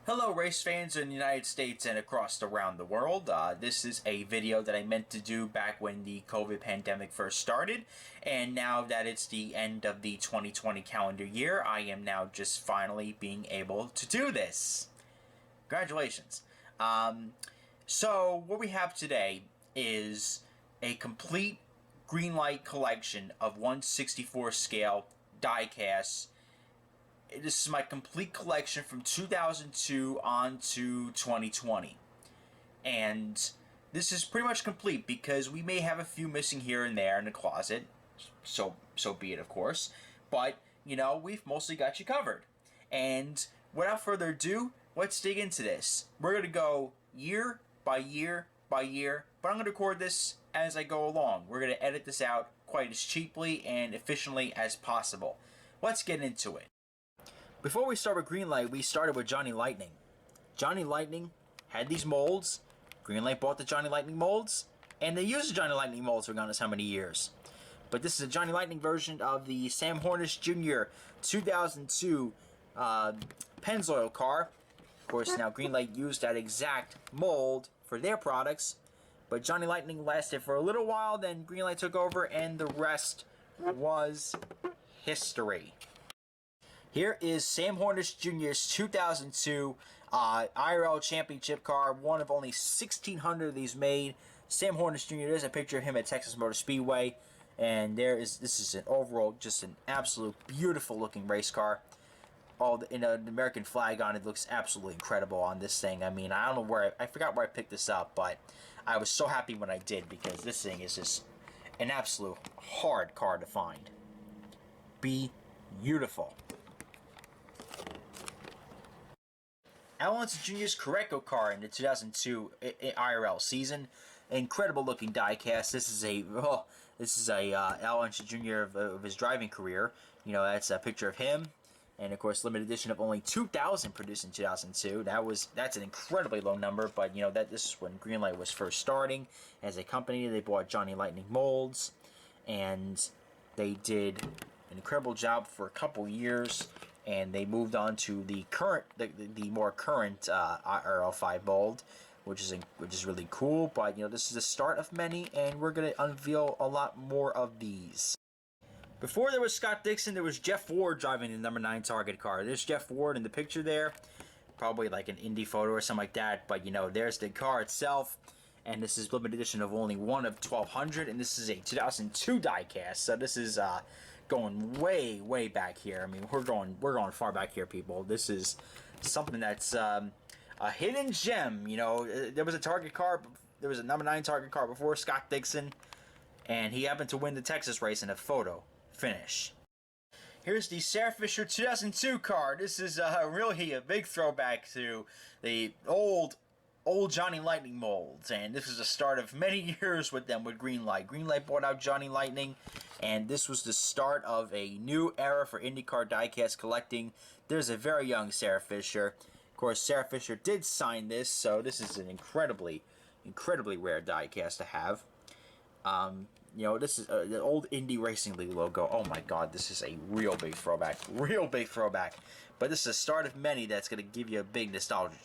Hello race fans in the United States and across around the world. This is a video that I meant to do back when the COVID pandemic first started, and now that it's the end of the 2020 calendar year, I am now just finally being able to do this. Congratulations. So what we have today is a complete Greenlight collection of 1/64 scale diecasts. This is my complete collection from 2002 on to 2020. And this is pretty much complete because we may have a few missing here and there in the closet. So be it, of course. But, you know, we've mostly got you covered. And without further ado, let's dig into this. We're going to go year by year by year, but I'm going to record this as I go along. We're going to edit this out quite as cheaply and efficiently as possible. Let's get into it. Before we start with Greenlight, we started with Johnny Lightning. Johnny Lightning had these molds. Greenlight bought the Johnny Lightning molds, and they used the Johnny Lightning molds for God knows how many years. But this is a Johnny Lightning version of the Sam Hornish Jr. 2002 Pennzoil car. Of course, now Greenlight used that exact mold for their products, but Johnny Lightning lasted for a little while, then Greenlight took over, and the rest was history. Here is Sam Hornish Jr.'s 2002 IRL Championship car, one of only 1,600 of these made. Sam Hornish Jr., there's a picture of him at Texas Motor Speedway, and this is an overall, just an absolute beautiful looking race car. The American flag on it looks absolutely incredible on this thing. I mean, I don't know where, I forgot where I picked this up, but I was so happy when I did because this thing is just an absolute hard car to find. Beautiful. Al Unser Jr.'s Correcco car in the 2002 IRL season. Incredible looking diecast. This is a Al Unser Jr. of his driving career. You know, that's a picture of him, and of course, limited edition of only 2,000 produced in 2002. That's an incredibly low number, but you know this is when Greenlight was first starting as a company. They bought Johnny Lightning molds, and they did an incredible job for a couple years. And they moved on to the more current RL5 mold, which is really cool. But you know, this is the start of many, and we're gonna unveil a lot more of these. Before there was Scott Dixon, there was Jeff Ward driving the number 9 Target car. There's Jeff Ward in the picture there, probably like an Indy photo or something like that. But you know, there's the car itself. And this is limited edition of only one of 1,200, and this is a 2002 diecast. So this is going way back here. I mean, we're going far back here, people. This is something that's a hidden gem. You know, there was a Target car, there was a number 9 Target car before Scott Dixon, and he happened to win the Texas race in a photo finish. Here's the Sarah Fisher 2002 car. This is really a big throwback to the old Johnny Lightning molds, and this is the start of many years with them with Greenlight. Greenlight bought out Johnny Lightning, and this was the start of a new era for Indycar Diecast collecting. There's a very young Sarah Fisher. Of course, Sarah Fisher did sign this, so this is an incredibly rare diecast to have. You know, this is the old Indy Racing League logo. Oh my God, this is a real big throwback. But this is the start of many that's going to give you a big nostalgia.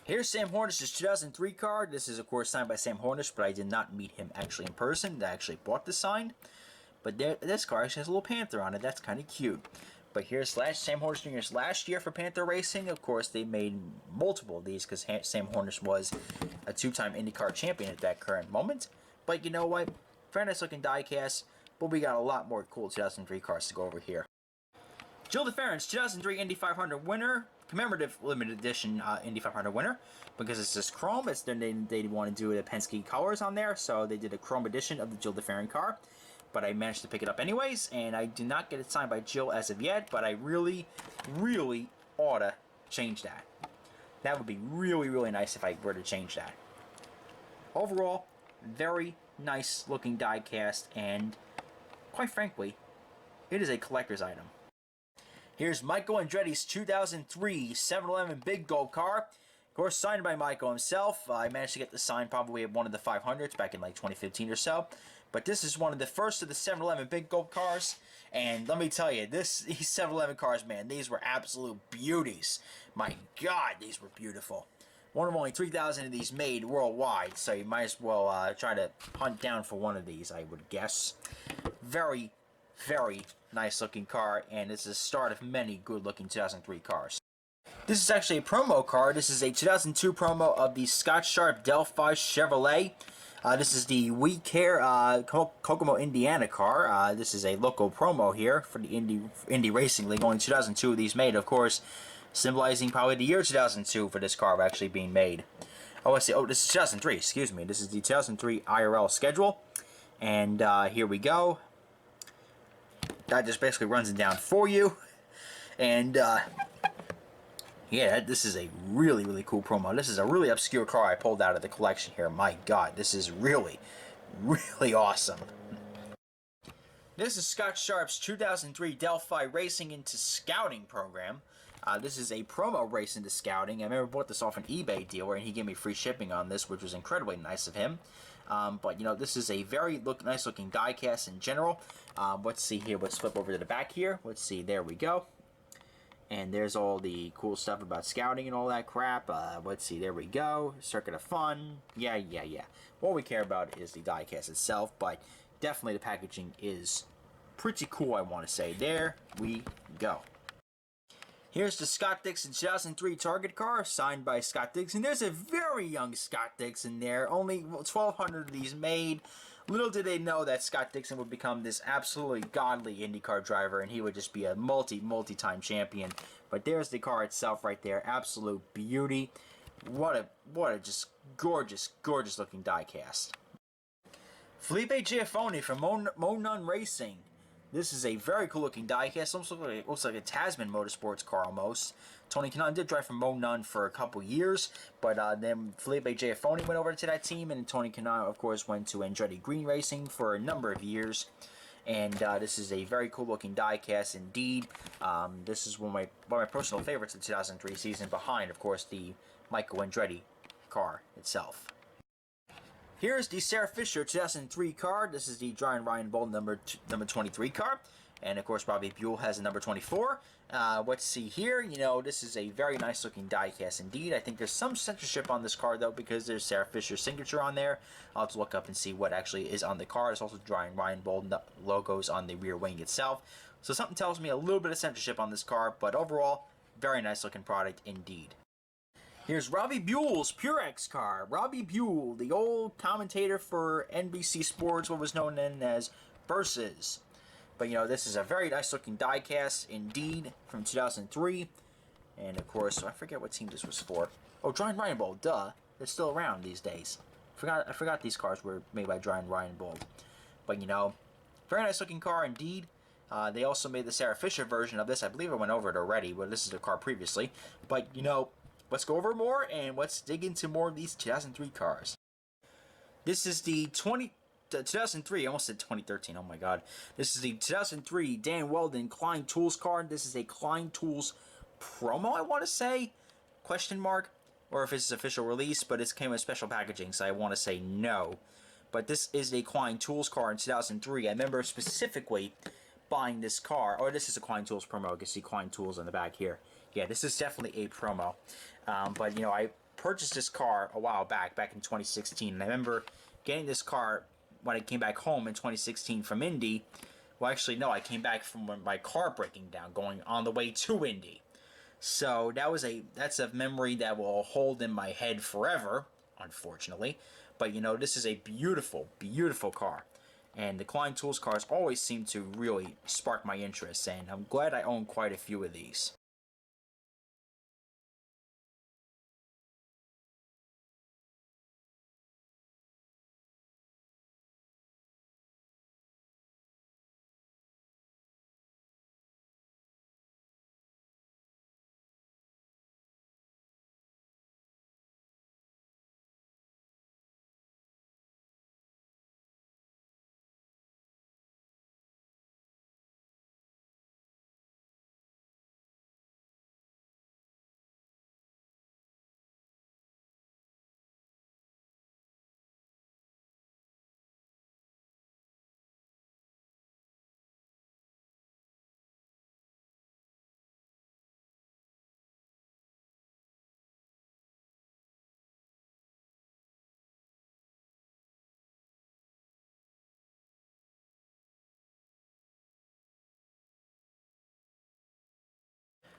Here's Sam Hornish's 2003 car. This is, of course, signed by Sam Hornish, but I did not meet him actually in person. I actually bought this signed. But this car actually has a little panther on it. That's kind of cute. But here's Sam Hornish Jr.'s last year for Panther Racing. Of course, they made multiple of these because Sam Hornish was a 2-time IndyCar champion at that current moment. But you know what? Very nice looking diecast, but we got a lot more cool 2003 cars to go over here. Jill DeFerence, 2003 Indy 500 winner, commemorative limited edition Indy 500 winner, because it's just chrome. They want to do the Penske colors on there, so they did a chrome edition of the Jill DeFerence car. But I managed to pick it up anyways, and I do not get it signed by Jill as of yet, but I really ought to change that. That would be really nice if I were to change that. Overall, very nice looking diecast, and quite frankly, it is a collector's item. Here's Michael Andretti's 2003 711 Big Gold car. Of course, signed by Michael himself. I managed to get the sign probably at one of the 500s back in like 2015 or so. But this is one of the first of the 7-Eleven big gold cars. And let me tell you, these 7-Eleven cars, man, these were absolute beauties. My God, these were beautiful. One of only 3,000 of these made worldwide, so you might as well try to hunt down for one of these, I would guess. Very, very nice looking car, and it's the start of many good looking 2003 cars. This is actually a promo car. This is a 2002 promo of the Scott Sharp Delphi Chevrolet. This is the We Care Kokomo, Indiana car. This is a local promo here for the Indy Racing League. Only 2002 of these made, of course, symbolizing probably the year 2002 for this car actually being made. Oh, let's see. Oh, this is 2003. Excuse me. This is the 2003 IRL schedule, and here we go. That just basically runs it down for you, and yeah, this is a really, really cool promo. This is a really obscure car I pulled out of the collection here. My God, this is really, really awesome. This is Scott Sharp's 2003 Delphi Racing into Scouting program. This is a promo race into Scouting. I remember I bought this off an eBay dealer, and he gave me free shipping on this, which was incredibly nice of him. But, you know, this is a very nice looking diecast in general. Let's see here. Let's flip over to the back here. Let's see. There we go. And there's all the cool stuff about scouting and all that crap. Let's see, there we go. Circuit of Fun. Yeah. What we care about is the diecast itself, but definitely the packaging is pretty cool, I want to say. There we go. Here's the Scott Dixon 2003 Target car, signed by Scott Dixon. There's a very young Scott Dixon there. Only 1,200 of these made. Little did they know that Scott Dixon would become this absolutely godly IndyCar driver, and he would just be a multi-time champion. But there's the car itself right there. Absolute beauty. What a just gorgeous looking diecast. Felipe Giafone from Monon Racing. This is a very cool looking diecast. Looks like a Tasman Motorsports car almost. Tony Kanaan did drive for Monon for a couple years, but then Felipe Giafone went over to that team, and Tony Kanaan, of course, went to Andretti Green Racing for a number of years. And this is a very cool looking diecast indeed. This is one of my personal favorites of the 2003 season, behind, of course, the Michael Andretti car itself. Here's the Sarah Fisher 2003 car. This is the John Ryan Bolt number 23 car. And, of course, Robbie Buell has a number 24. Let's see here. You know, this is a very nice looking diecast indeed. I think there's some censorship on this car, though, because there's Sarah Fisher's signature on there. I'll have to look up and see what actually is on the car. There's also John Ryan Bolt logos on the rear wing itself. So something tells me a little bit of censorship on this car, but overall, very nice looking product indeed. Here's Robbie Buell's Purex car. Robbie Buell, the old commentator for NBC Sports, what was known then as Versus. But, you know, this is a very nice looking diecast indeed from 2003. And, of course, I forget what team this was for. Oh, John Ryan Bolt, duh. They're still around these days. I forgot these cars were made by John Ryan Bolt. But, you know, very nice looking car indeed. They also made the Sarah Fisher version of this. I believe I went over it already, but this is the car previously. But, you know, let's go over more, and let's dig into more of these 2003 cars. This is the 2003, I almost said 2013, oh my god. This is the 2003 Dan Weldon Klein Tools car. This is a Klein Tools promo, I want to say, question mark, or if it's official release, but it came with special packaging, so I want to say no. But this is a Klein Tools car in 2003. I remember specifically buying this car. Oh, this is a Klein Tools promo. You can see Klein Tools on the back here. Yeah, this is definitely a promo. But, you know, I purchased this car a while back in 2016. And I remember getting this car when I came back home in 2016 from Indy. Well, actually, no, I came back from my car breaking down, going on the way to Indy. So that's a memory that will hold in my head forever, unfortunately. But, you know, this is a beautiful, beautiful car. And the Klein Tools cars always seem to really spark my interest. And I'm glad I own quite a few of these.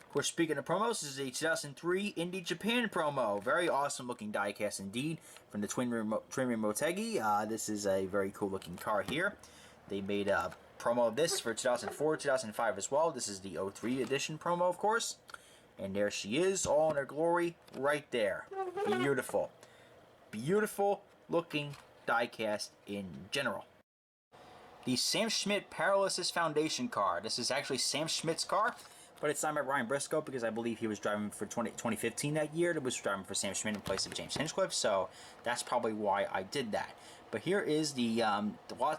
Of course, speaking of promos, this is a 2003 Indy Japan promo. Very awesome looking diecast indeed from the Twin Rim Motegi. This is a very cool looking car here. They made a promo of this for 2004, 2005 as well. This is the 03 edition promo, of course. And there she is, all in her glory, right there. Beautiful. Beautiful looking diecast in general. The Sam Schmidt Paralysis Foundation car. This is actually Sam Schmidt's car, but it's signed by Ryan Briscoe because I believe he was driving for 2015 that year. It was driving for Sam Schmidt in place of James Hinchcliffe, so that's probably why I did that. But here is the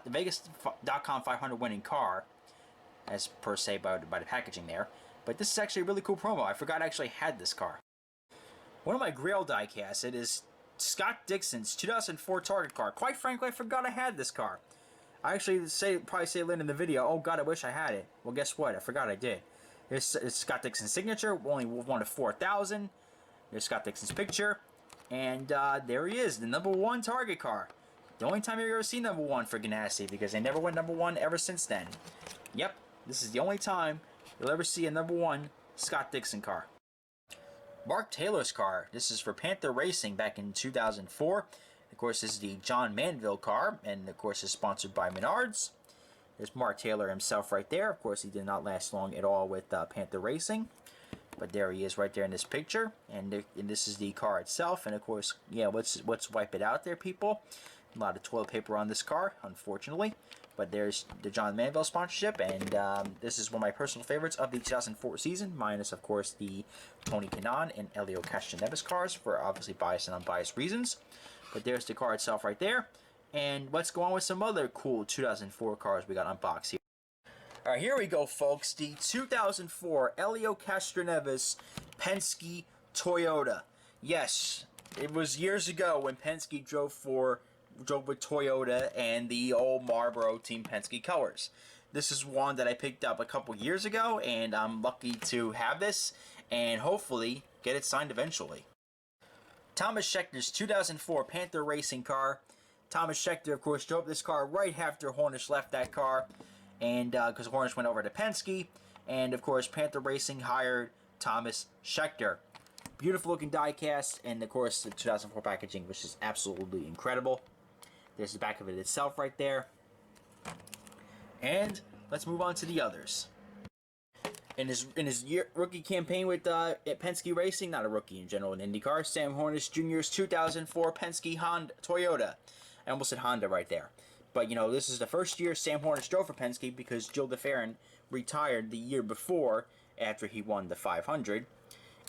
Vegas.com 500 winning car, as per se by the packaging there. But this is actually a really cool promo. I forgot I actually had this car. One of my Grail diecasts, it is Scott Dixon's 2004 Target car. Quite frankly, I forgot I had this car. I actually probably say later in the video, oh god, I wish I had it. Well, guess what? I forgot I did. Here's Scott Dixon's signature, only one of 4,000. There's Scott Dixon's picture. And there he is, the #1 Target car. The only time you've ever seen #1 for Ganassi, because they never went #1 ever since then. Yep, this is the only time you'll ever see a #1 Scott Dixon car. Mark Taylor's car. This is for Panther Racing back in 2004. Of course, this is the John Manville car, and of course, is sponsored by Menards. There's Mark Taylor himself right there. Of course, he did not last long at all with Panther Racing, but there he is right there in this picture. And this is the car itself. And of course, yeah, let's wipe it out there, people. A lot of toilet paper on this car, unfortunately. But there's the John Manville sponsorship, and this is one of my personal favorites of the 2004 season, minus, of course, the Tony Kanaan and Elio Castroneves cars for obviously biased and unbiased reasons. But there's the car itself right there. And let's go on with some other cool 2004 cars we got unboxed here. Alright, here we go, folks. The 2004 Elio Castroneves Penske Toyota. Yes, it was years ago when Penske drove with Toyota and the old Marlboro Team Penske colors. This is one that I picked up a couple years ago, and I'm lucky to have this and hopefully get it signed eventually. Thomas Schechter's 2004 Panther Racing car. Thomas Schechter, of course, drove this car right after Hornish left that car, and because Hornish went over to Penske, and of course Panther Racing hired Thomas Schechter. Beautiful looking diecast, and of course the 2004 packaging, which is absolutely incredible. There's the back of it itself right there. And let's move on to the others. In his rookie campaign with Penske Racing, not a rookie in general in IndyCar, Sam Hornish Jr.'s 2004 Penske Toyota. I almost said Honda right there. But, you know, this is the first year Sam Hornish drove for Penske because Jill DeFerrin retired the year before after he won the 500.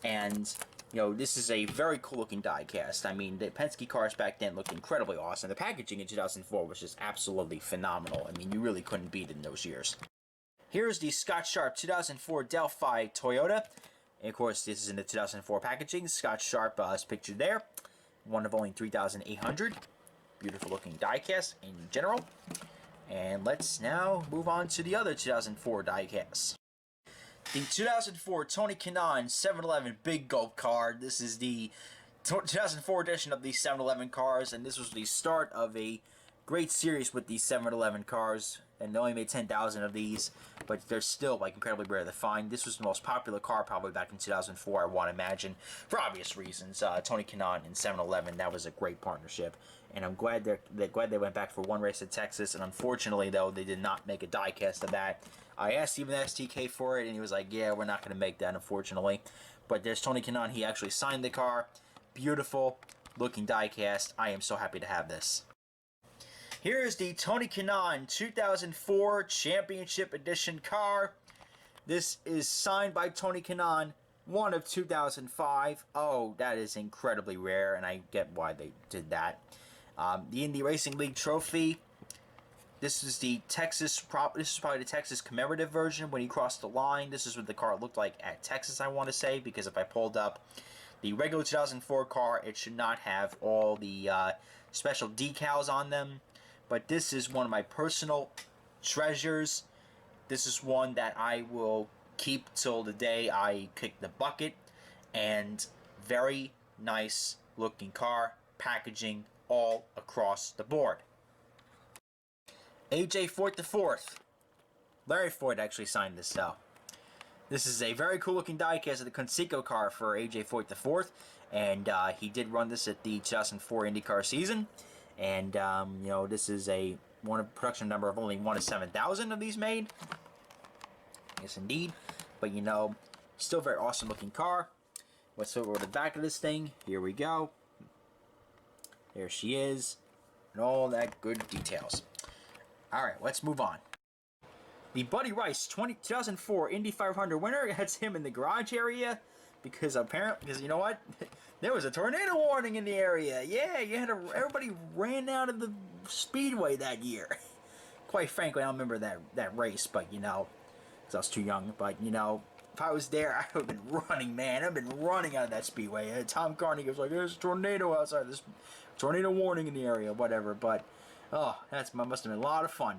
And, you know, this is a very cool looking diecast. I mean, the Penske cars back then looked incredibly awesome. The packaging in 2004 was just absolutely phenomenal. I mean, you really couldn't beat it in those years. Here's the Scott Sharp 2004 Delphi Toyota. And of course, this is in the 2004 packaging. Scott Sharp is pictured there. One of only 3,800. Beautiful looking diecast in general. And let's now move on to the other 2004 diecasts. The 2004 Tony Kanaan 711 Big Gulp car. This is the 2004 edition of the 711 cars, and this was the start of a great series with these 711 cars. And they only made 10,000 of these, but they're still like incredibly rare to find. This was the most popular car probably back in 2004, I want to imagine, for obvious reasons. Tony Kanaan and 711, that was a great partnership, and I'm glad they went back for one race at Texas. And unfortunately, though, they did not make a diecast of that. I asked even STK for it, and he was like, "Yeah, we're not going to make that, unfortunately." But there's Tony Kanaan. He actually signed the car. Beautiful looking diecast. I am so happy to have this. Here is the Tony Kanaan 2004 Championship Edition car. This is signed by Tony Kanaan, one of 2005. Oh, that is incredibly rare, and I get why they did that. The Indy Racing League trophy. This is the Texas. This is probably the Texas commemorative version when he crossed the line. This is what the car looked like at Texas, I want to say, because if I pulled up the regular 2004 car, it should not have all the special decals on them. But this is one of my personal treasures. This is one that I will keep till the day I kick the bucket. And very nice looking car, packaging all across the board. AJ Foyt IV. Larry Foyt actually signed this though. This is a very cool looking diecast of the Conseco car for AJ Foyt IV, and he did run this at the 2004 IndyCar season. And you know, this is a production number of only 1 to 7,000 of these made. Yes, indeed. But you know, still very awesome looking car. Let's go over to the back of this thing. Here we go. There she is, and all that good details. All right, let's move on. The Buddy Rice 2004 Indy 500 winner. That's him in the garage area, because you know what? There was a tornado warning in the area. Yeah, everybody ran out of the speedway that year. Quite frankly, I don't remember that race, but you know, because I was too young. But you know, if I was there, I would have been running, man. I've been running out of that speedway. Tom Carney was like, "There's a tornado outside. There's tornado warning in the area, whatever." But oh, must have been a lot of fun.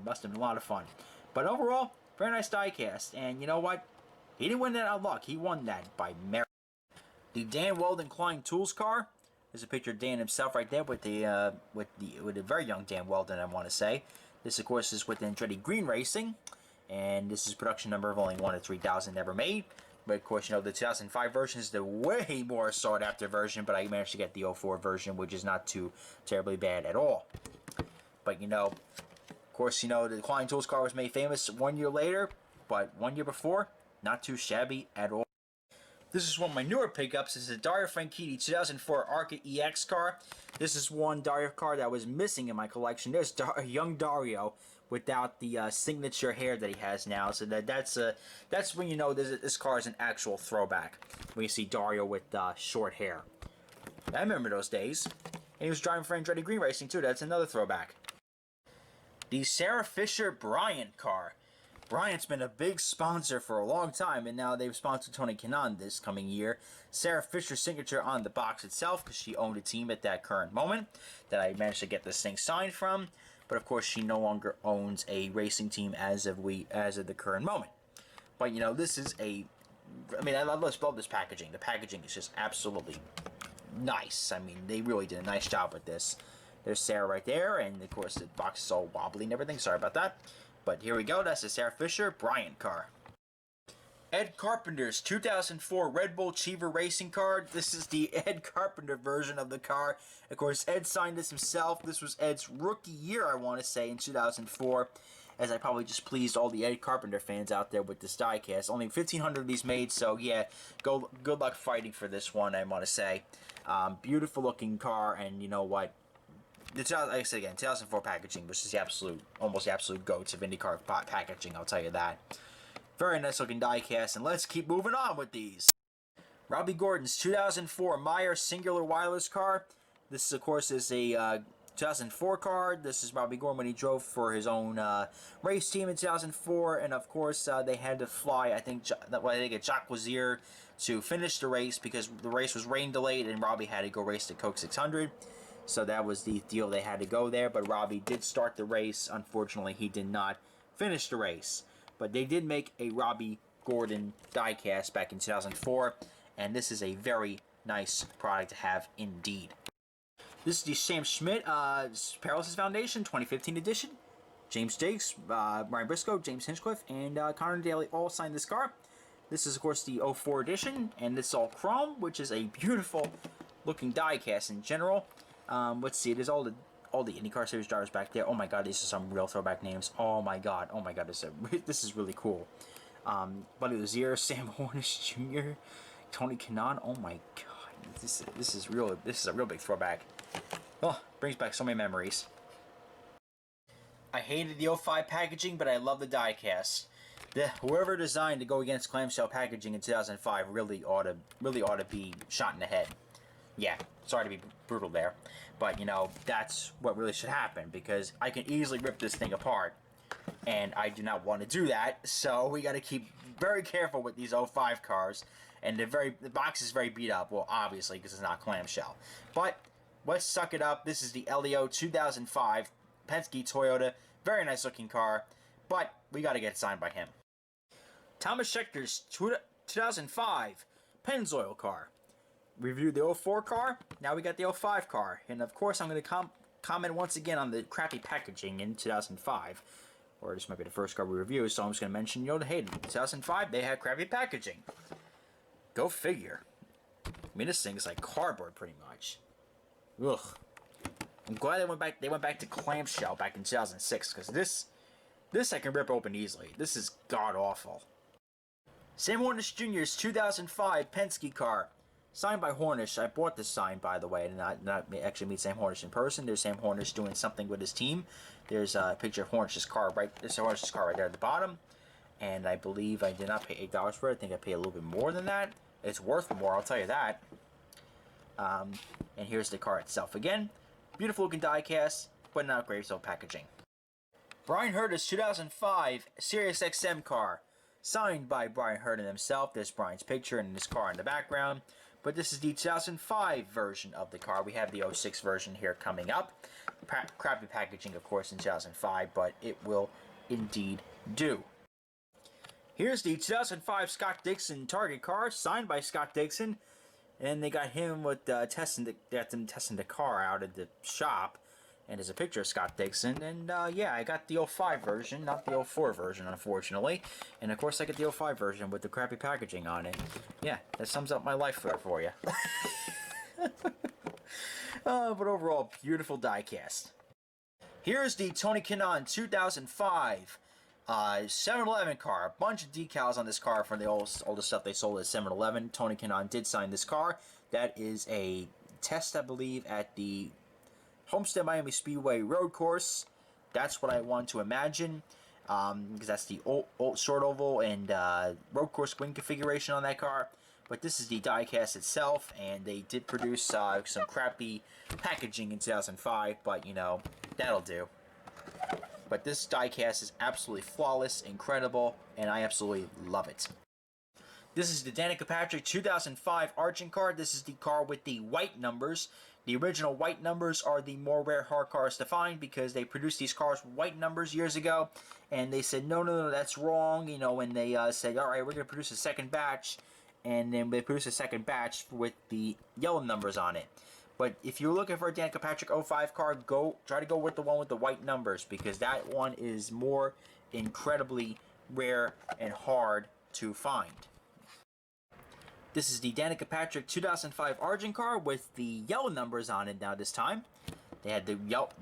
But overall, very nice diecast. And you know what? He didn't win that out of luck. He won that by merit. The Dan Weldon Klein Tools car. There's a picture of Dan himself right there with a very young Dan Weldon, I want to say. This, of course, is with Andretti Green Racing, and this is production number of only 1 to 3,000 ever made. But of course, you know, the 2005 version is the way more sought after version, but I managed to get the 04 version, which is not too terribly bad at all. But you know, of course, you know, the Klein Tools car was made famous 1 year later, but 1 year before, not too shabby at all. This is one of my newer pickups. This is a Dario Franchitti 2004 Arca EX car. This is one Dario car that was missing in my collection. There's young Dario without the signature hair that he has now. So that's when you know this car is an actual throwback. When you see Dario with short hair. I remember those days. And he was driving for Andretti Green Racing too. That's another throwback. The Sarah Fisher Bryant car. Bryant's been a big sponsor for a long time, and now they've sponsored Tony Kanaan this coming year. Sarah Fisher's signature on the box itself, because she owned a team at that current moment that I managed to get this thing signed from. But of course, she no longer owns a racing team as of the current moment. But you know, this is I love this packaging. The packaging is just absolutely nice. I mean, they really did a nice job with this. There's Sarah right there, and of course the box is all wobbly and everything. Sorry about that. But here we go. That's the Sarah Fisher Bryant car. Ed Carpenter's 2004 Red Bull Cheever racing car. This is the Ed Carpenter version of the car. Of course, Ed signed this himself. This was Ed's rookie year, I want to say, in 2004. As I probably just pleased all the Ed Carpenter fans out there with this diecast. Only 1,500 of these made, so yeah, good luck fighting for this one, I want to say. Beautiful looking car, and you know what? Like I said again, 2004 packaging, which is almost the absolute goats of IndyCar packaging, I'll tell you that. Very nice looking diecast, and let's keep moving on with these. Robbie Gordon's 2004 Meyer Singular Wireless car. This, of course, is a 2004 car. This is Robbie Gordon when he drove for his own race team in 2004, and of course, they had to fly, I think at Jacques Wazir to finish the race because the race was rain delayed, and Robbie had to go race the Coke 600. So that was the deal. They had to go there, but Robbie did start the race. Unfortunately, he did not finish the race. But they did make a Robbie Gordon diecast back in 2004, and this is a very nice product to have indeed. This is the Sam Schmidt Paralysis Foundation 2015 edition. James Jakes, Ryan Briscoe, James Hinchcliffe, and Connor Daly all signed this car. This is, of course, the 04 edition, and it's all chrome, which is a beautiful looking diecast in general. Let's see, there's all the IndyCar Series drivers back there. Oh my god, these are some real throwback names. Oh my god, this is really cool. Buddy Lazier, Sam Hornish Jr., Tony Kanaan. Oh my god, this is a real big throwback. Oh, brings back so many memories. I hated the 05 packaging, but I love the diecast. Whoever designed to go against clamshell packaging in 2005 really ought to be shot in the head. Yeah, sorry to be brutal there, but you know, that's what really should happen, because I can easily rip this thing apart, and I do not want to do that, so we got to keep very careful with these 05 cars, and the box is very beat up, well, obviously, because it's not clamshell, but let's suck it up. This is the Elio 2005 Penske Toyota, very nice looking car, but we got to get it signed by him. Thomas Schechter's 2005 Pennzoil car. Reviewed the 04 car, now we got the 05 car, and of course I'm going to comment once again on the crappy packaging in 2005. or this might be the first car we review, so I'm just going to mention, hey, in 2005, they had crappy packaging. Go figure. I mean, this thing is like cardboard, pretty much. Ugh. I'm glad they went back to clamshell back in 2006, because this I can rip open easily. This is god-awful. Sam Hornish Jr.'s 2005 Penske car. Signed by Hornish. I bought this sign, by the way. I did not actually meet Sam Hornish in person. There's Sam Hornish doing something with his team. There's a picture of Hornish's car there's Hornish's car right there at the bottom. And I believe I did not pay $8 for it. I think I paid a little bit more than that. It's worth more, I'll tell you that. And here's the car itself again. Beautiful looking diecast, but not great so packaging. Brian Herta's 2005 Sirius XM car. Signed by Brian Herta himself. There's Brian's picture and his car in the background. But this is the 2005 version of the car. We have the 06 version here coming up. Crappy packaging, of course, in 2005, but it will indeed do. Here's the 2005 Scott Dixon Target car, signed by Scott Dixon. And they got him with testing the car out at the shop. And there's a picture of Scott Dixon. And yeah, I got the 05 version, not the 04 version, unfortunately. And of course, I got the 05 version with the crappy packaging on it. Yeah, that sums up my life for you. But overall, beautiful diecast. Here's the Tony Kanaan 2005 7-Eleven car. A bunch of decals on this car from the oldest stuff they sold at 7-Eleven. Tony Kanaan did sign this car. That is a test, I believe, at the Homestead Miami Speedway road course. That's what I want to imagine, because that's the old short oval and road course wing configuration on that car. But this is the diecast itself, and they did produce some crappy packaging in 2005, but that'll do. But this diecast is absolutely flawless, incredible, and I absolutely love it. This is the Danica Patrick 2005 Argent car. This is the car with the white numbers. The original white numbers are the more rare hard cars to find, because they produced these cars with white numbers years ago, and they said, no, that's wrong, and they said, all right, we're going to produce a second batch, and then they produced a second batch with the yellow numbers on it. But if you're looking for a Danica Patrick 05 car, try to go with the one with the white numbers, because that one is more incredibly rare and hard to find. This is the Danica Patrick 2005 Argent car with the yellow numbers on it now this time. They had the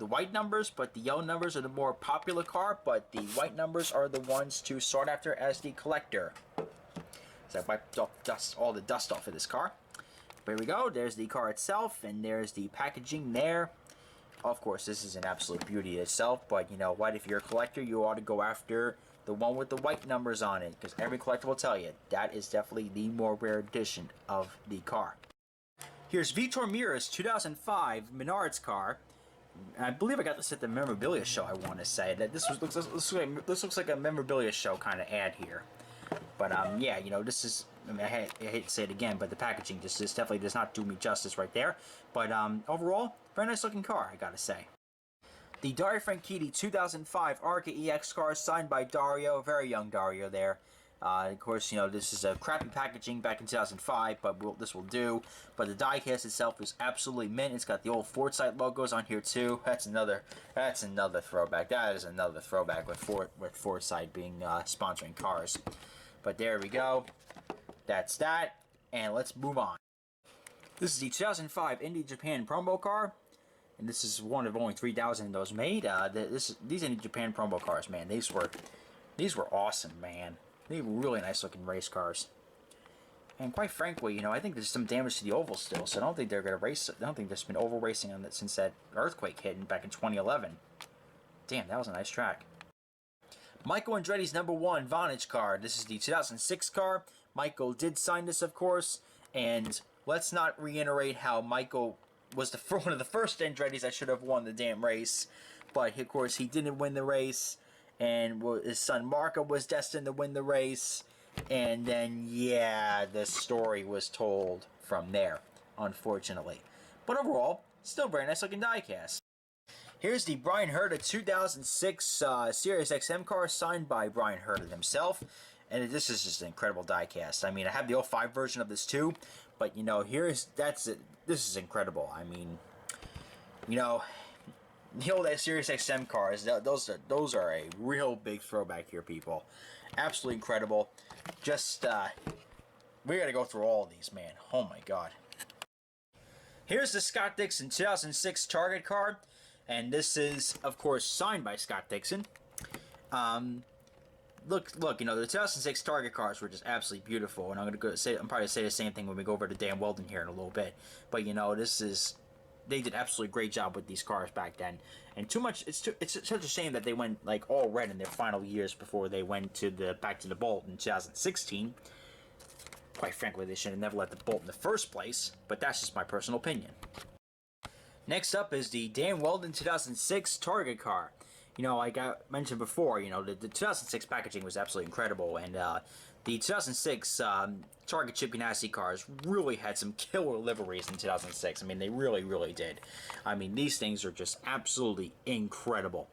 white numbers, but the yellow numbers are the more popular car, but the white numbers are the ones to sought after as the collector. So I wiped off all the dust off of this car. Here we go. There's the car itself, and there's the packaging there. Of course, this is an absolute beauty itself, but you know what? If you're a collector, you ought to go after the one with the white numbers on it, because every collector will tell you that is definitely the more rare edition of the car. Here's Vitor Mira's 2005 Menards car. I believe I got this at the memorabilia show. I want to say that this looks like a memorabilia show kind of ad here. But yeah, this is. I mean, I hate to say it again, but the packaging just definitely does not do me justice right there. But overall, very nice looking car, I gotta say. The Dario Franchitti 2005 Arca EX car, signed by Dario, very young Dario there. Of course, this is a crappy packaging back in 2005, but this will do. But the diecast itself is absolutely mint. It's got the old Foresight logos on here too. That's another throwback. That is another throwback with Foresight being sponsoring cars. But there we go. That's that, and let's move on. This is the 2005 Indy Japan promo car, and this is one of only 3,000 of those made. These Indy Japan promo cars, man, these were awesome, man. They were really nice looking race cars. And quite frankly, I think there's some damage to the oval still, so I don't think they're gonna race. I don't think there's been oval racing on it since that earthquake hit back in 2011. Damn, that was a nice track. Michael Andretti's #1 Vonage car. This is the 2006 car. Michael did sign this, of course, and let's not reiterate how Michael was one of the first Andrettis that should have won the damn race, but of course he didn't win the race, and his son Marco was destined to win the race, and then yeah, the story was told from there, unfortunately. But overall, still very nice looking diecast. Here's the Brian Herta 2006 Sirius XM car, signed by Brian Herta himself. And this is just an incredible diecast. I mean, I have the 05 version of this too, but that's it. This is incredible. I mean, The old Sirius XM cars, those are a real big throwback here, people. Absolutely incredible. Just, we gotta go through all of these, man. Oh my god. Here's the Scott Dixon 2006 Target car, and this is, of course, signed by Scott Dixon. Look, you know, the 2006 Target cars were just absolutely beautiful, and I'm probably gonna say the same thing when we go over to Dan Weldon here in a little bit. But you know, they did absolutely great job with these cars back then, and it's such a shame that they went like all red in their final years before they went back to the Bolt in 2016. Quite frankly, they should have never let the Bolt in the first place, but that's just my personal opinion. Next up is the Dan Weldon 2006 Target car. You know, like I mentioned before, you know, the 2006 packaging was absolutely incredible, and the 2006 Target Chip Ganassi cars really had some killer liveries in 2006. I mean, they really, really did. I mean, these things are just absolutely incredible.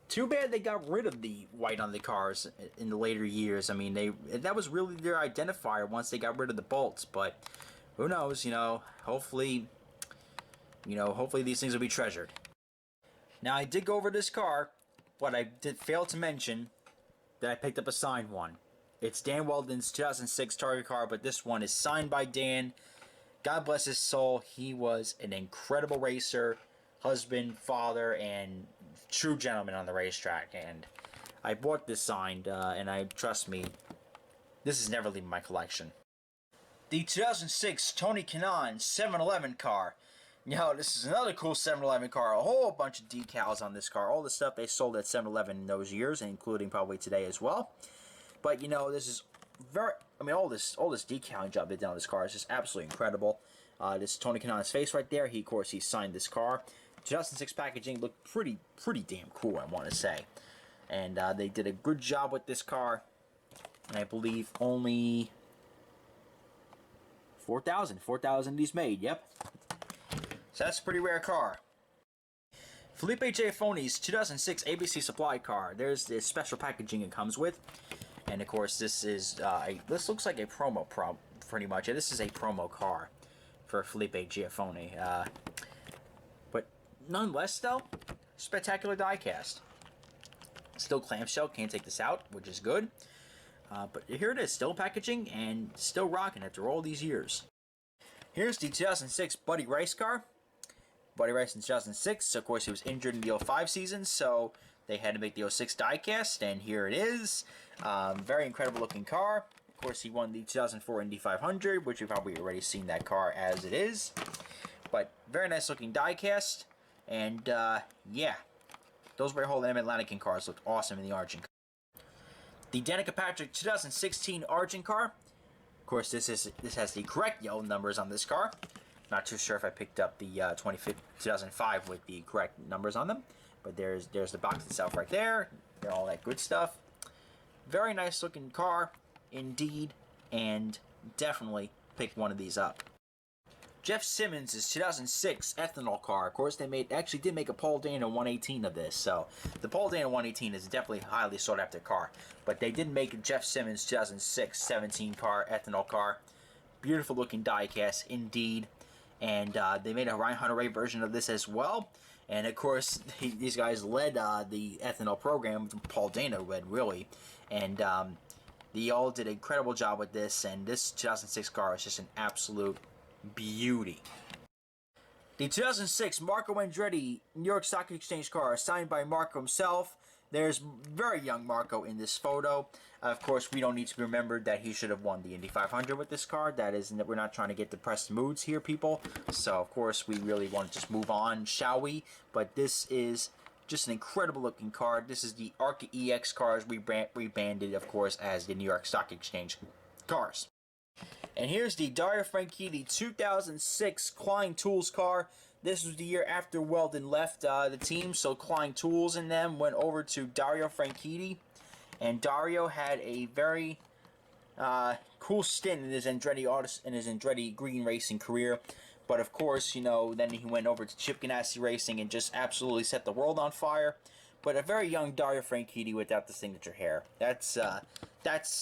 Too bad they got rid of the white on the cars in the later years. I mean, that was really their identifier once they got rid of the bolts. But who knows? You know, hopefully these things will be treasured. Now, I did go over this car, but I did fail to mention that I picked up a signed one. It's Dan Weldon's 2006 Target car, but this one is signed by Dan. God bless his soul. He was an incredible racer, husband, father, and true gentleman on the racetrack. And I bought this signed, and trust me, this is never leaving my collection. The 2006 Tony Kanaan 711 car. You know, this is another cool 7-Eleven car. A whole bunch of decals on this car. All the stuff they sold at 7-Eleven in those years, including probably today as well. But, you know, this is all this decaling job they did on this car is just absolutely incredible. This is Tony Kanaan's face right there. Of course, he signed this car. 2006 packaging looked pretty damn cool, I want to say. And they did a good job with this car. And I believe only 4,000 of these made, yep. So that's a pretty rare car. Felipe Giafoni's 2006 ABC Supply car. There's this special packaging it comes with. And of course this looks like a promo pretty much. Yeah, this is a promo car for Felipe Giafoni. But nonetheless though, spectacular diecast. Still clamshell, can't take this out, which is good. But here it is, still packaging and still rocking after all these years. Here's the 2006 Buddy Rice car. Buddy Rice in 2006. Of course, he was injured in the 05 season, so they had to make the 06 diecast, and here it is. Very incredible looking car. Of course, he won the 2004 Indy 500, which you've probably already seen that car as it is. But very nice looking diecast, and yeah, those whole Atlantic cars looked awesome in the Argent car. The Danica Patrick 2016 Argent car. Of course, this has the correct yellow numbers on this car. Not too sure if I picked up the 2005 with the correct numbers on them, but there's the box itself right there. All that good stuff. Very nice looking car, indeed, and definitely pick one of these up. Jeff Simmons' 2006 ethanol car. Of course, they actually did make a Paul Dana 118 of this, so the Paul Dana 118 is definitely a highly sought after car. But they did make a Jeff Simmons 2006 17 car ethanol car. Beautiful looking diecast, indeed. And they made a Ryan Hunter-Ray version of this as well. And of course, these guys led the ethanol program. Paul Dana led, really. And they all did an incredible job with this. And this 2006 car is just an absolute beauty. The 2006 Marco Andretti New York Stock Exchange car, signed by Marco himself. There's very young Marco in this photo. Of course, we don't need to be remembered that he should have won the Indy 500 with this car. We're not trying to get depressed moods here, people. So, of course, we really want to just move on, shall we? But this is just an incredible looking car. This is the ARCA EX cars rebranded, of course, as the New York Stock Exchange cars. And here's the Dario Franchitti 2006 Klein Tools car. This was the year after Weldon left the team, so Klein Tools and them went over to Dario Franchitti. And Dario had a very cool stint in his Andretti Green racing career. But of course, you know, then he went over to Chip Ganassi Racing and just absolutely set the world on fire. But a very young Dario Franchitti without the signature hair. That's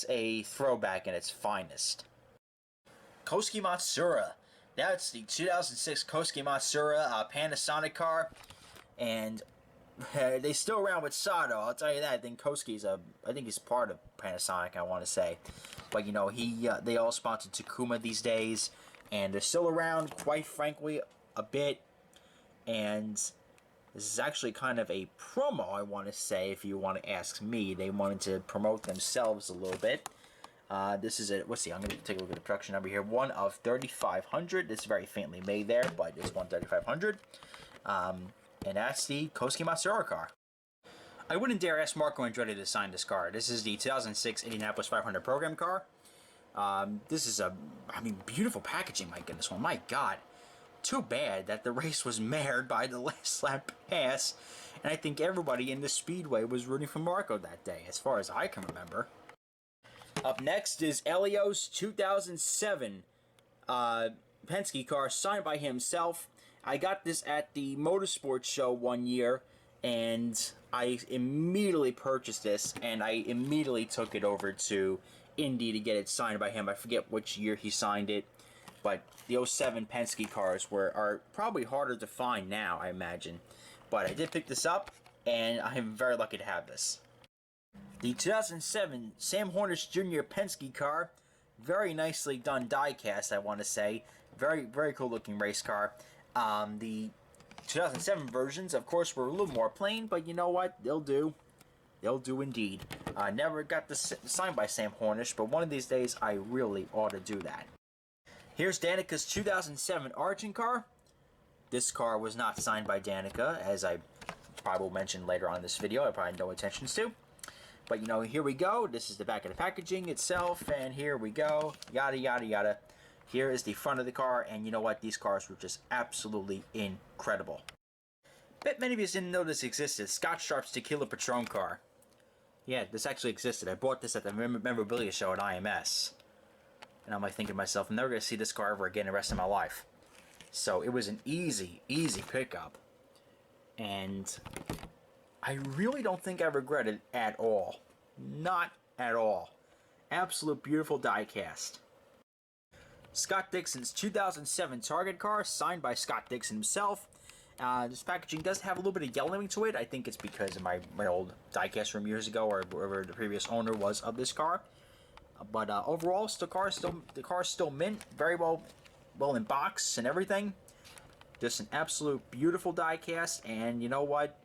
a throwback in its finest. Kosuke Matsura. That's the 2006 Kosuke Matsura Panasonic car. and they still around with Sato. I'll tell you that. I think Koski's I think he's part of Panasonic. I want to say, but you know, they all sponsor Takuma these days, and they're still around. Quite frankly, a bit. And this is actually kind of a promo, I want to say. If you want to ask me, they wanted to promote themselves a little bit. This is I'm going to take a look at the production number here. One of 3,500. It's very faintly made there, but it's 1,3500. And that's the Kosuke Matsura car. I wouldn't dare ask Marco Andretti to sign this car. This is the 2006 Indianapolis 500 program car. This is beautiful packaging, my goodness. Well, my God. Too bad that the race was marred by the last lap pass, and I think everybody in the Speedway was rooting for Marco that day, as far as I can remember. Up next is Elio's 2007 Penske car, signed by himself. I got this at the Motorsports Show one year, and I immediately purchased this, and I immediately took it over to Indy to get it signed by him. I forget which year he signed it, but the 07 Penske cars are probably harder to find now, I imagine. But I did pick this up, and I am very lucky to have this. The 2007 Sam Hornish Jr. Penske car, very nicely done diecast, I want to say. Very, very cool looking race car. The 2007 versions, of course, were a little more plain, but you know what? They'll do. They'll do indeed. I never got this signed by Sam Hornish, but one of these days I really ought to do that. Here's Danica's 2007 Argent car. This car was not signed by Danica, as I probably will mention later on in this video. I probably no intentions to. But, you know, here we go. This is the back of the packaging itself, and here we go. Yada, yada, yada. Here is the front of the car, and you know what? These cars were just absolutely incredible. Bet many of you didn't know this existed. Scott Sharp's Tequila Patron car. Yeah, this actually existed. I bought this at the memorabilia show at IMS. And I'm like thinking to myself, I'm never going to see this car ever again the rest of my life. So it was an easy, easy pickup. And I really don't think I regret it at all. Not at all. Absolute beautiful diecast. Scott Dixon's 2007 Target car, signed by Scott Dixon himself. This packaging does have a little bit of yellowing to it. I think it's because of my old diecast from years ago, or whoever the previous owner was of this car. But overall, the car is still mint, very well in box and everything. Just an absolute beautiful diecast, and you know what?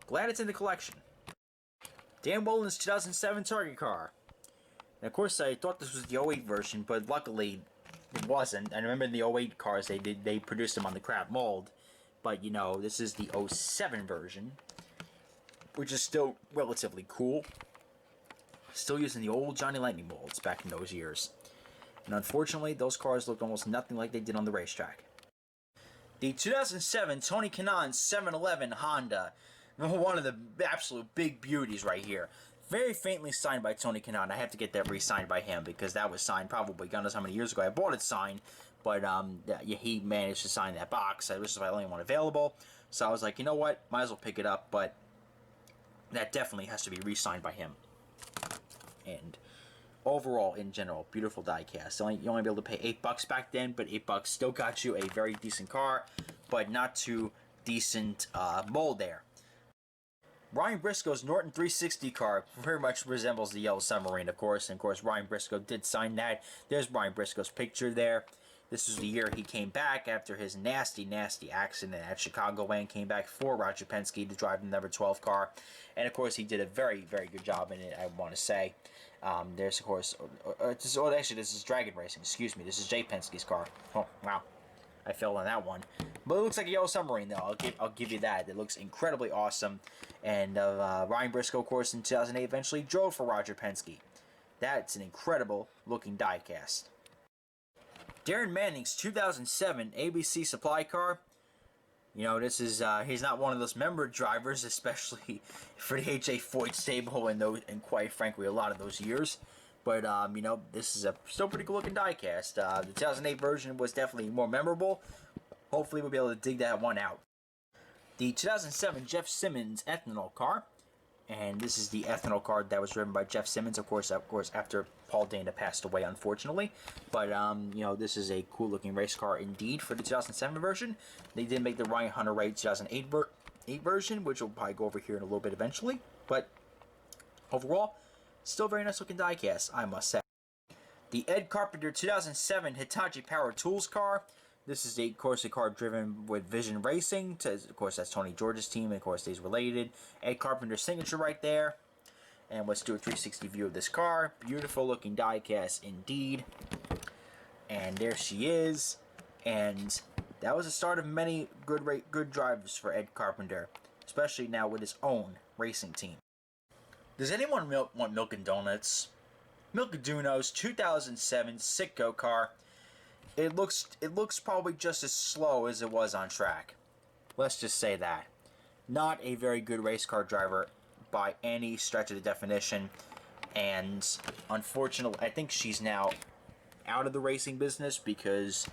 Glad it's in the collection. Dan Wolin's 2007 Target car. And of course, I thought this was the 08 version, but luckily it wasn't. I remember in the 08 cars they produced them on the crap mold, but you know, this is the 07 version, which is still relatively cool. Still using the old Johnny Lightning molds back in those years. And unfortunately, those cars looked almost nothing like they did on the racetrack. The 2007 Tony Kanaan 711 Honda. One of the absolute big beauties right here. Very faintly signed by Tony Kanaan. I have to get that re-signed by him because that was signed probably God knows how many years ago. I bought it signed, but he managed to sign that box. This was my only one available. So I was like, you know what? Might as well pick it up, but that definitely has to be re-signed by him. And overall, in general, beautiful diecast. You only be able to pay $8 back then, but $8 still got you a very decent car, but not too decent mold there. Ryan Briscoe's Norton 360 car very much resembles the Yellow Submarine, of course. And of course, Ryan Briscoe did sign that. There's Ryan Briscoe's picture there. This was the year he came back after his nasty, nasty accident at Chicagoland. Came back for Roger Penske to drive the number 12 car. And of course, he did a very, very good job in it, I want to say. There's, of course, actually, this is Dragon Racing. Excuse me, this is Jay Penske's car. Oh, wow. I fell on that one. But it looks like a Yellow Submarine, though. I'll give you that. It looks incredibly awesome. And Ryan Briscoe, of course, in 2008 eventually drove for Roger Penske. That's an incredible looking diecast. Darren Manning's 2007 ABC Supply car. You know, this is he's not one of those member drivers, especially for the H.A. Foyt stable and quite frankly a lot of those years. But you know, this is a still pretty cool looking diecast. The 2008 version was definitely more memorable. Hopefully, we'll be able to dig that one out. The 2007 Jeff Simmons ethanol car, and this is the ethanol car that was driven by Jeff Simmons, of course, after Paul Dana passed away, unfortunately. But you know, this is a cool looking race car indeed for the 2007 version. They did make the Ryan Hunter-Reay 2008 2008 version, which we'll probably go over here in a little bit eventually. But overall, still very nice looking diecast, I must say. The Ed Carpenter 2007 Hitachi Power Tools car. This is, of course, a car driven with Vision Racing. Of course, that's Tony George's team, and of course, he's related. Ed Carpenter's signature right there. And let's do a 360 view of this car. Beautiful looking diecast indeed. And there she is. And that was the start of many good drivers for Ed Carpenter, especially now with his own racing team. Does anyone want Milk and Donuts? Milk and Duno's 2007 Sitco car. It looks probably just as slow as it was on track. Let's just say that. Not a very good race car driver by any stretch of the definition. And unfortunately, I think she's now out of the racing business because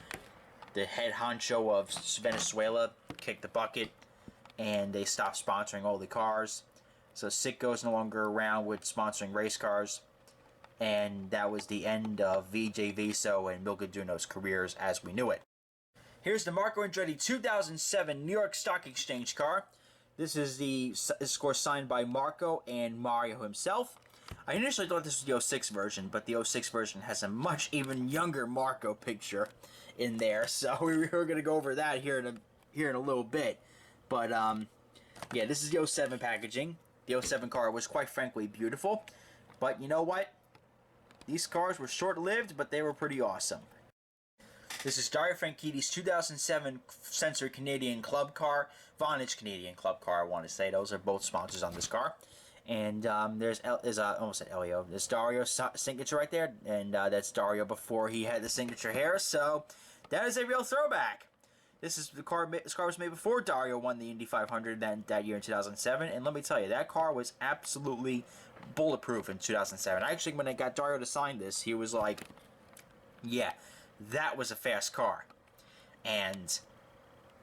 the head honcho of Venezuela kicked the bucket and they stopped sponsoring all the cars. So Sitco's no longer around with sponsoring race cars. And that was the end of VJ Viso and Milk and Duno's careers as we knew it. Here's the Marco Andretti 2007 New York Stock Exchange car. This is of course signed by Marco and Mario himself. I initially thought this was the 06 version, but the 06 version has a much even younger Marco picture in there. So we were going to go over that here in a little bit. But yeah, this is the 07 packaging. The 07 car was quite frankly beautiful. But you know what? These cars were short-lived, but they were pretty awesome. This is Dario Franchitti's 2007 Sensor Canadian Club car. Vonage Canadian Club car, I want to say. Those are both sponsors on this car. And there's almost said Elio. There's Dario's signature right there. And that's Dario before he had the signature hair. So that is a real throwback. This car was made before Dario won the Indy 500 that year in 2007. And let me tell you, that car was absolutely bulletproof in 2007. Actually, when I got Dario to sign this, he was like, yeah, that was a fast car. And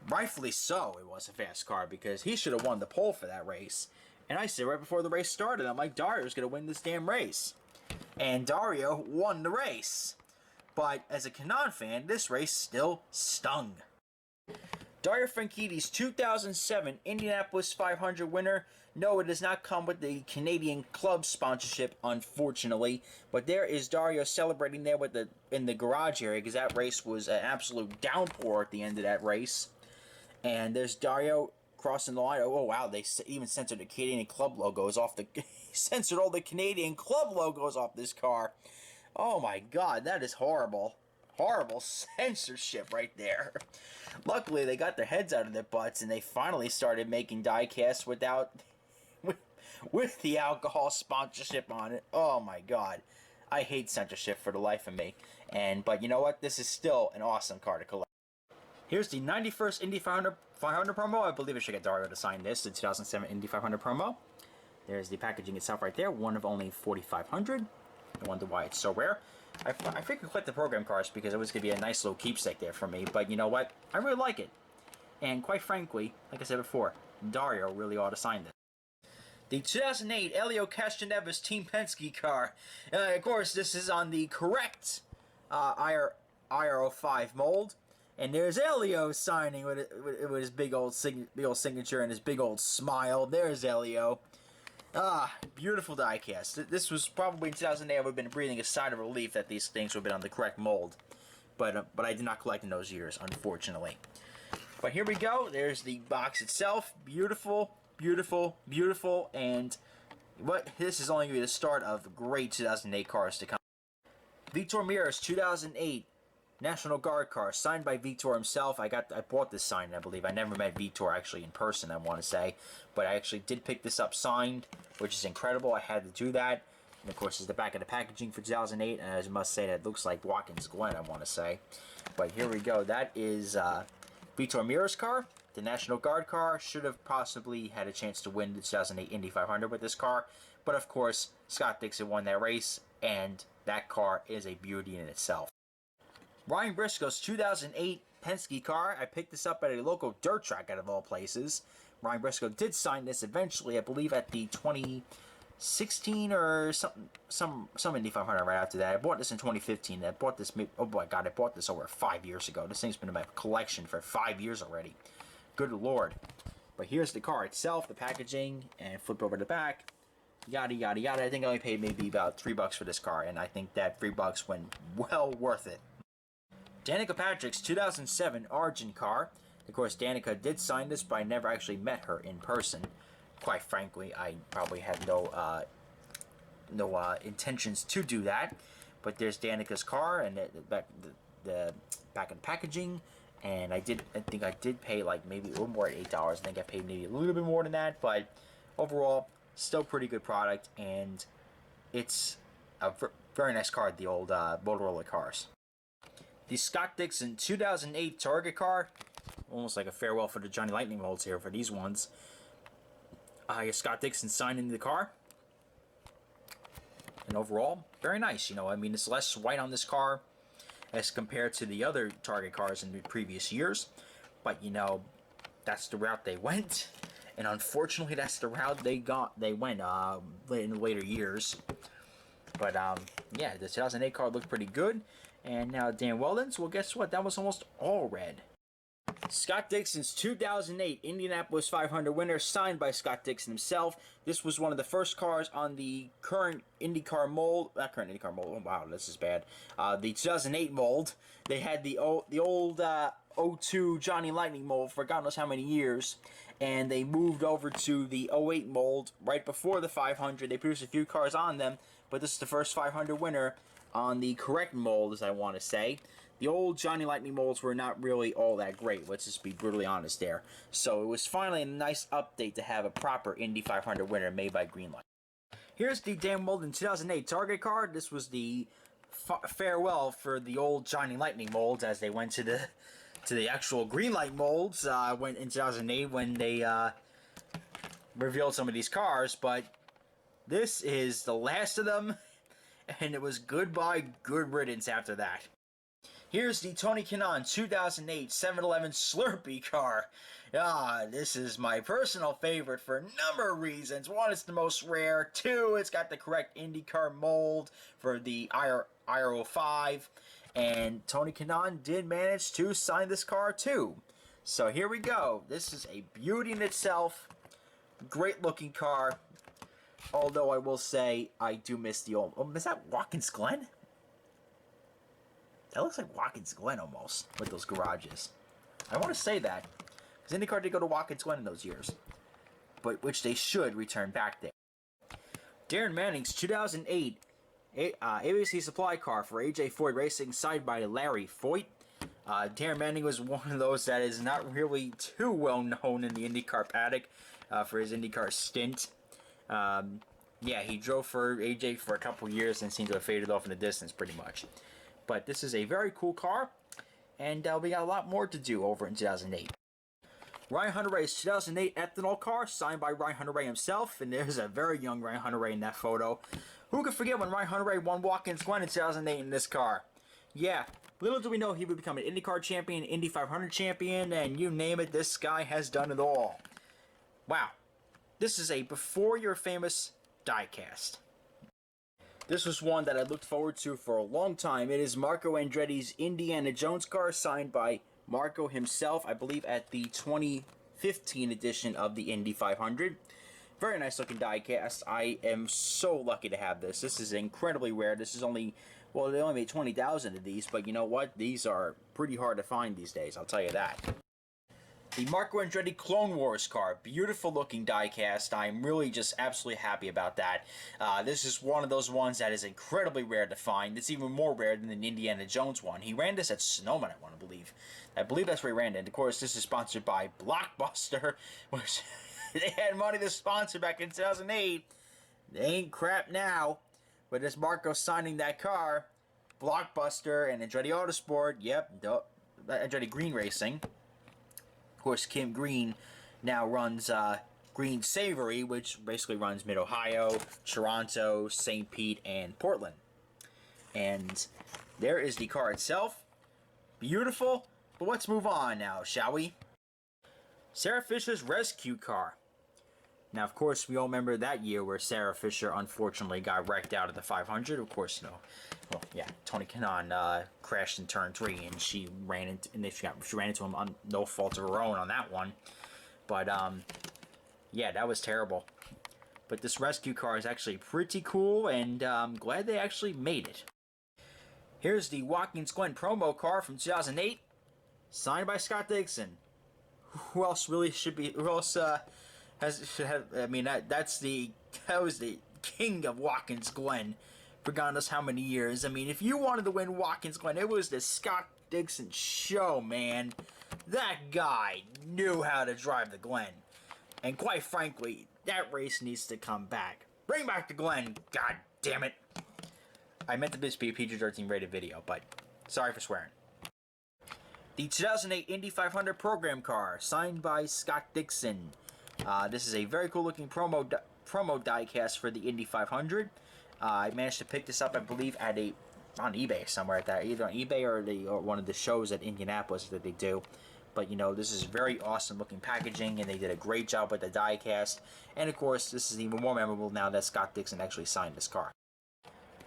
rightfully so, it was a fast car because he should have won the pole for that race. And I said right before the race started, I'm like, Dario's going to win this damn race. And Dario won the race. But as a Canon fan, this race still stung. Dario Franchitti's 2007 Indianapolis 500 winner. No, it does not come with the Canadian Club sponsorship, unfortunately. But there is Dario celebrating there in the garage area because that race was an absolute downpour at the end of that race. And there's Dario crossing the line. Oh wow, they even censored the Canadian Club logos off the. Censored all the Canadian Club logos off this car. Oh my God, that is horrible. Horrible censorship right there. Luckily, they got their heads out of their butts and they finally started making diecasts with the alcohol sponsorship on it. Oh my God, I hate censorship for the life of me. But you know what? This is still an awesome car to collect. Here's the 91st Indy 500 promo. I believe I should get Dario to sign this. The 2007 Indy 500 promo. There's the packaging itself right there. One of only 4,500. I wonder why it's so rare. I frequently collect the program cards because it was going to be a nice little keepsake there for me. But you know what? I really like it. And quite frankly, like I said before, Dario really ought to sign this. The 2008 Elio Castroneves Team Penske car. Of course, this is on the correct IR05 mold. And there's Elio signing with his big old signature and his big old smile. There's Elio. Beautiful diecast. This was probably in 2008. I would have been breathing a sigh of relief that these things would have been on the correct mold. But I did not collect in those years, unfortunately. But here we go. There's the box itself. Beautiful, beautiful, beautiful. And this is only going to be the start of great 2008 cars to come. Vitor Meira's 2008 National Guard car, signed by Vitor himself. I bought this signed, I believe. I never met Vitor actually in person, I want to say. But I actually did pick this up signed, which is incredible. I had to do that. And of course, is the back of the packaging for 2008. And I must say, that looks like Watkins Glen, I want to say. But here we go. That is Vitor Meira's car. The National Guard car. Should have possibly had a chance to win the 2008 Indy 500 with this car. But of course, Scott Dixon won that race. And that car is a beauty in itself. Ryan Briscoe's 2008 Penske car. I picked this up at a local dirt track out of all places. Ryan Briscoe did sign this eventually, I believe, at the 2016 or some Indy 500 right after that. I bought this in 2015. I bought this, oh my God, I bought this over 5 years ago. This thing's been in my collection for 5 years already. Good Lord. But here's the car itself, the packaging, and flip over the back. Yada, yada, yada. I think I only paid maybe about $3 for this car, and I think that $3 went well worth it. Danica Patrick's 2007 Origin car. Of course, Danica did sign this, but I never actually met her in person. Quite frankly, I probably had no intentions to do that. But there's Danica's car, and the back in packaging. And I think I did pay like maybe a little more at $8. I think I paid maybe a little bit more than that, but overall, still pretty good product, and it's a very nice car, the old Motorola cars. The Scott Dixon 2008 Target car, almost like a farewell for the Johnny Lightning molds here for these ones. Scott Dixon signed into the car, and overall, very nice. I mean, it's less white on this car as compared to the other Target cars in the previous years, but that's the route they went. And unfortunately, that's the route they went in later years. But yeah, the 2008 car looked pretty good. And now Dan Weldon's, well, guess what? That was almost all red. Scott Dixon's 2008 Indianapolis 500 winner, signed by Scott Dixon himself. This was one of the first cars on the current IndyCar mold. Not current IndyCar mold. Oh, wow, this is bad. The 2008 mold. They had the old 02 Johnny Lightning mold for God knows how many years. And they moved over to the 08 mold right before the 500. They produced a few cars on them, but this is the first 500 winner on the correct mold, as I want to say. The old Johnny Lightning molds were not really all that great, let's just be brutally honest there. So it was finally a nice update to have a proper Indy 500 winner made by Greenlight. Here's the Dan Weldon 2008 Target car. This was the farewell for the old Johnny Lightning molds as they went to the actual Greenlight molds went in 2008 when they revealed some of these cars, but this is the last of them, and it was goodbye, good riddance after that. Here's the Tony Kanaan 2008 7-Eleven Slurpee car. This is my personal favorite for a number of reasons. One, it's the most rare. Two, it's got the correct IndyCar mold for the IR05. And Tony Kanaan did manage to sign this car too. So here we go. This is a beauty in itself. Great looking car. Although I will say, I do miss the old... Oh, is that Watkins Glen? That looks like Watkins Glen almost, with those garages. I want to say that, because IndyCar did go to Watkins Glen in those years. But which they should return back there. Darren Manning's 2008 ABC supply car for AJ Foyt Racing, signed by Larry Foyt. Darren Manning was one of those that is not really too well known in the IndyCar paddock for his IndyCar stint. Yeah, he drove for AJ for a couple years and seemed to have faded off in the distance pretty much. But this is a very cool car, and we got a lot more to do over in 2008. Ryan Hunter-Reay's 2008 ethanol car, signed by Ryan Hunter-Reay himself, and there's a very young Ryan Hunter-Reay in that photo. Who could forget when Ryan Hunter-Reay won Watkins Glen in 2008 in this car? Yeah, little do we know he would become an IndyCar champion, Indy 500 champion, and you name it, this guy has done it all. Wow. This is a before you're famous diecast. This was one that I looked forward to for a long time. It is Marco Andretti's Indiana Jones car, signed by Marco himself, I believe at the 2015 edition of the Indy 500. Very nice looking diecast. I am so lucky to have this. This is incredibly rare. This is only, well, they only made 20,000 of these, but you know what? These are pretty hard to find these days, I'll tell you that. The Marco Andretti Clone Wars car, beautiful looking diecast. I'm really just absolutely happy about that. This is one of those ones that is incredibly rare to find. It's even more rare than the Indiana Jones one. He ran this at Snowman, I want to believe. I believe that's where he ran it. And of course, this is sponsored by Blockbuster, which they had money to sponsor back in 2008. They ain't crap now. But it's Marco signing that car. Blockbuster and Andretti Autosport. Yep, Andretti Green Racing. Of course, Kim Green now runs Green Savory, which basically runs Mid-Ohio, Toronto, St. Pete, and Portland. And there is the car itself. Beautiful. But let's move on now, shall we? Sarah Fisher's Rescue car. Now, of course, we all remember that year where Sarah Fisher unfortunately got wrecked out of the 500. Of course, well, yeah, Tony Kanaan crashed in turn 3, and she ran into him on no fault of her own on that one. But, yeah, that was terrible. But this rescue car is actually pretty cool, and I'm glad they actually made it. Here's the Watkins Glen promo car from 2008, signed by Scott Dixon. Who else really should be? Who else should have? I mean, that was the king of Watkins Glen for God knows how many years. I mean, if you wanted to win Watkins Glen, it was the Scott Dixon show, man. That guy knew how to drive the Glen, and quite frankly, that race needs to come back. Bring back the Glen, God damn it! I meant to be a PG-13 rated video, but sorry for swearing. The 2008 Indy 500 program car, signed by Scott Dixon. This is a very cool looking promo diecast for the Indy 500. I managed to pick this up, I believe, on eBay somewhere, either on eBay or one of the shows at Indianapolis that they do. But, you know, this is very awesome looking packaging, and they did a great job with the diecast. And, of course, this is even more memorable now that Scott Dixon actually signed this car.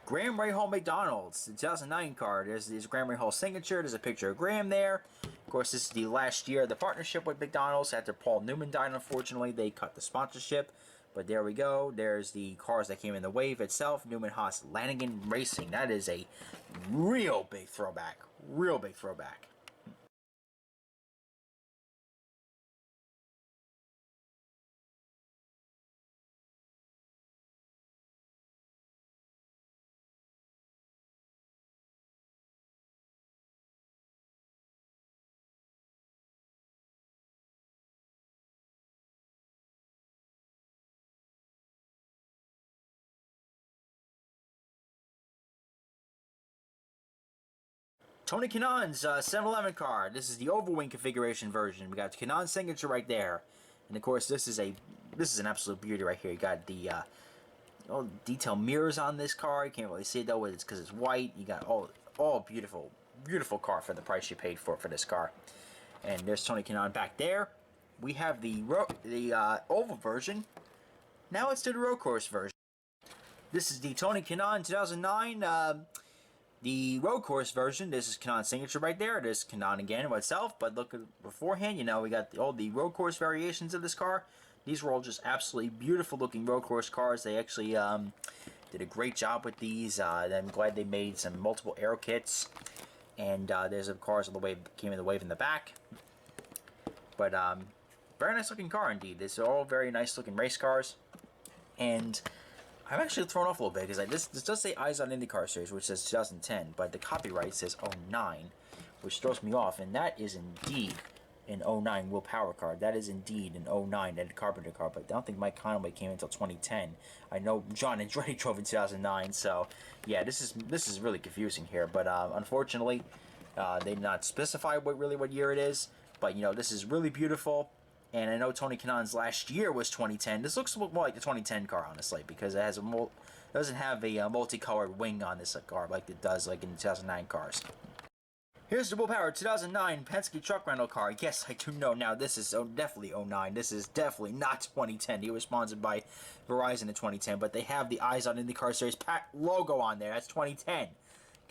Graham Rahal McDonald's, the 2009 car. There's Graham Rahal's signature. There's a picture of Graham there. Of course, this is the last year of the partnership with McDonald's. After Paul Newman died, unfortunately, they cut the sponsorship. But there we go. There's the cars that came in the wave itself. Newman Haas Lanigan Racing. That is a real big throwback. Real big throwback. Tony Kanaan's 7-Eleven car. This is the oval wing configuration version. We got Kanaan's signature right there, and of course this is an absolute beauty right here. You got the all detail mirrors on this car. You can't really see it though, it's because it's white. You got all beautiful car for the price you paid for this car. And there's Tony Kanaan back there. We have the oval version. Now let's do the road course version. This is the Tony Kanaan 2009. The road course version. This is Kanaan's signature right there. It is Kanaan again itself, but look at beforehand, you know, we got all the road course variations of this car. These were all just absolutely beautiful looking road course cars. They actually did a great job with these. I'm glad they made some multiple aero kits, and there's the cars on the wave, came in the wave in the back. But very nice looking car indeed. These are all very nice looking race cars, and I'm actually thrown off a little bit because this does say Eyes on IndyCar Series, which says 2010, but the copyright says 09, which throws me off, and that is indeed an 09 Will Power car. That is indeed an 09 Ed Carpenter car, but I don't think Mike Conway came until 2010. I know John Andretti drove in 2009, so yeah, this is really confusing here. But unfortunately, they did not specify what year it is. But you know, this is really beautiful. And I know Tony Kanaan's last year was 2010. This looks more like the 2010 car, honestly, because it has doesn't have a multicolored wing on this car like it does like in 2009 cars. Here's the Will Power 2009 Penske truck rental car. Yes, I do know now this is definitely 09. This is definitely not 2010. It was sponsored by Verizon in 2010, but they have the Eyes on IndyCar Series logo on there. That's 2010.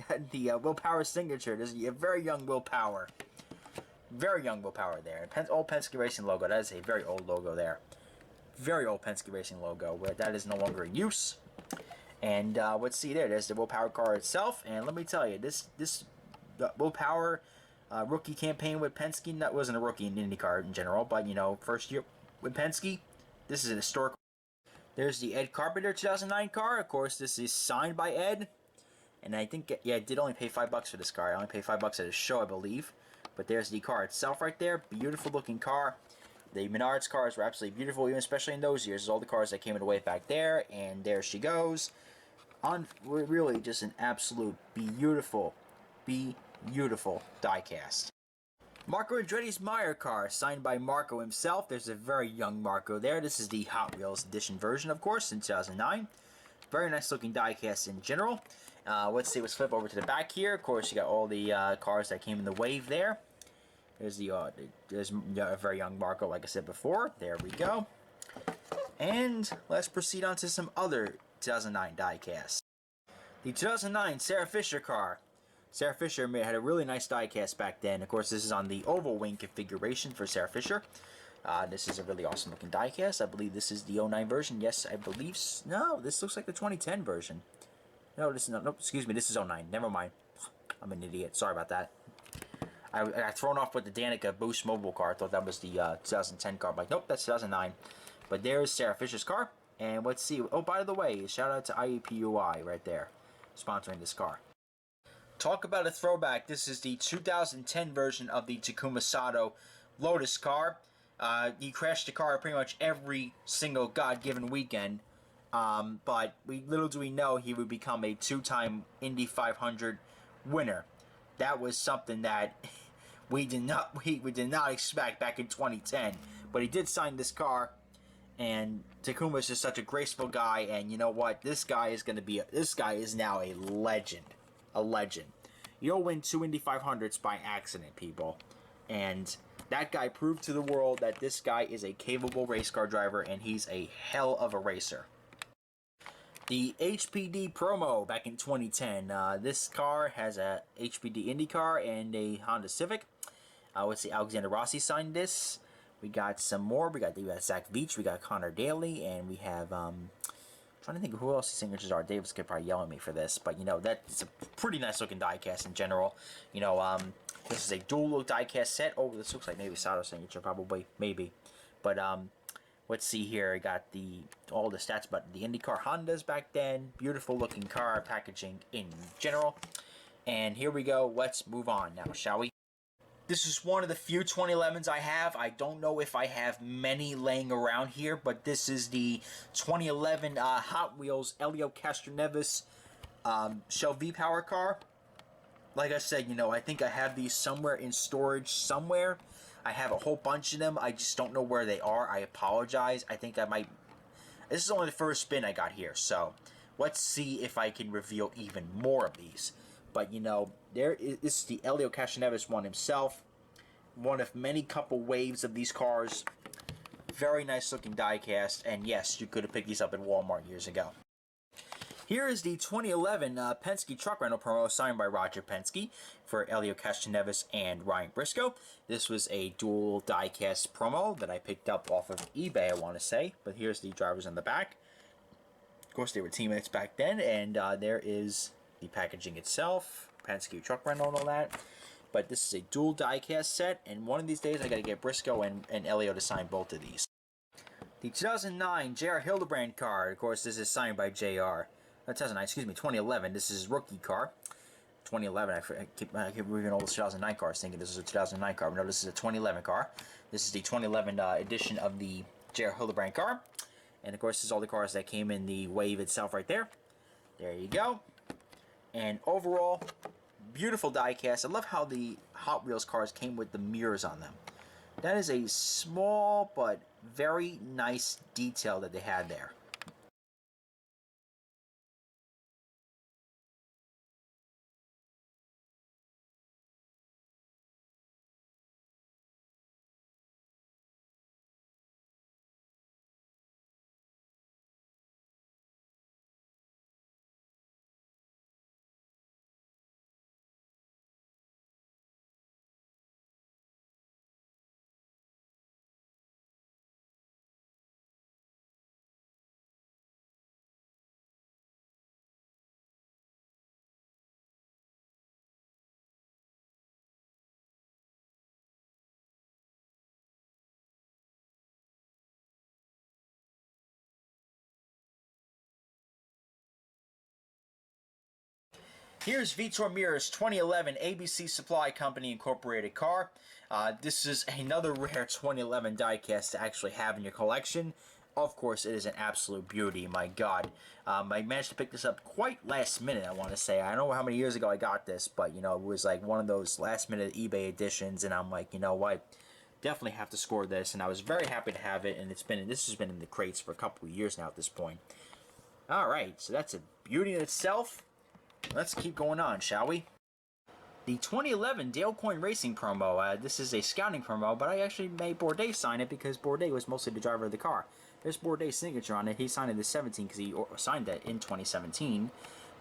Got the Will Power signature. There's a very young Will Power. Very young Will Power there. Old Penske Racing logo. That is a very old logo there. Very old Penske Racing logo. Where that is no longer in use. And let's see there. There's the Will Power car itself. And let me tell you, this Will Power rookie campaign with Penske, that wasn't a rookie in IndyCar in general, but you know, first year with Penske, this is an historic. There's the Ed Carpenter 2009 car. Of course, this is signed by Ed. And I think, yeah, I did only pay $5 for this car. I only paid $5 at a show, I believe. But there's the car itself right there. Beautiful looking car. The Menards cars were absolutely beautiful, even especially in those years. All the cars that came in the way back there. And there she goes. Really just an absolute beautiful diecast. Marco Andretti's Meyer car, signed by Marco himself. There's a very young Marco there. This is the Hot Wheels edition version, of course, in 2009. Very nice looking diecast in general. Let's see, let's flip over to the back here. Of course, you got all the cars that came in the wave there. There's a very young Marco, like I said before. There we go. And let's proceed on to some other 2009 diecasts. The 2009 Sarah Fisher car. Sarah Fisher had a really nice diecast back then. Of course, this is on the oval wing configuration for Sarah Fisher. This is a really awesome looking diecast. I believe this is the '09 version. Yes, I believe. No, this looks like the 2010 version. No, this is not. Nope, excuse me. This is '09. Never mind. I'm an idiot. Sorry about that. I got thrown off with the Danica Boost mobile car. I thought that was the 2010 car. I'm like, nope, that's 2009. But there's Sarah Fisher's car. And let's see. Oh, by the way, shout out to IEPUI right there, sponsoring this car. Talk about a throwback. This is the 2010 version of the Takuma Sato Lotus car. He crashed the car pretty much every single God-given weekend. But little do we know he would become a two-time Indy 500 winner. That was something that we did not expect back in 2010. But he did sign this car, and Takuma is just such a graceful guy. And you know what? This guy is now a legend. A legend. You don't win two Indy 500s by accident, people. And that guy proved to the world that this guy is a capable race car driver, and he's a hell of a racer. The HPD promo back in 2010. This car has a HPD Indycar and a Honda Civic. Let's see, Alexander Rossi signed this. We got some more. We got Zach Veach. We got Connor Daly, and we have trying to think of who else the signatures are. Davis could probably yell at me for this, but you know that's a pretty nice looking diecast in general. You know, this is a dual look diecast set. Oh, this looks like maybe Sato signature, probably, maybe, but let's see here. I got all the stats about the IndyCar Hondas back then. Beautiful looking car packaging in general. And here we go. Let's move on now, shall we? This is one of the few 2011s I have. I don't know if I have many laying around here, but this is the 2011 Hot Wheels Elio Castroneves Shell V-Power car. Like I said, you know, I think I have these somewhere in storage somewhere. I have a whole bunch of them. I just don't know where they are. I apologize. I think I might... This is only the first spin I got here, so let's see if I can reveal even more of these. But, you know, this is the Elio Castroneves one himself. One of many couple waves of these cars. Very nice looking diecast. And yes, you could have picked these up at Walmart years ago. Here is the 2011 Penske truck rental promo signed by Roger Penske for Elio Castroneves and Ryan Briscoe. This was a dual diecast promo that I picked up off of eBay, I want to say. But here's the drivers on the back. Of course, they were teammates back then. And there is the packaging itself, Penske truck rental and all that. But this is a dual diecast set, and one of these days I got to get Briscoe and Elio to sign both of these. The 2009 J.R. Hildebrand car, of course, this is signed by J.R. 2009, excuse me, 2011. This is his rookie car. 2011, I keep reading all the 2009 cars, thinking this is a 2009 car. But no, this is a 2011 car. This is the 2011 edition of the J.R. Hildebrand car. And of course, this is all the cars that came in the wave itself right there. There you go. And overall, beautiful diecast. I love how the Hot Wheels cars came with the mirrors on them. That is a small but very nice detail that they had there. Here's Vitor Mir's 2011 ABC Supply Company Incorporated car. This is another rare 2011 diecast to actually have in your collection. Of course, it is an absolute beauty, my god. I managed to pick this up quite last minute, I want to say. I don't know how many years ago I got this, but, you know, it was like one of those last minute eBay editions, and I'm like, you know what? Definitely have to score this, and I was very happy to have it, and this has been in the crates for a couple of years now at this point. Alright, so that's a beauty in itself. Let's keep going on, shall we? The 2011 Dale Coyne Racing promo. This is a scouting promo, but I actually made Bourdais sign it because Bourdais was mostly the driver of the car. There's Bourdais' signature on it. He signed it in 17 because he signed that in 2017.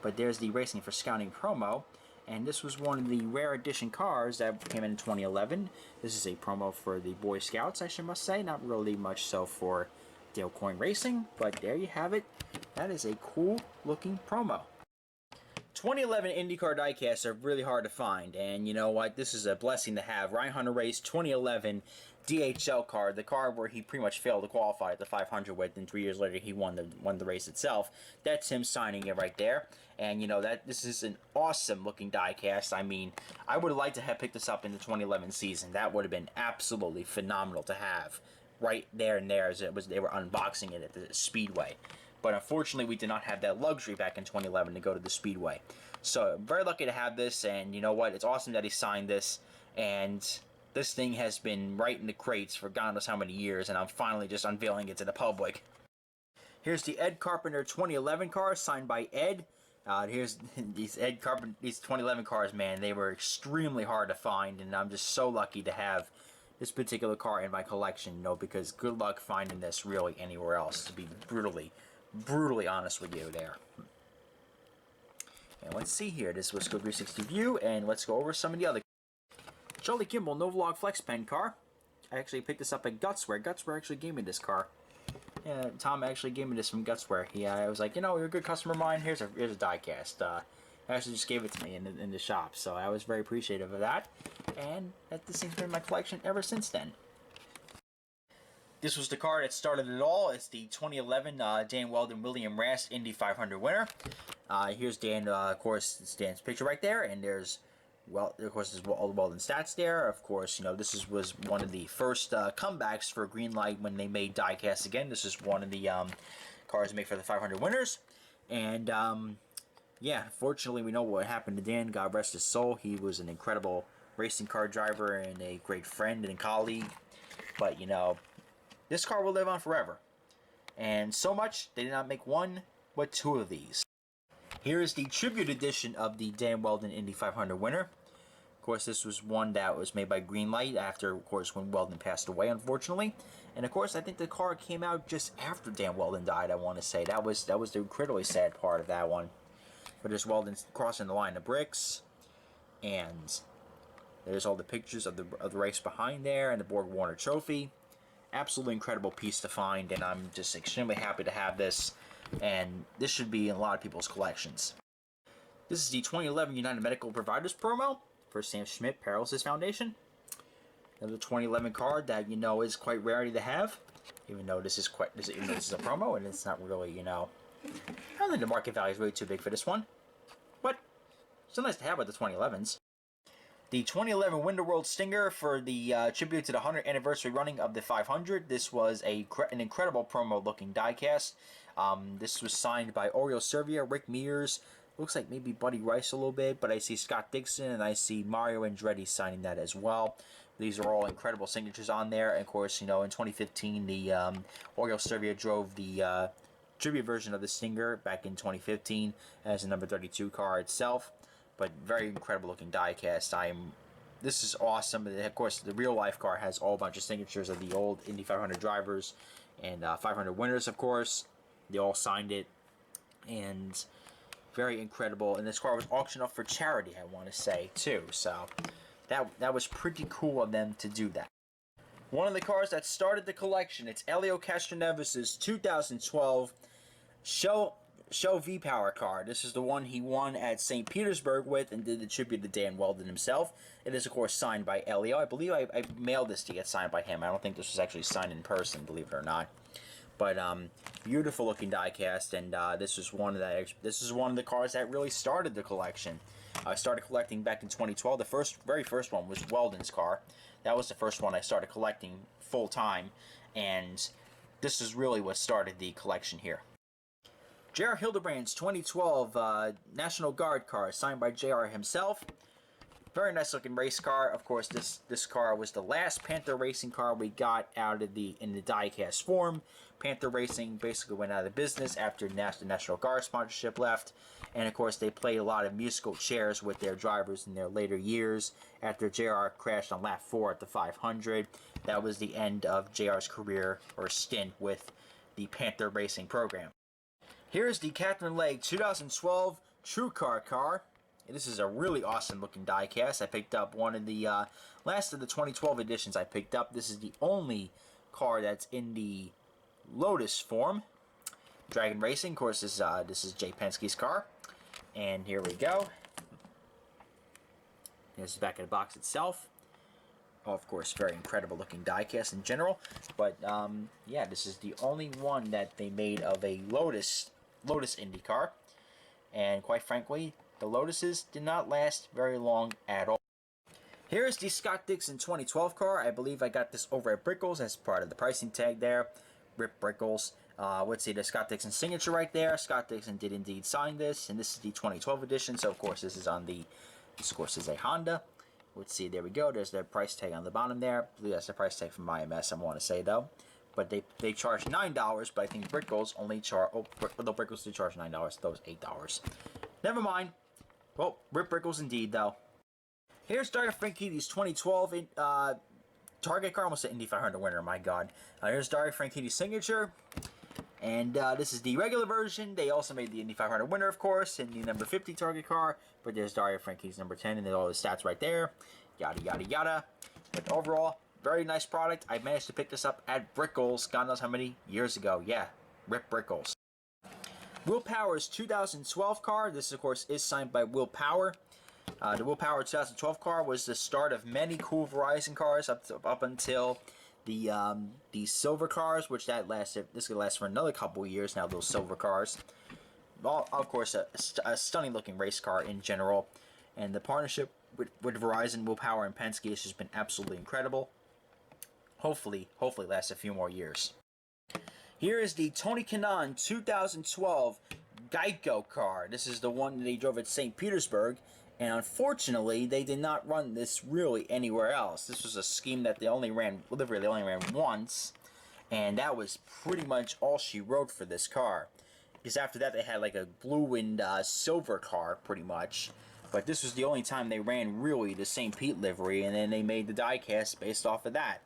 But there's the Racing for Scouting promo. And this was one of the rare edition cars that came in 2011. This is a promo for the Boy Scouts, I must say. Not really much so for Dale Coyne Racing, but there you have it. That is a cool looking promo. 2011 IndyCar Diecasts are really hard to find, and you know what? This is a blessing to have. Ryan Hunter-Reay's 2011 DHL car, the car where he pretty much failed to qualify at the 500 with, and 3 years later he won the race itself. That's him signing it right there. And you know that this is an awesome looking diecast. I mean, I would have liked to have picked this up in the 2011 season. That would have been absolutely phenomenal to have right there and there as they were unboxing it at the Speedway. But unfortunately, we did not have that luxury back in 2011 to go to the Speedway. So, I'm very lucky to have this, and you know what? It's awesome that he signed this, and this thing has been right in the crates for God knows how many years, and I'm finally just unveiling it to the public. Here's the Ed Carpenter 2011 car, signed by Ed. Here's these 2011 cars, man. They were extremely hard to find, and I'm just so lucky to have this particular car in my collection, you know, because good luck finding this really anywhere else, to be brutally honest with you there. And let's see here. This was Go 360 View, and let's go over some of the other. Charlie Kimball No Vlog Flex Pen car. I actually picked this up at Gutswear. Gutswear actually gave me this car. Yeah, Tom actually gave me this from Gutswear. I was like, you know, you're a good customer of mine. Here's a diecast. He actually just gave it to me in the shop, so I was very appreciative of that. And this thing's been in my collection ever since then. This was the car that started it all. It's the 2011 Dan Weldon William Rast Indy 500 winner. Here's Dan, of course, it's Dan's picture right there, and there's, well, of course, there's all the Weldon stats there. Of course, you know, this was one of the first comebacks for Greenlight when they made diecast again. This is one of the cars made for the 500 winners. And, yeah, fortunately, we know what happened to Dan. God rest his soul. He was an incredible racing car driver and a great friend and colleague. But, you know, this car will live on forever. And so much, they did not make one, but two of these. Here is the tribute edition of the Dan Weldon Indy 500 winner. Of course, this was one that was made by Greenlight after, of course, when Weldon passed away, unfortunately. And, of course, I think the car came out just after Dan Weldon died, I want to say. That was the incredibly sad part of that one. But there's Weldon crossing the line of bricks. And there's all the pictures of the race behind there and the Borg Warner trophy. Absolutely incredible piece to find, and I'm just extremely happy to have this, and this should be in a lot of people's collections. This is the 2011 United Medical Providers promo for Sam Schmidt Paralysis Foundation. Another 2011 card that, you know, is quite rarity to have, even though this is a promo and it's not really, you know, I don't think the market value is really too big for this one, but it's still nice to have with the 2011s. The 2011 Winter World Stinger for the tribute to the 100th anniversary running of the 500. This was an incredible promo-looking diecast. This was signed by Oriol Servia, Rick Mears, looks like maybe Buddy Rice a little bit, but I see Scott Dixon and I see Mario Andretti signing that as well. These are all incredible signatures on there. And of course, you know, in 2015, the Oriol Servia drove the tribute version of the Stinger back in 2015 as a number 32 car itself. But very incredible looking diecast. This is awesome. Of course, the real life car has all a bunch of signatures of the old Indy 500 drivers and 500 winners, of course. They all signed it, and very incredible. And this car was auctioned off for charity, I want to say, too. So that was pretty cool of them to do that. One of the cars that started the collection, it's Elio Castroneves' 2012 Show V-Power car. This is the one he won at St. Petersburg with and did the tribute to Dan Weldon himself. It is, of course, signed by Elio. I believe I mailed this to get signed by him. I don't think this was actually signed in person, believe it or not. But beautiful looking diecast, and this is one of the cars that really started the collection. I started collecting back in 2012. The very first one was Weldon's car. That was the first one I started collecting full time, and this is really what started the collection here. J.R. Hildebrand's 2012 National Guard car, signed by J.R. himself. Very nice looking race car. Of course, this car was the last Panther Racing car we got out of in the diecast form. Panther Racing basically went out of business after the National Guard sponsorship left. And of course, they played a lot of musical chairs with their drivers in their later years. After JR crashed on lap 4 at the 500, that was the end of JR's career or stint with the Panther Racing program. Here's the Catherine Legge 2012 True Car car. This is a really awesome looking diecast. I picked up one of the last of the 2012 editions I picked up. This is the only car that's in the Lotus form. Dragon Racing, of course, this is Jay Penske's car. And here we go. Here's the back of the box itself. Oh, of course, very incredible looking diecast in general. But yeah, this is the only one that they made of a Lotus IndyCar. And quite frankly, the Lotuses did not last very long at all. Here's the Scott Dixon 2012 car. I believe I got this over at Brickles as part of the pricing tag there. Rip Brickles. Let's see, the Scott Dixon signature right there. Scott Dixon did indeed sign this, and this is the 2012 edition. So of course this is on the, this of course is a Honda. Let's see, there we go. There's their price tag on the bottom there. I believe that's the price tag from IMS, I want to say though. But they charge $9, but I think Brickles only charge, oh, the Brickles did charge $9, that was $8. Never mind. Well, Rip Brickles indeed though. Here's Dario Franchitti's 2012 Target car. Almost an Indy 500 winner, my god. Here's Dario Franchitti's signature. And this is the regular version. They also made the Indy 500 winner, of course, in the number 50 Target car. But there's Dario Franchitti's number 10, and there's all the stats right there. Yada, yada, yada. But overall, very nice product. I managed to pick this up at Brickles, God knows how many years ago. Yeah, Rip Brickles. Will Power's 2012 car. This, of course, is signed by Will Power. The Will Power 2012 car was the start of many cool Verizon cars up until the silver cars, which that lasted. This could last for another couple of years now. Those silver cars, well, of course, a stunning looking race car in general, and the partnership with Verizon, Will Power, and Penske has just been absolutely incredible. Hopefully lasts a few more years. Here is the Tony Kanaan 2012 Geico car. This is the one that he drove at St. Petersburg. And unfortunately, they did not run this really anywhere else. This was a scheme that they only ran once, and that was pretty much all she wrote for this car. Because after that, they had like a blue and silver car, pretty much. But this was the only time they ran really the St. Pete livery, and then they made the diecast based off of that.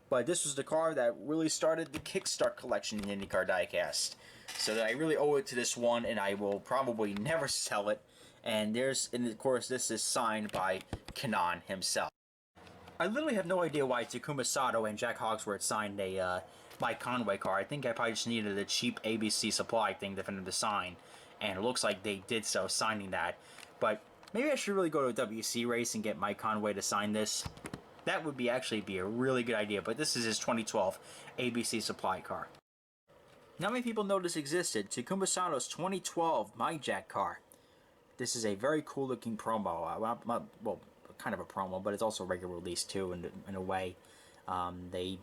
But this was the car that really started the Kickstart collection in IndyCar Diecast. So I really owe it to this one, and I will probably never sell it. And of course, this is signed by Kanaan himself. I literally have no idea why Takuma Sato and Jack Hawksworth signed a Mike Conway car. I think I probably just needed a cheap ABC supply thing for them to sign, and it looks like they did so, signing that. But maybe I should really go to a WC race and get Mike Conway to sign this. That would actually be a really good idea. But this is his 2012 ABC supply car. Not many people know this existed. Takuma Sato's 2012 Mike Jack car. This is a very cool looking promo. Well, kind of a promo, but it's also a regular release too, in a way. They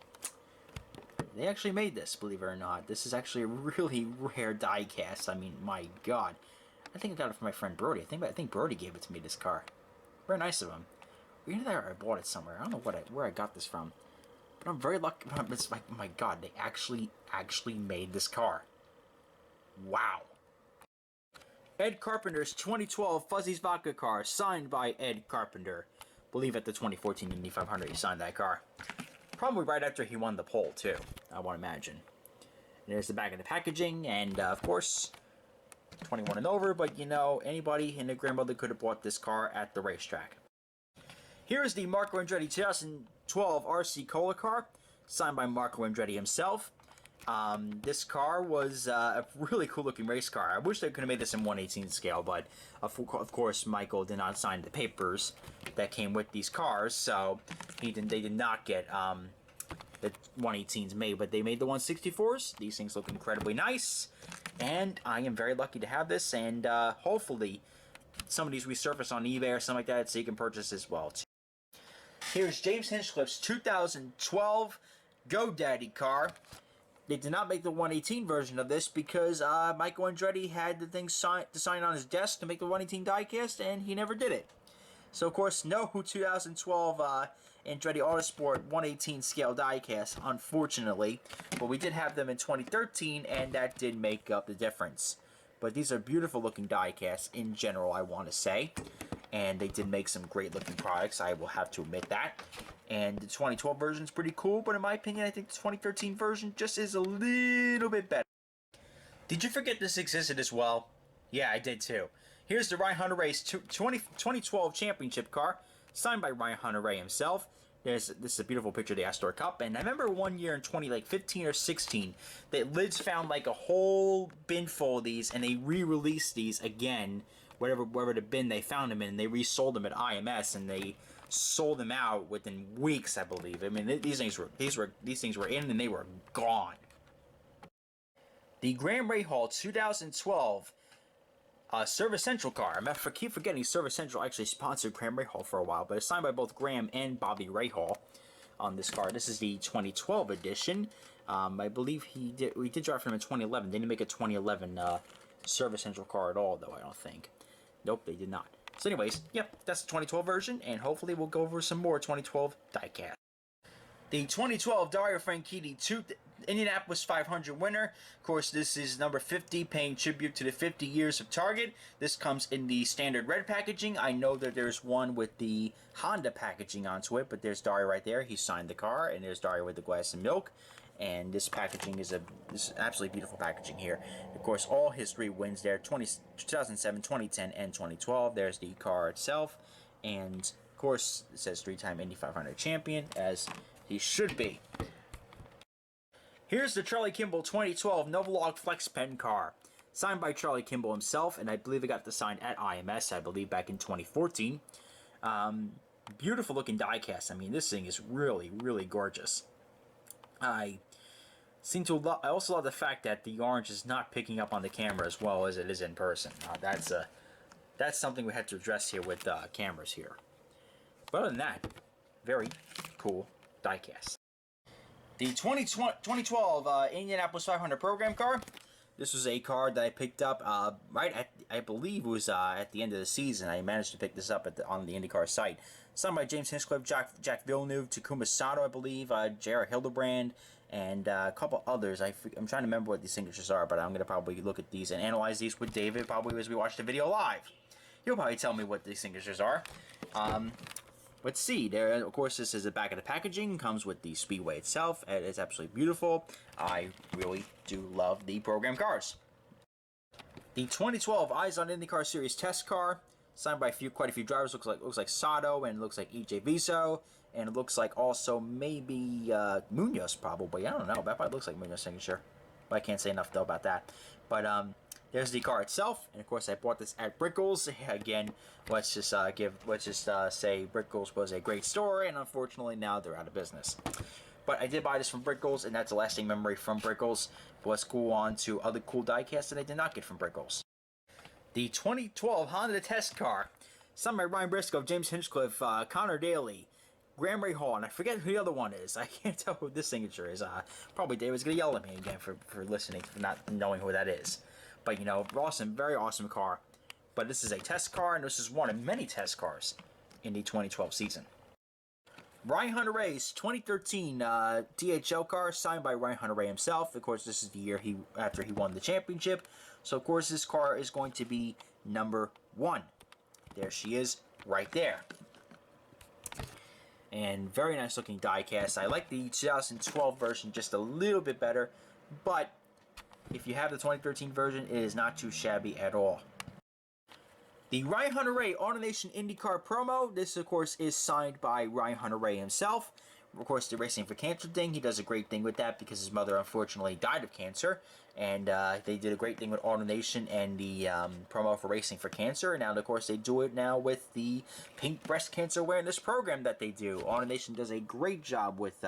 actually made this, believe it or not. This is actually a really rare diecast. I mean, my god. I think I got it from my friend Brody. I think Brody gave it to me, this car. Very nice of him. Either I bought it somewhere. I don't know where I got this from. But I'm very lucky. It's like, my god, they actually made this car. Wow. Ed Carpenter's 2012 Fuzzy's Vodka car, signed by Ed Carpenter. I believe at the 2014 Indy 500 he signed that car. Probably right after he won the pole, too, I want to imagine. And there's the back of the packaging, and of course, 21 and over, but you know, anybody and their grandmother could have bought this car at the racetrack. Here is the Marco Andretti 2012 RC Cola car, signed by Marco Andretti himself. This car was a really cool looking race car. I wish they could have made this in 1/18 scale, but of course Michael did not sign the papers that came with these cars, so they did not get the 1/18s made, but they made the 1/64s. These things look incredibly nice, and I am very lucky to have this, and hopefully some of these resurface on eBay or something like that so you can purchase as well too. Here's James Hinchcliffe's 2012 GoDaddy car. They did not make the 1/18 version of this because Michael Andretti had the thing to sign on his desk to make the 1/18 diecast, and he never did it. So, of course, no 2012 Andretti Autosport 1/18 scale diecast, unfortunately. But we did have them in 2013, and that did make up the difference. But these are beautiful looking diecasts in general, I want to say. And they did make some great looking products, I will have to admit that. And the 2012 version is pretty cool, but in my opinion, I think the 2013 version just is a little bit better. Did you forget this existed as well? Yeah, I did too. Here's the Ryan Hunter-Reay's 2012 championship car, signed by Ryan Hunter-Reay himself. This is a beautiful picture of the Astor Cup, and I remember one year in 2015 or 16 that Lids found like a whole bin full of these, and they re-released these again, wherever the bin they found them in, and they resold them at IMS, and they sold them out within weeks, I believe. I mean, these things were in, and they were gone. The Graham Rahal 2012 Service Central car. I keep forgetting Service Central actually sponsored Graham Rahal for a while, but it's signed by both Graham and Bobby Rahal on this car. This is the 2012 edition. I believe we did drive for him in 2011. They didn't make a 2011 Service Central car at all, though, I don't think. Nope, they did not. So anyways, yep, that's the 2012 version, and hopefully we'll go over some more 2012 diecast. The 2012 Dario Franchitti Indianapolis 500 winner. Of course, this is number 50, paying tribute to the 50 years of Target. This comes in the standard red packaging. I know that there's one with the Honda packaging onto it, but there's Dario right there. He signed the car, and there's Dario with the glass and milk. And this packaging is absolutely beautiful packaging here. Of course, all his 3 wins there, 2007, 2010, and 2012. There's the car itself. And, of course, it says 3-time Indy 500 champion, as he should be. Here's the Charlie Kimball 2012 Novolog Flex Pen car, signed by Charlie Kimball himself, and I believe it got the sign at IMS, I believe, back in 2014. Beautiful looking diecast. I mean, this thing is really, really gorgeous. I also love the fact that the orange is not picking up on the camera as well as it is in person. That's something we had to address here with cameras here. But other than that, very cool diecast. The 2012 Indianapolis 500 program car. This was a car that I picked up I believe it was at the end of the season. I managed to pick this up on the IndyCar site. Signed by James Hinchcliffe, Jack Villeneuve, Takuma Sato, I believe, J.R. Hildebrand, and a couple others. I'm trying to remember what these signatures are, but I'm going to probably look at these and analyze these with David probably as we watch the video live. He'll probably tell me what these signatures are. Let's see. There, of course, this is the back of the packaging. Comes with the Speedway itself. It's absolutely beautiful. I really do love the program cars. The 2012 Eyes on IndyCar Series test car, signed by quite a few drivers. Looks like Sato, and it looks like EJ Viso, and it looks like also maybe Munoz probably. I don't know. That probably looks like Munoz's signature, but I can't say enough though about that. But there's the car itself, and of course I bought this at Brickell's. Again, let's just say Brickell's was a great store, and unfortunately now they're out of business. But I did buy this from Brickell's, and that's a lasting memory from Brickell's. Let's go on to other cool diecasts that I did not get from Brickell's. The 2012 Honda test car, signed by Ryan Briscoe, James Hinchcliffe, Connor Daly, Graham Rahal, and I forget who the other one is. I can't tell who this signature is. Probably David's going to yell at me again for listening, for not knowing who that is. But, you know, awesome, very awesome car. But this is a test car, and this is one of many test cars in the 2012 season. Ryan Hunter-Reay's 2013 DHL car, signed by Ryan Hunter-Reay himself. Of course, this is the year after he won the championship. So, of course, this car is going to be number 1. There she is, right there. And very nice looking diecast. I like the 2012 version just a little bit better, but if you have the 2013 version, it is not too shabby at all. The Ryan Hunter-Reay AutoNation IndyCar promo. This, of course, is signed by Ryan Hunter-Reay himself. Of course, the Racing for Cancer thing, he does a great thing with that because his mother unfortunately died of cancer. And they did a great thing with AutoNation and the promo for Racing for Cancer. And now, of course, they do it now with the Pink Breast Cancer Awareness program that they do. AutoNation does a great job with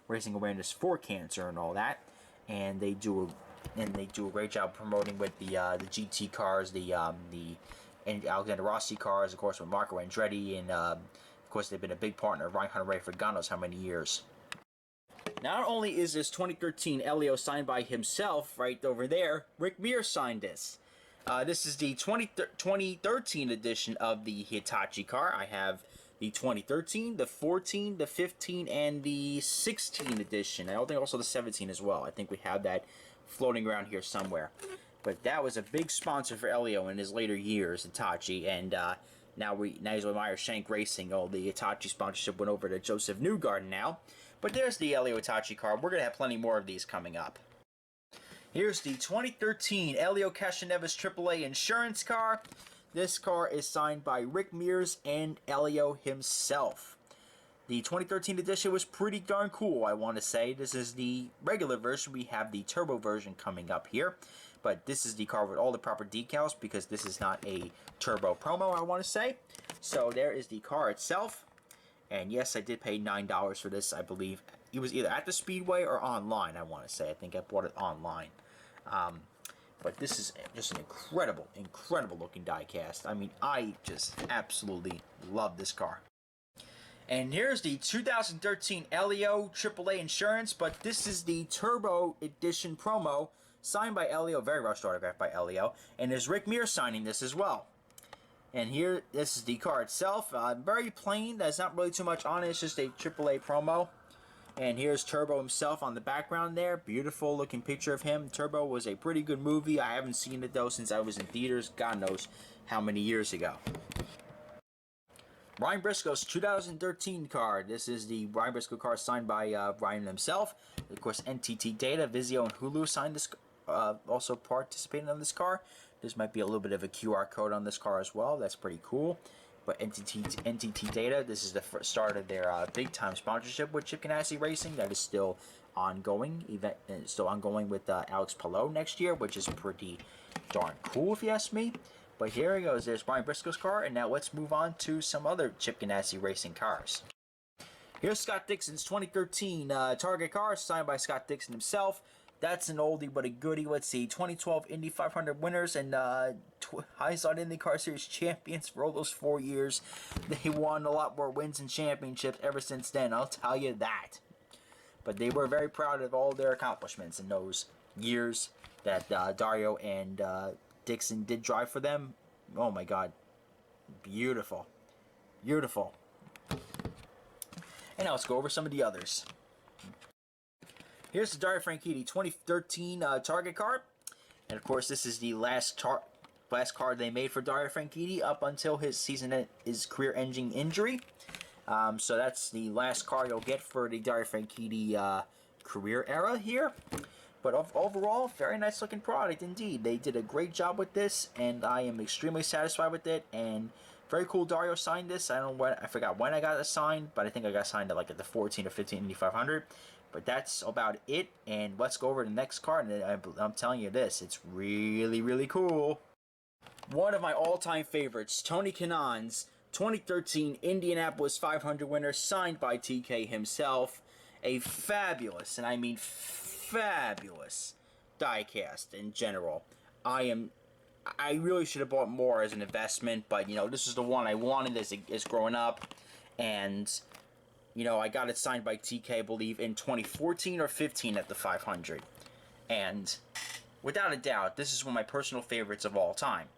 raising awareness for cancer and all that. And they do a great job promoting with the GT cars, and Alexander Rossi cars, of course, with Marco Andretti, and of course they've been a big partner of Ryan Hunter-Reay for God knows how many years. Not only is this 2013 Elio signed by himself right over there, Rick Mears signed this. This is the 2013 edition of the Hitachi car. I have the 2013, the 14, the 15, and the 16 edition. I don't think also the 17 as well. I think we have that floating around here somewhere. But that was a big sponsor for Elio in his later years, Hitachi, and now he's with Meyer Shank Racing. Oh, the Hitachi sponsorship went over to Joseph Newgarden now. But there's the Elio Hitachi car. We're going to have plenty more of these coming up. Here's the 2013 Elio Castroneves AAA insurance car. This car is signed by Rick Mears and Elio himself. The 2013 edition was pretty darn cool, I want to say. This is the regular version. We have the turbo version coming up here. But this is the car with all the proper decals because this is not a turbo promo, I want to say. So there is the car itself. And yes, I did pay $9 for this, I believe. It was either at the Speedway or online, I want to say. I think I bought it online. But this is just an incredible, incredible looking diecast. I mean, I just absolutely love this car. And here's the 2013 Elio AAA Insurance, but this is the Turbo Edition promo, signed by Elio, very rushed autograph by Elio, and there's Rick Mears signing this as well. And here, this is the car itself, very plain, there's not really too much on it, it's just a AAA promo. And here's Turbo himself on the background there. Beautiful looking picture of him. Turbo was a pretty good movie. I haven't seen it though since I was in theaters. God knows how many years ago. Ryan Briscoe's 2013 card. This is the Ryan Briscoe card signed by Ryan himself. Of course, NTT Data, Vizio, and Hulu signed this. Also participating on this car. This might be a little bit of a QR code on this car as well. That's pretty cool. But NTT Data, this is the start of their big-time sponsorship with Chip Ganassi Racing. That is still ongoing. Still ongoing with Alex Palou next year, which is pretty darn cool if you ask me. But here he goes. There's Brian Briscoe's car, and now let's move on to some other Chip Ganassi Racing cars. Here's Scott Dixon's 2013 Target car, signed by Scott Dixon himself. That's an oldie but a goodie. Let's see, 2012 Indy 500 winners and High-Slot Indycar Series champions for all those 4 years. They won a lot more wins and championships ever since then, I'll tell you that. But they were very proud of all their accomplishments in those years that Dario and Dixon did drive for them. Oh my God, beautiful, beautiful. And now let's go over some of the others. Here's the Dario Franchitti 2013 Target card. And of course, this is the last card they made for Dario Franchitti up until his career-ending injury. So that's the last card you'll get for the Dario Franchitti career era here. But overall, very nice looking product indeed. They did a great job with this, and I am extremely satisfied with it. And very cool. Dario signed this. I forgot when I got it signed, but I think I got signed at the 14 or 15 Indy 500. But that's about it, and let's go over to the next card, and I'm telling you this, it's really, really cool. One of my all-time favorites, Tony Kanaan's 2013 Indianapolis 500 winner, signed by TK himself. A fabulous, and I mean fabulous, diecast in general. I really should have bought more as an investment, but, you know, this is the one I wanted as growing up, and you know, I got it signed by TK, I believe, in 2014 or 15 at the 500. And without a doubt, this is one of my personal favorites of all time.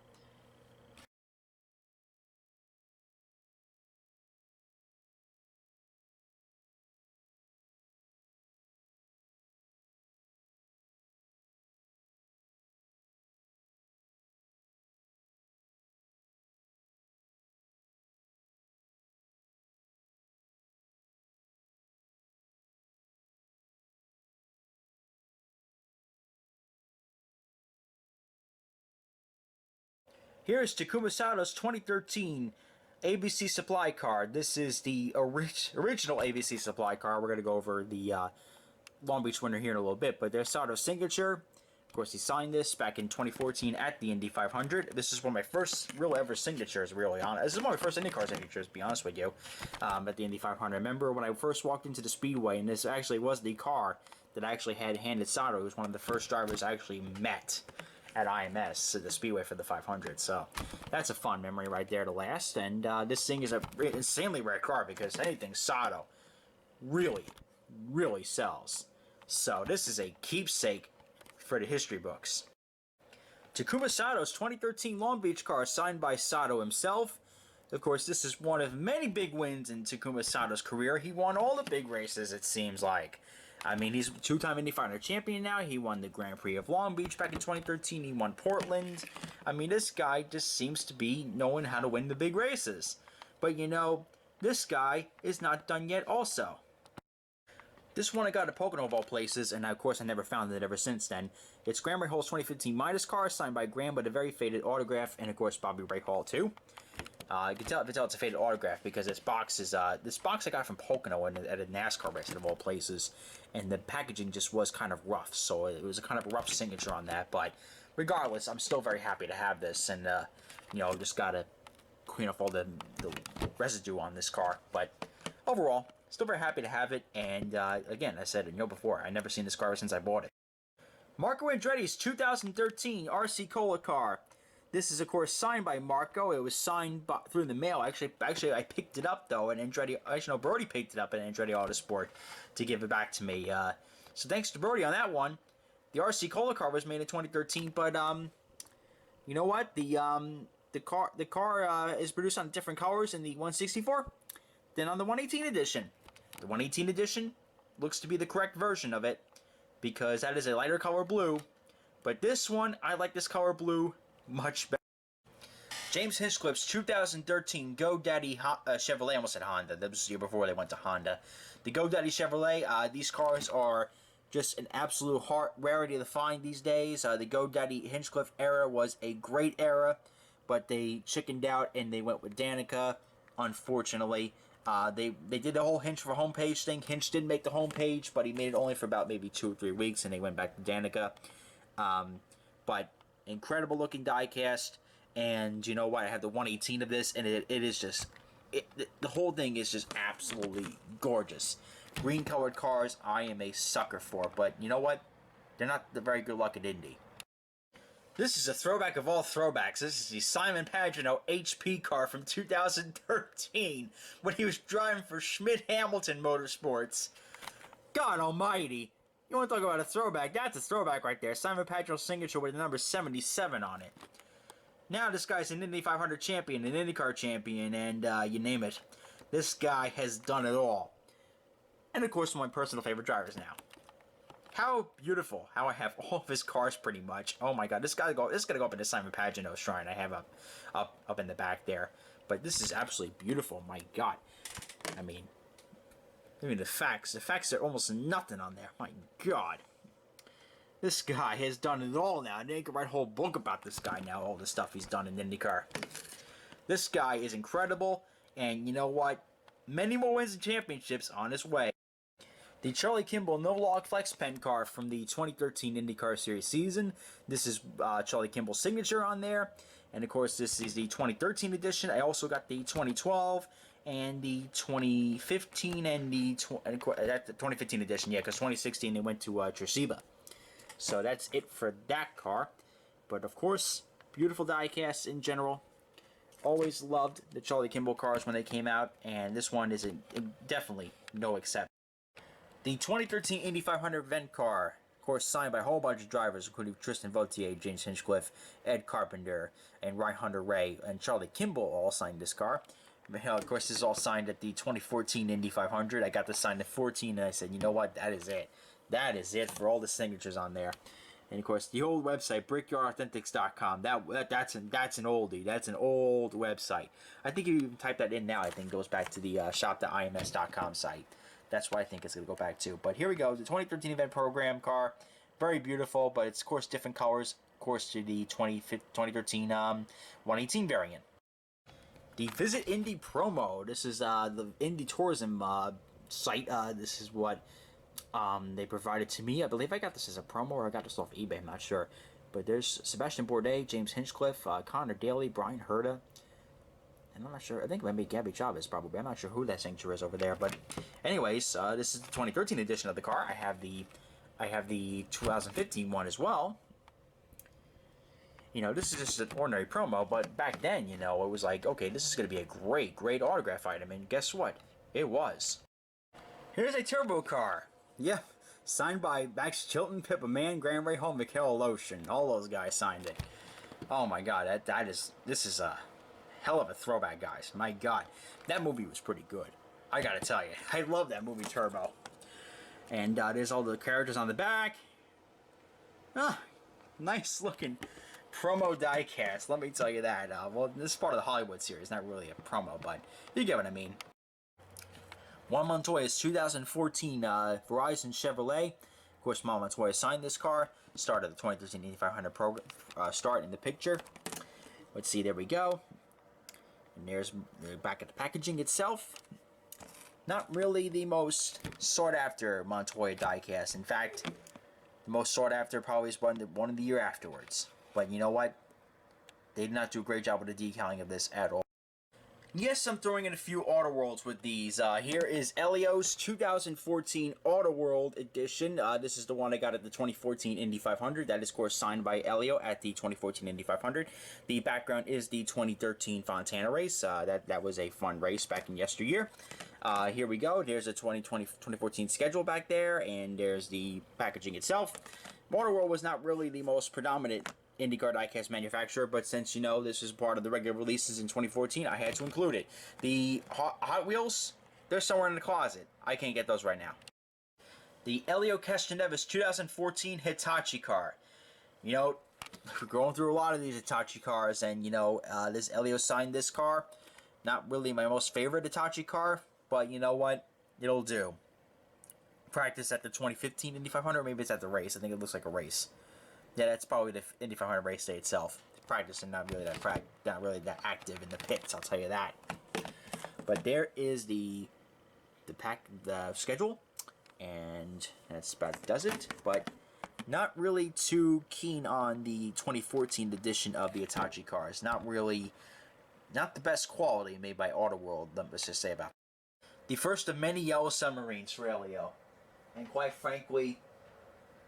Here's Takuma Sato's 2013 ABC Supply card. This is the original ABC Supply card. We're going to go over the Long Beach winner here in a little bit, but there's Sato's signature. Of course, he signed this back in 2014 at the Indy 500. This is one of my first real ever signatures, really honest. This is one of my first IndyCar signatures, to be honest with you, at the Indy 500. I remember when I first walked into the Speedway, and this actually was the car that I actually had handed Sato. He was one of the first drivers I actually met at IMS, at the Speedway for the 500. So that's a fun memory right there to last. And this thing is an insanely rare car because anything Sato really, really sells. So this is a keepsake for the history books. Takuma Sato's 2013 Long Beach car, signed by Sato himself. Of course, this is one of many big wins in Takuma Sato's career. He won all the big races, it seems like. I mean, he's a two-time Indy 500 champion now. He won the Grand Prix of Long Beach back in 2013. He won Portland. I mean, this guy just seems to be knowing how to win the big races. But, you know, this guy is not done yet also. This one I got at Pocono of all places, and of course I never found it ever since then. It's Graham Rahall's 2015 Midas car, signed by Graham, but a very faded autograph, and of course Bobby Rahal too. You can tell it's a faded autograph because this box I got from Pocono at a NASCAR race of all places, and the packaging just was kind of rough, so it was a kind of a rough signature on that. But regardless, I'm still very happy to have this, and just gotta clean off all the residue on this car. But overall, still very happy to have it, and again, I said before, I never seen this car since I bought it. Marco Andretti's 2013 RC Cola car. This is, of course, signed by Marco. It was signed through the mail. Actually, I picked it up, though, and Andretti... Actually, no, Brody picked it up at Andretti Autosport to give it back to me. So thanks to Brody on that one. The RC Cola car was made in 2013, but, you know what? The car is produced on different colors in the 164 than on the 118 edition. The 118 edition looks to be the correct version of it, because that is a lighter color blue. But this one, I like this color blue much better. James Hinchcliffe's 2013 GoDaddy Chevrolet. I almost said Honda. That was the year before they went to Honda. The GoDaddy Chevrolet. These cars are just an absolute rarity to find these days. The GoDaddy Hinchcliffe era was a great era, but they chickened out and they went with Danica, unfortunately. They did the whole Hinch for homepage thing. Hinch didn't make the homepage, but he made it only for about maybe 2 or 3 weeks, and they went back to Danica. But incredible looking diecast, and you know what? I have the 118 of this, and it is just... the whole thing is just absolutely gorgeous. Green colored cars, I am a sucker for, but you know what? They're not the very good luck at Indy. This is a throwback of all throwbacks. This is the Simon Pagenaud HP car from 2013 when he was driving for Schmidt-Hamilton Motorsports. God almighty. You want to talk about a throwback? That's a throwback right there. Simon Pagenaud's signature with the number 77 on it. Now this guy's an Indy 500 champion, an IndyCar champion, and you name it. This guy has done it all. And of course, one of my personal favorite drivers now. How beautiful! How I have all of his cars pretty much. Oh my God, this gotta go up into Simon Pagenaud's shrine. I have up in the back there. But this is absolutely beautiful. My God, I mean the facts are almost nothing on there. My God, this guy has done it all now. And they can write a whole book about this guy now. All the stuff he's done in IndyCar. This guy is incredible, and you know what? Many more wins and championships on his way. The Charlie Kimball no-log flex pen car from the 2013 IndyCar Series season. This is Charlie Kimball's signature on there. And of course, this is the 2013 edition. I also got the 2012 and the 2015 and the 2015 edition. Yeah, because 2016 they went to Tresiba. So that's it for that car. But of course, beautiful diecasts in general. Always loved the Charlie Kimball cars when they came out. And this one is definitely no exception. The 2013 Indy 500 event car, of course, signed by a whole bunch of drivers, including Tristan Vautier, James Hinchcliffe, Ed Carpenter, and Ryan Hunter-Reay, and Charlie Kimball all signed this car. Of course, this is all signed at the 2014 Indy 500. I got this signed at 14, and I said, you know what, that is it. That is it for all the signatures on there. And of course, the old website, brickyardauthentics.com, that's an oldie. That's an old website. I think if you even type that in now, I think it goes back to the shop.ims.com site. That's what I think it's going to go back to. But here we go. The 2013 event program car. Very beautiful, but it's, of course, different colors, of course, to the 2013 118 variant. The Visit Indy promo. This is the Indy Tourism site. This is what they provided to me. I believe I got this as a promo, or I got this off eBay. I'm not sure. But there's Sebastian Bourdais, James Hinchcliffe, Connor Daly, Brian Herta. And I'm not sure. I think maybe Gabby Chavez probably. I'm not sure who that signature is over there. But anyways, this is the 2013 edition of the car. I have the 2015 one as well. You know, this is just an ordinary promo, but back then, you know, it was like, okay, this is going to be a great autograph item. And guess what? It was. Here's a turbo car. Yeah, signed by Max Chilton, Pippa Mann, Graham Rahal, Mikhail Loshin. All those guys signed it. Oh my God, this is a hell of a throwback, guys. My God, that movie was pretty good. I gotta tell you, I love that movie Turbo. And there's all the characters on the back. Nice looking promo diecast. Let me tell you that. Well, this is part of the Hollywood series, not really a promo, but you get what I mean. Juan Montoya's 2014 Verizon Chevrolet. Of course, Juan Montoya signed this car. Started the 2013 Indy 500 program. Start in the picture. Let's see, there we go. And there's the back of the packaging itself. Not really the most sought after Montoya diecast. In fact, the most sought after probably is one of the year afterwards. But you know what? They did not do a great job with the decaling of this at all. Yes, I'm throwing in a few Auto Worlds with these. Here is Elio's 2014 Auto World Edition. This is the one I got at the 2014 Indy 500. That is, of course, signed by Elio at the 2014 Indy 500. The background is the 2013 Fontana race. That was a fun race back in yesteryear. Here we go. There's a 2014 schedule back there, and there's the packaging itself. Auto World was not really the most predominant IndyCar Diecast manufacturer, but since you know this is part of the regular releases in 2014, I had to include it. The Hot Wheels, they're somewhere in the closet. I can't get those right now. The Elio Castroneves 2014 Hitachi car. You know, we're going through a lot of these Hitachi cars, and you know, this Elio signed this car. Not really my most favorite Hitachi car, but you know what? It'll do. Practice at the 2015 Indy 500, maybe it's at the race. I think it looks like a race. Yeah, that's probably the Indy 500 race day itself. Practicing, not really that active in the pits, I'll tell you that. But there is the schedule, and that's about does it. But not really too keen on the 2014 edition of the Hitachi cars. Not the best quality made by Auto World. Let's just say about the first of many yellow submarines for Elio, and quite frankly,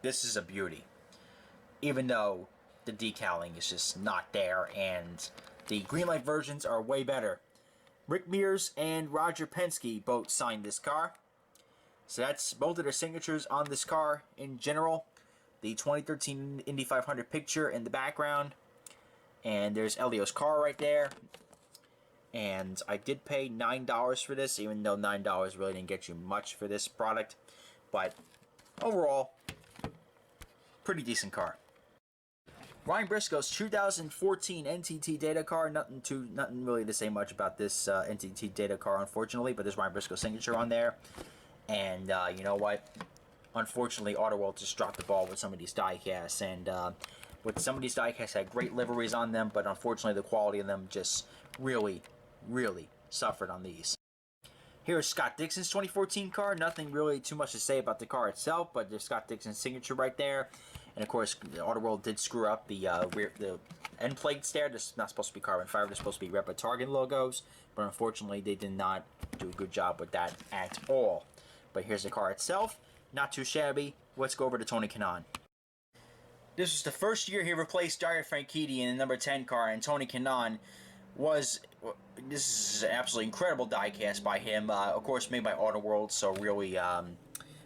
this is a beauty. Even though the decaling is just not there, and the greenlight versions are way better. Rick Mears and Roger Penske both signed this car. So that's both of their signatures on this car in general. The 2013 Indy 500 picture in the background. And there's Elio's car right there. And I did pay $9 for this, even though $9 really didn't get you much for this product. But overall, pretty decent car. Ryan Briscoe's 2014 NTT Data car. Nothing really to say much about this NTT Data car, unfortunately. But there's Ryan Briscoe's signature on there. And you know what? Unfortunately, Auto World just dropped the ball with some of these diecasts. And with some of these diecasts had great liveries on them, but unfortunately the quality of them just really suffered on these. Here is Scott Dixon's 2014 car. Nothing really too much to say about the car itself, but there's Scott Dixon's signature right there. And of course, the Auto World did screw up the end plates there. This is not supposed to be carbon fiber. They're supposed to be Repa Target logos, but unfortunately, they did not do a good job with that at all. But here's the car itself. Not too shabby. Let's go over to Tony Kanaan. This was the first year he replaced Dario Franchitti in the number 10 car, and Tony Kanaan was... This is an absolutely incredible diecast by him. Of course, made by Auto World, so really,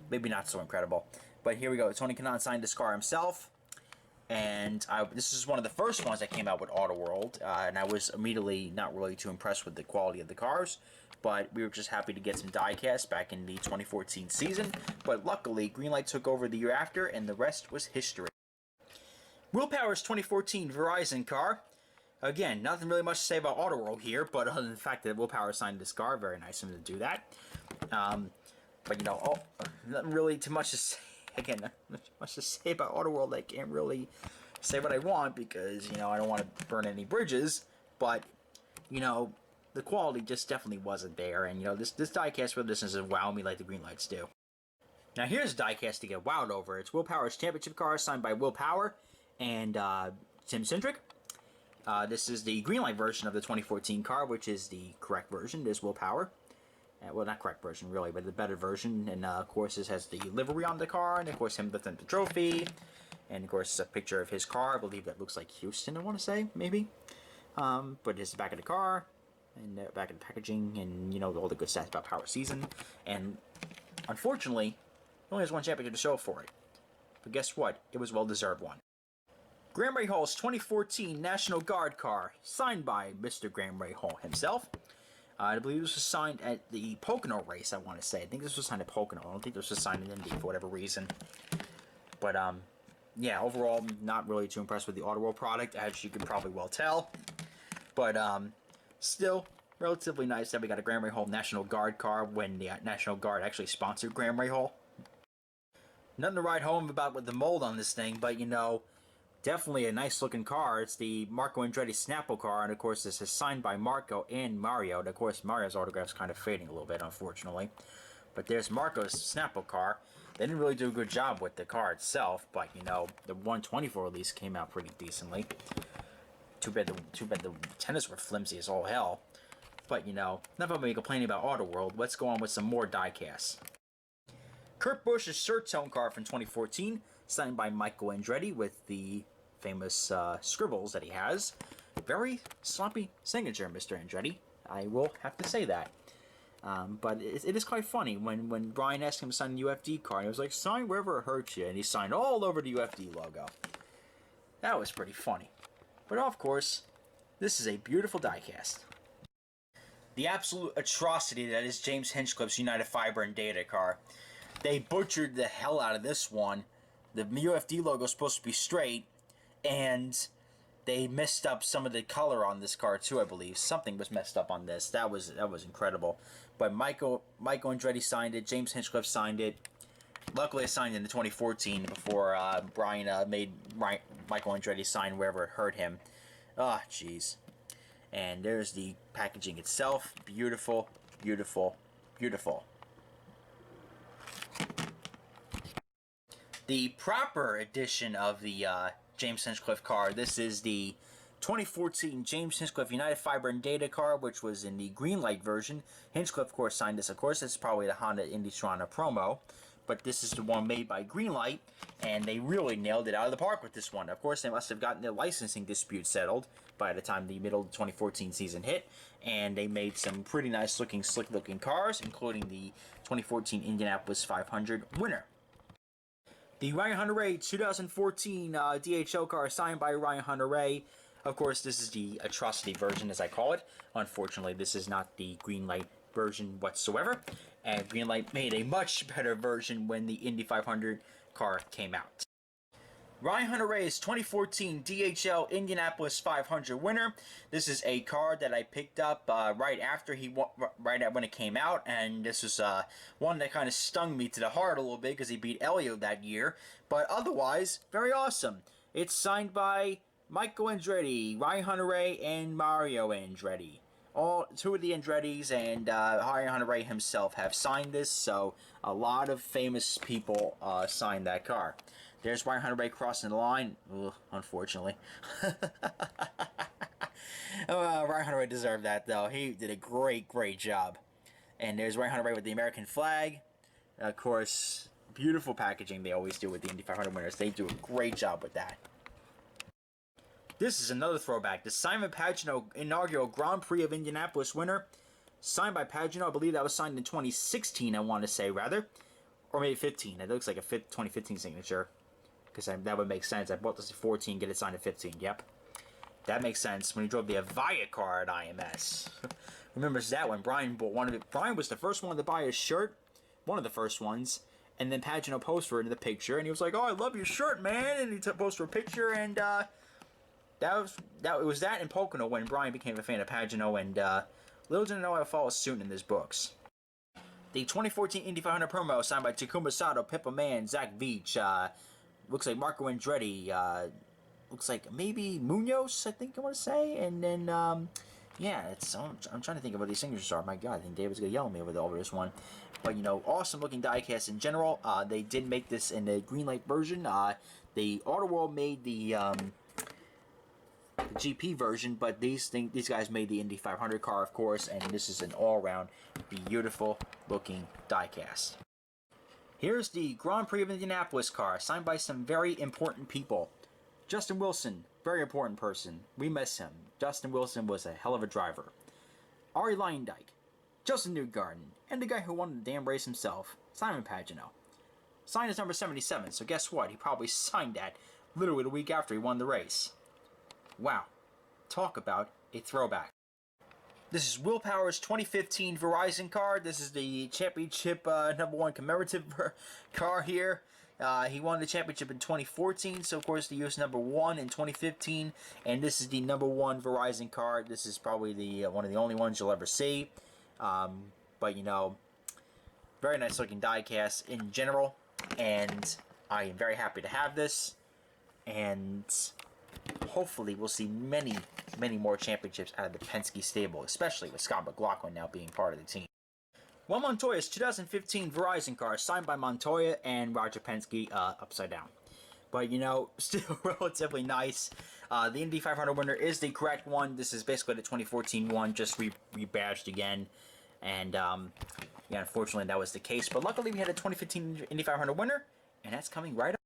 maybe not so incredible. But here we go. Tony Kanaan signed this car himself. And this is one of the first ones that came out with Auto World. And I was immediately not really too impressed with the quality of the cars. But we were just happy to get some diecast back in the 2014 season. But luckily, Greenlight took over the year after, and the rest was history. Will Power's 2014 Verizon car. Again, nothing really much to say about Auto World here, but other than the fact that Will Power signed this car, very nice of him to do that. But you know, nothing really too much to say. Again, not much to say about Auto World. I can't really say what I want because, you know, I don't want to burn any bridges. But, you know, the quality just definitely wasn't there. And, you know, this diecast really doesn't wow me like the Greenlights do. Now, here's a diecast to get wowed over. It's Will Power's championship car signed by Will Power and Tim Cindric. This is the Greenlight version of the 2014 car, which is the correct version. There's Will Power. Well, not correct version, really, but the better version. And, of course, this has the livery on the car, and, of course, him lifting the trophy. And, of course, a picture of his car. I believe that looks like Houston, I want to say, maybe. But it's the back of the car, and the back of the packaging, and, you know, all the good stats about Power Season. And, unfortunately, he only has one championship to show for it. But guess what? It was a well-deserved one. Graham Rahaal's 2014 National Guard car, signed by Mr. Graham Rahal himself. I believe this was signed at the Pocono race, I want to say. I think this was signed at Pocono. I don't think this was signed in Indy for whatever reason. But, yeah, overall, not really too impressed with the Auto World product, as you can probably well tell. But, still, relatively nice that we got a Graham Rahal National Guard car when the National Guard actually sponsored Graham Rahal. Nothing to write home about with the mold on this thing, but you know, definitely a nice looking car. It's the Marco Andretti Snapple car, and of course this is signed by Marco and Mario. And of course Mario's autograph's kind of fading a little bit, unfortunately. But there's Marco's Snapple car. They didn't really do a good job with the car itself, but you know, the 124 release came out pretty decently. Too bad the tennis were flimsy as all hell. But you know, enough of me complaining about Auto World. Let's go on with some more diecasts. Kurt Busch's shirt tone car from 2014, signed by Michael Andretti with the famous scribbles that he has. Very sloppy signature, Mr. Andretti. I will have to say that. But it is quite funny when Brian asked him to sign the UFD car, and he was like, sign wherever it hurts you, and he signed all over the UFD logo. That was pretty funny. But of course, this is a beautiful diecast. The absolute atrocity that is James Hinchcliffe's United Fiber and Data car. They butchered the hell out of this one. The UFD logo is supposed to be straight, and they messed up some of the color on this car too, I believe. Something was messed up on this. That was incredible. But Michael Andretti signed it. James Hinchcliffe signed it. Luckily, I signed it in the 2014 before Brian made Michael Andretti sign wherever it hurt him. Ah, jeez. And there's the packaging itself. Beautiful, beautiful, beautiful. The proper edition of the James Hinchcliffe car. This is the 2014 James Hinchcliffe United Fiber and Data car, which was in the green light version. Hinchcliffe, of course, signed this. Of course, it's probably the Honda Indy Toronto promo, but this is the one made by Greenlight, and they really nailed it out of the park with this one. Of course, they must have gotten their licensing dispute settled by the time the middle of the 2014 season hit, and they made some pretty nice looking, slick looking cars, including the 2014 Indianapolis 500 winner. The Ryan Hunter-Reay 2014 DHL car signed by Ryan Hunter-Reay. Of course, this is the atrocity version, as I call it. Unfortunately, this is not the Greenlight version whatsoever. And Greenlight made a much better version when the Indy 500 car came out. Ryan Hunter-Reay's 2014 DHL Indianapolis 500 winner. This is a car that I picked up right when it came out, and this was one that kind of stung me to the heart a little bit because he beat Elio that year. But otherwise, very awesome. It's signed by Michael Andretti, Ryan Hunter-Reay, and Mario Andretti. All two of the Andrettis and Ryan Hunter-Reay himself have signed this, so a lot of famous people signed that car. There's Ryan Hunter-Reay crossing the line. Ugh, unfortunately. Ryan Hunter-Reay deserved that, though. He did a great job. And there's Ryan Hunter-Reay with the American flag. Of course, beautiful packaging they always do with the Indy 500 winners. They do a great job with that. This is another throwback. The Simon Pagenaud inaugural Grand Prix of Indianapolis winner. Signed by Pagenaud. I believe that was signed in 2016, I want to say, rather. Or maybe 15. It looks like a 2015 signature. Because that would make sense. I bought this in 14, get it signed in 15. Yep. That makes sense. When he drove the Avaya car at IMS. Remembers that when Brian bought one of it. Brian was the first one to buy his shirt. One of the first ones. And then Pagenaud posted for it in the picture. And he was like, oh, I love your shirt, man. And he posted for a picture. And it was that in Pocono when Brian became a fan of Pagenaud. And little did I know I would follow suit in his books. The 2014 Indy 500 promo signed by Takuma Sato, Pippa Mann, Zach Veach, looks like Marco Andretti, looks like maybe Munoz, I think I want to say, and then, yeah, I'm trying to think of what these signatures are. My God, I think David's going to yell at me over this one. But, you know, awesome looking diecast in general. They did make this in the Greenlight version. The Auto World made the GP version, but these guys made the Indy 500 car, of course, and this is an all-around beautiful looking diecast. Here's the Grand Prix of Indianapolis car, signed by some very important people. Justin Wilson, very important person. We miss him. Justin Wilson was a hell of a driver. Arie Luyendyk, Justin Newgarden, and the guy who won the damn race himself, Simon Pagenaud. Signed his number 77, so guess what? He probably signed that literally the week after he won the race. Wow. Talk about a throwback. This is Will Power's 2015 Verizon car. This is the championship #1 commemorative car here. He won the championship in 2014, so of course the US #1 in 2015, and this is the #1 Verizon car. This is probably the one of the only ones you'll ever see. But you know, very nice looking diecast in general, and I am very happy to have this. And hopefully we'll see many more championships out of the Penske stable, especially with Scott McLaughlin now being part of the team. Juan Montoya's 2015 Verizon car, signed by Montoya and Roger Penske, upside down. But, you know, still relatively nice. The Indy 500 winner is the correct one. This is basically the 2014 one, just rebadged again. And, yeah, unfortunately that was the case. But luckily we had a 2015 Indy 500 winner, and that's coming right up.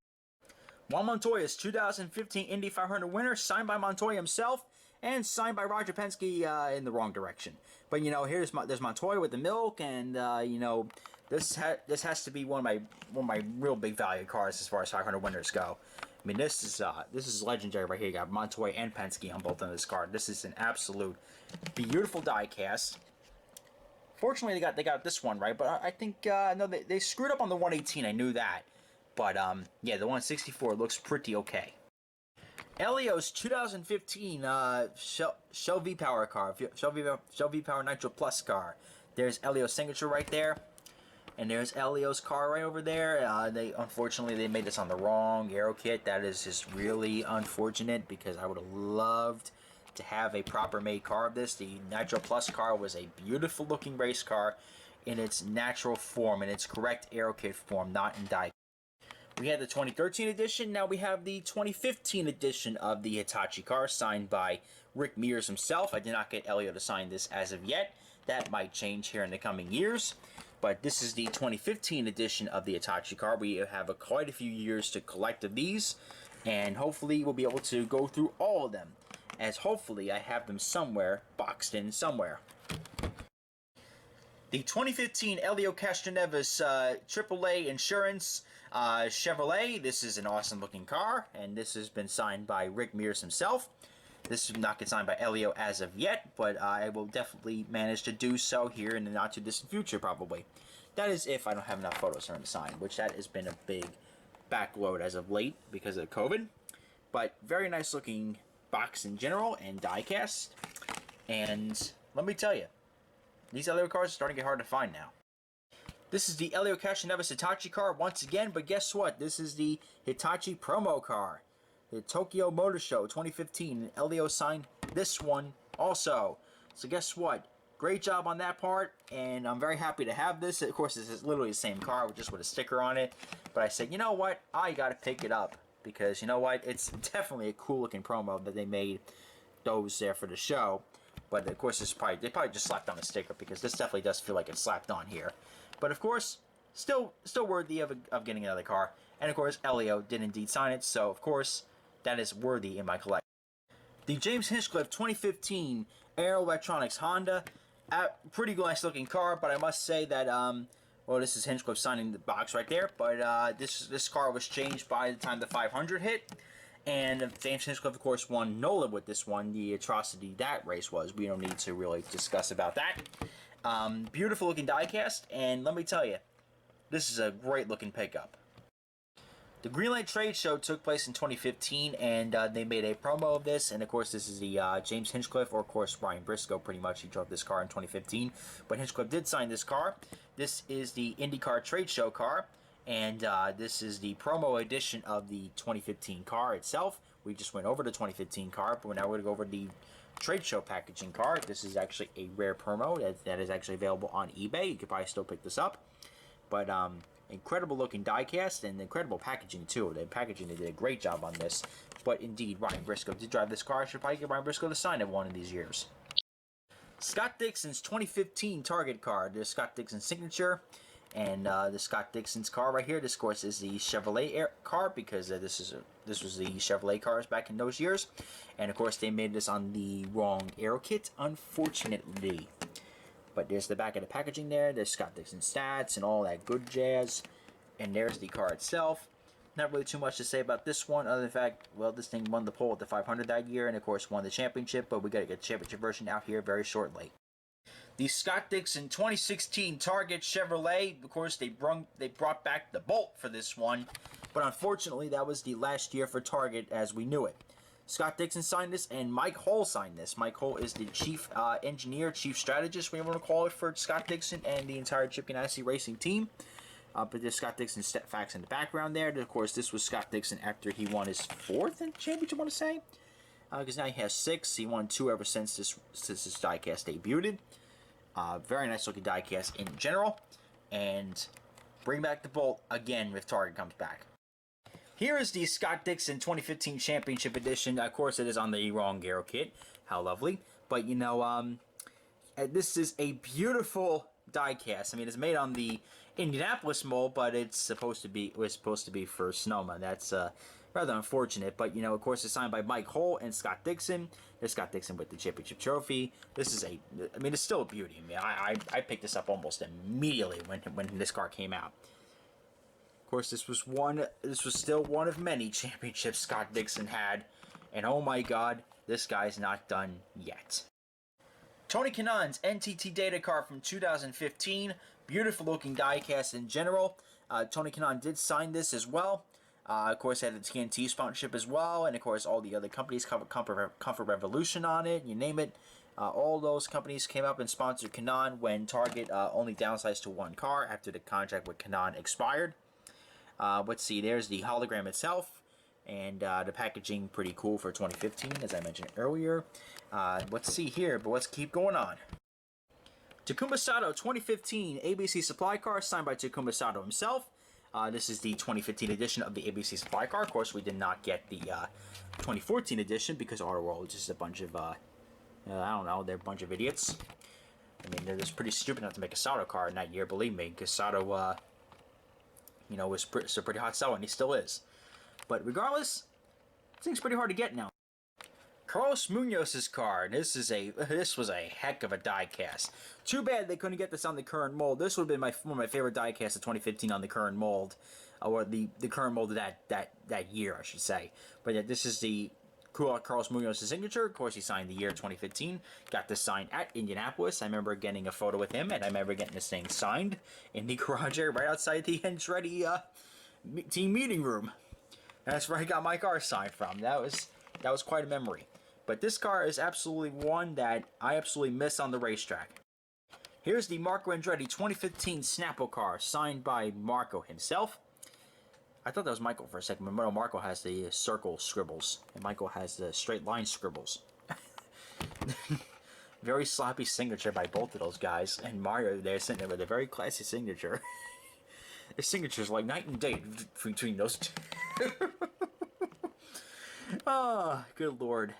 Juan Montoya's 2015 Indy 500 winner, signed by Montoya himself, and signed by Roger Penske in the wrong direction. But you know, there's Montoya with the milk, and you know, this has to be one of my real big value cars as far as 500 winners go. I mean, this is legendary right here. You got Montoya and Penske on both of this card. This is an absolute beautiful die cast. Fortunately, they got this one right, but I think no, they screwed up on the 118. I knew that, but yeah, the 164 looks pretty okay. Elio's 2015 Shell V-Power car, Shell V-Power Nitro Plus car. There's Elio's signature right there, and there's Elio's car right over there. Unfortunately they made this on the wrong aero kit. That is just really unfortunate, because I would have loved to have a proper made car of this. The Nitro Plus car was a beautiful looking race car in its natural form, in its correct aero kit form, not in die. We had the 2013 edition. Now we have the 2015 edition of the Hitachi car, signed by Rick Mears himself. I did not get Elio to sign this as of yet. That might change here in the coming years. But this is the 2015 edition of the Hitachi car. We have quite a few years to collect of these, and hopefully we'll be able to go through all of them, as hopefully I have them somewhere, boxed in somewhere. The 2015 Elio Castroneves AAA Insurance Chevrolet. This is an awesome looking car, and this has been signed by Rick Mears himself. This is not get signed by Elio as of yet, but I will definitely manage to do so here in the not too distant future, probably. That is if I don't have enough photos for him to sign, which that has been a big backload as of late because of COVID. But very nice looking box in general and diecast. And let me tell you, these Elio cars are starting to get hard to find now. This is the Elio Castroneves Hitachi car once again, but guess what? This is the Hitachi promo car. The Tokyo Motor Show 2015. Elio signed this one also. So guess what? Great job on that part, and I'm very happy to have this. Of course, this is literally the same car, just with a sticker on it. But I said, you know what? I gotta pick it up, because you know what? It's definitely a cool looking promo that they made those there for the show. But of course, they probably just slapped on a sticker, because this definitely does feel like it's slapped on here. But of course, still worthy of getting another car. And of course, Elio did indeed sign it, so of course, that is worthy in my collection. The James Hinchcliffe 2015 Aero Electronics Honda. Pretty nice looking car, but I must say that, well, this is Hinchcliffe signing the box right there, but this car was changed by the time the 500 hit. And James Hinchcliffe, of course, won NOLA with this one. The atrocity that race was. We don't need to really discuss about that. Beautiful looking diecast, and let me tell you, this is a great looking pickup. The Greenlight Trade Show took place in 2015, and they made a promo of this, and of course this is the James Hinchcliffe, or of course Ryan Briscoe, pretty much. He drove this car in 2015, but Hinchcliffe did sign this car. This is the Indycar Trade Show car, and this is the promo edition of the 2015 car itself. We just went over the 2015 car, but now we're going to go over the trade show packaging car. This is actually a rare promo that is actually available on eBay. You could probably still pick this up. But incredible looking diecast and incredible packaging too. The packaging, they did a great job on this. But indeed, Ryan Briscoe did drive this car. I should probably get Ryan Briscoe to sign it one of these years. Scott Dixon's 2015 Target car. There's Scott Dixon's signature. And the Scott Dixon's car right here, this of course is the Chevrolet car, because this was the Chevrolet cars back in those years. And of course they made this on the wrong aero kit, unfortunately. But there's the back of the packaging there. There's Scott Dixon stats and all that good jazz. And there's the car itself. Not really too much to say about this one, other than the fact, well, this thing won the pole at the 500 that year, and of course won the championship, but we got to get the championship version out here very shortly. The Scott Dixon 2016 Target Chevrolet, of course, they brought back the Bolt for this one, but unfortunately, that was the last year for Target as we knew it. Scott Dixon signed this, and Mike Hull signed this. Mike Hull is the chief engineer, chief strategist, whatever you want to call it, for Scott Dixon and the entire Chip Ganassi Racing team. But there's Scott Dixon's facts in the background there. And of course, this was Scott Dixon after he won his 4th championship, I want to say. Because now he has 6. He won 2 ever since this diecast debuted. Very nice looking diecast in general. And bring back the Bolt again if Target comes back. Here is the Scott Dixon 2015 Championship Edition. Of course, it is on the wrong Aero kit. How lovely. But, you know, this is a beautiful diecast. I mean, it's made on the Indianapolis mold, but it was supposed to be for Sonoma. That's rather unfortunate. But, you know, of course, it's signed by Mike Hull and Scott Dixon. There's Scott Dixon with the championship trophy. This is it's still a beauty. I mean, I picked this up almost immediately when this car came out. Of course, this was still one of many championships Scott Dixon had, and oh my God, this guy's not done yet. Tony Kanaan's NTT Data car from 2015, beautiful looking diecast in general. Tony Kanaan did sign this as well. Of course, it had the TNT sponsorship as well, and of course, all the other companies, Comfort Revolution on it, you name it. All those companies came up and sponsored Kanaan when Target only downsized to one car after the contract with Kanaan expired. Let's see, there's the hologram itself, and the packaging pretty cool for 2015, as I mentioned earlier. Let's see here, but let's keep going on. Takuma Sato 2015 ABC Supply car, signed by Takuma Sato himself. This is the 2015 edition of the ABC Supply car. Of course, we did not get the 2014 edition because Auto World is just a bunch of, I don't know, they're a bunch of idiots. I mean, they're just pretty stupid not to make a Sato car in that year, believe me, because Sato, you know, was a pretty hot seller, and he still is. But regardless, this thing's pretty hard to get now. Carlos Munoz's car. This was a heck of a diecast. Too bad they couldn't get this on the current mold. This would have been one of my favorite diecasts of 2015 on the current mold, or the current mold of that year, I should say. But yeah, this is the Carlos Munoz's signature. Of course, he signed the year 2015. Got this signed at Indianapolis. I remember getting a photo with him, and I remember getting this thing signed in the garage area right outside the Andretti team meeting room. That's where I got my car signed from. That was quite a memory. But this car is absolutely one that I absolutely miss on the racetrack. Here's the Marco Andretti 2015 Snapple car, signed by Marco himself. I thought that was Michael for a second, but Marco has the circle scribbles, and Michael has the straight line scribbles. Very sloppy signature by both of those guys, and Mario there sitting there with a very classy signature. Their signature's like night and day between those two. Oh, good lord.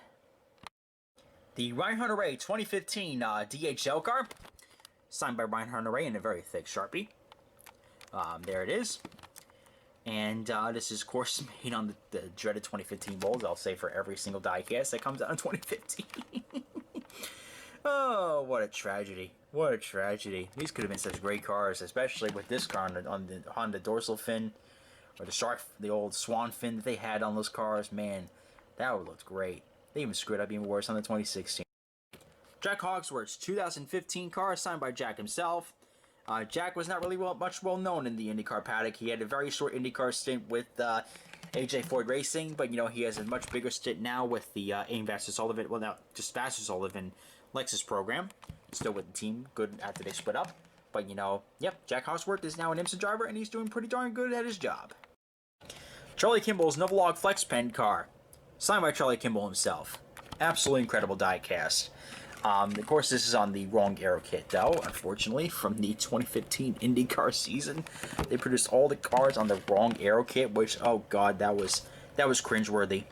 The Ryan Hunter-Reay 2015 DHL car, signed by Ryan Hunter-Reay in a very thick Sharpie. There it is. And this is, of course, made on the dreaded 2015 molds, I'll say, for every single diecast that comes out in 2015. Oh, what a tragedy. What a tragedy. These could have been such great cars, especially with this car on the Honda dorsal fin, or the old swan fin that they had on those cars. Man, that would look great. They even screwed up even worse on the 2016. Jack Hawksworth's 2015 car, signed by Jack himself. Jack was not really much well known in the IndyCar paddock. He had a very short IndyCar stint with AJ Ford Racing, but you know he has a much bigger stint now with the AIM Vasser Sullivan. Well, now just Vasser Sullivan Lexus program. Still with the team, good after they split up. But you know, yep, Jack Hawksworth is now an IMSA driver, and he's doing pretty darn good at his job. Charlie Kimball's Novolog Flex Pen car, signed by Charlie Kimball himself. Absolutely incredible diecast. Of course, this is on the wrong Aero kit, though, unfortunately, from the 2015 IndyCar season. They produced all the cars on the wrong Aero kit, which, oh god, that was cringeworthy.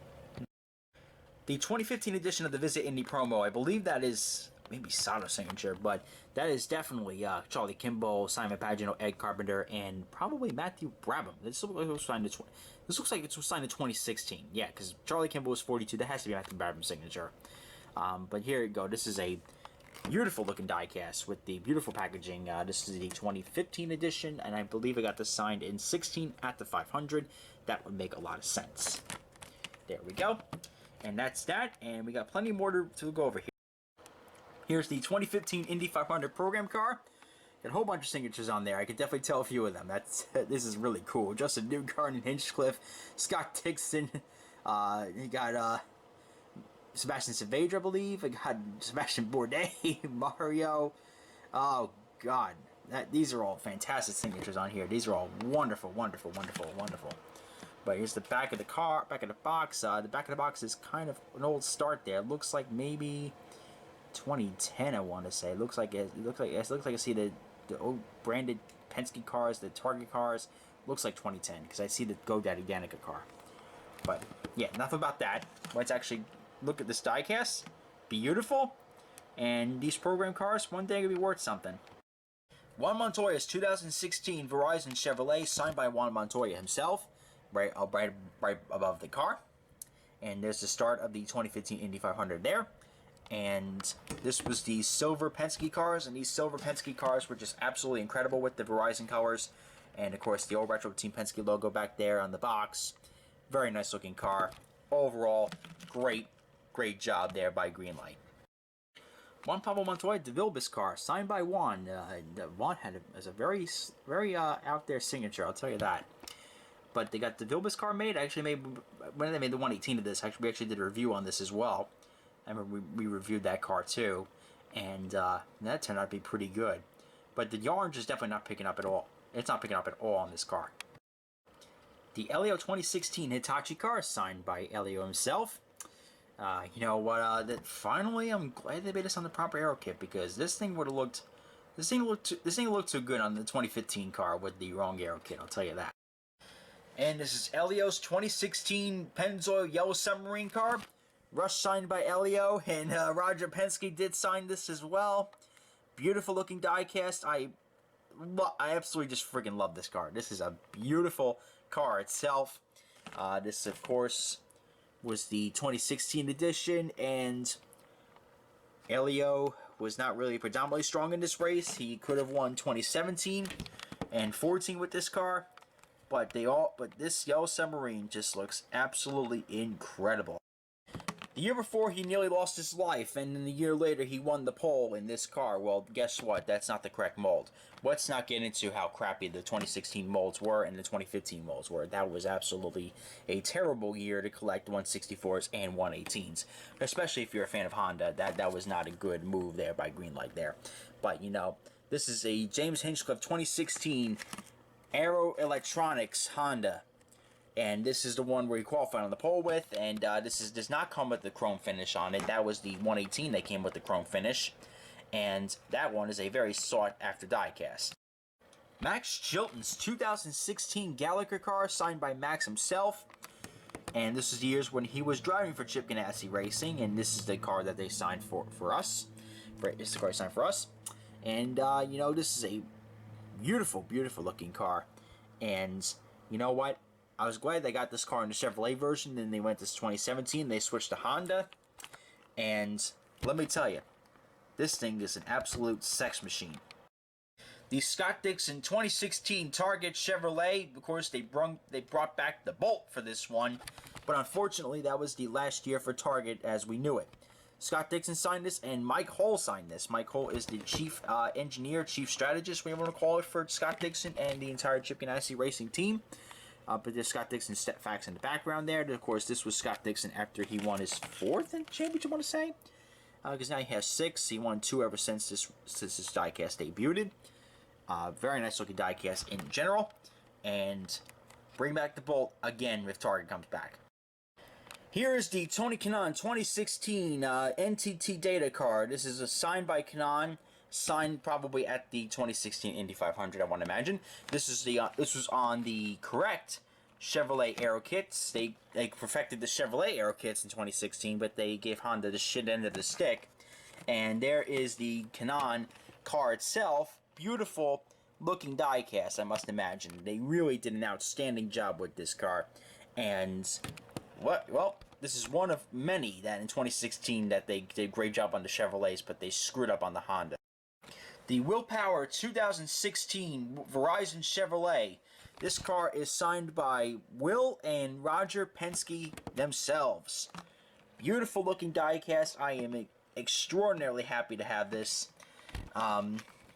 The 2015 edition of the Visit Indy promo, I believe that is maybe Sato's signature, but that is definitely Charlie Kimball, Simon Pagino, Ed Carpenter, and probably Matthew Brabham. This looks like it was signed in 2016. Yeah, because Charlie Kimball was 42. That has to be Matthew Brabham's signature. But here you go. This is a beautiful looking diecast with the beautiful packaging. This is the 2015 edition, and I believe I got this signed in 16 at the 500. That would make a lot of sense. There we go. And that's that, and we got plenty more to go over here. Here's the 2015 Indy 500 program car. Got a whole bunch of signatures on there. I could definitely tell a few of them. This is really cool. Justin Newgarden, Hinchcliffe, Scott Dixon. You got Sebastian Saavedra, I believe. I got Sebastian Bourdais, Mario. Oh God, these are all fantastic signatures on here. These are all wonderful, wonderful, wonderful, wonderful. But here's the back of the car, back of the box. The back of the box is kind of an old start there. It looks like maybe 2010. I want to say. It looks like I see the old branded Penske cars, the Target cars. Looks like 2010 because I see the GoDaddy Danica car. But yeah, enough about that. Let's actually look at this diecast. Beautiful. And these program cars, one day, will be worth something. Juan Montoya's 2016 Verizon Chevrolet, signed by Juan Montoya himself, right above the car. And there's the start of the 2015 Indy 500 there. And this was the silver Penske cars, and these silver Penske cars were just absolutely incredible with the Verizon colors. And of course, the old retro Team Penske logo back there on the box. Very nice looking car. Overall, great job there by Greenlight. Juan Pablo Montoya DeVilbiss car, signed by Juan. Juan has a very out there signature, I'll tell you that. But they got the DeVilbiss car made. When they made the 118 of this, we actually did a review on this as well. I remember we reviewed that car too, and that turned out to be pretty good. But the orange is definitely not picking up at all. It's not picking up at all on this car. The Elio 2016 Hitachi car, signed by Elio himself. You know what? Finally, I'm glad they made this on the proper aero kit, because this thing would have looked. This thing looked too good on the 2015 car with the wrong aero kit. I'll tell you that. And this is Elio's 2016 Pennzoil Yellow Submarine car. Rush signed by Elio, and Roger Penske did sign this as well. Beautiful looking diecast. I absolutely just freaking love this car. This is a beautiful car itself. This, of course, was the 2016 edition, and Elio was not really predominantly strong in this race. He could have won 2017 and 14 with this car, but this Yellow Submarine just looks absolutely incredible. The year before, he nearly lost his life, and then the year later, he won the pole in this car. Well, guess what? That's not the correct mold. Let's not get into how crappy the 2016 molds were and the 2015 molds were. That was absolutely a terrible year to collect 164s and 118s, especially if you're a fan of Honda. That was not a good move there by Greenlight there. But, you know, this is a James Hinchcliffe 2016 Aero Electronics Honda. And this is the one where he qualified on the pole with, and this does not come with the chrome finish on it. That was the 118 that came with the chrome finish, and that one is a very sought-after diecast. Max Chilton's 2016 Gallagher car, signed by Max himself, and this is the years when he was driving for Chip Ganassi Racing, and this is the car that they signed for us. This is the car they signed for us, and you know, this is a beautiful, beautiful looking car, and you know what? I was glad they got this car in the Chevrolet version, then they went to 2017, they switched to Honda, and let me tell you, this thing is an absolute sex machine. The Scott Dixon 2016 Target Chevrolet, of course, they brought back the Bolt for this one, but unfortunately, that was the last year for Target as we knew it. Scott Dixon signed this, and Mike Hull signed this. Mike Hull is the chief engineer, chief strategist, whatever you want to call it, for Scott Dixon and the entire Chip Ganassi Racing team. But there's Scott Dixon's step facts in the background there. Of course, this was Scott Dixon after he won his 4th championship, I want to say. Because now he has 6. He won 2 ever since this diecast debuted. Very nice looking diecast in general. And bring back the Bolt again if Target comes back. Here is the Tony Kanaan 2016 NTT data card. This is signed by Kanaan. Signed probably at the 2016 Indy 500, I want to imagine. This was on the correct Chevrolet Aero kits. They perfected the Chevrolet Aero kits in 2016, but they gave Honda the shit end of the stick. And there is the Kanaan car itself. Beautiful looking diecast, I must imagine. They really did an outstanding job with this car. And well, this is one of many that in 2016 that they did a great job on the Chevrolets, but they screwed up on the Honda. The Willpower 2016 Verizon Chevrolet. This car is signed by Will and Roger Penske themselves. Beautiful looking diecast. I am extraordinarily happy to have this.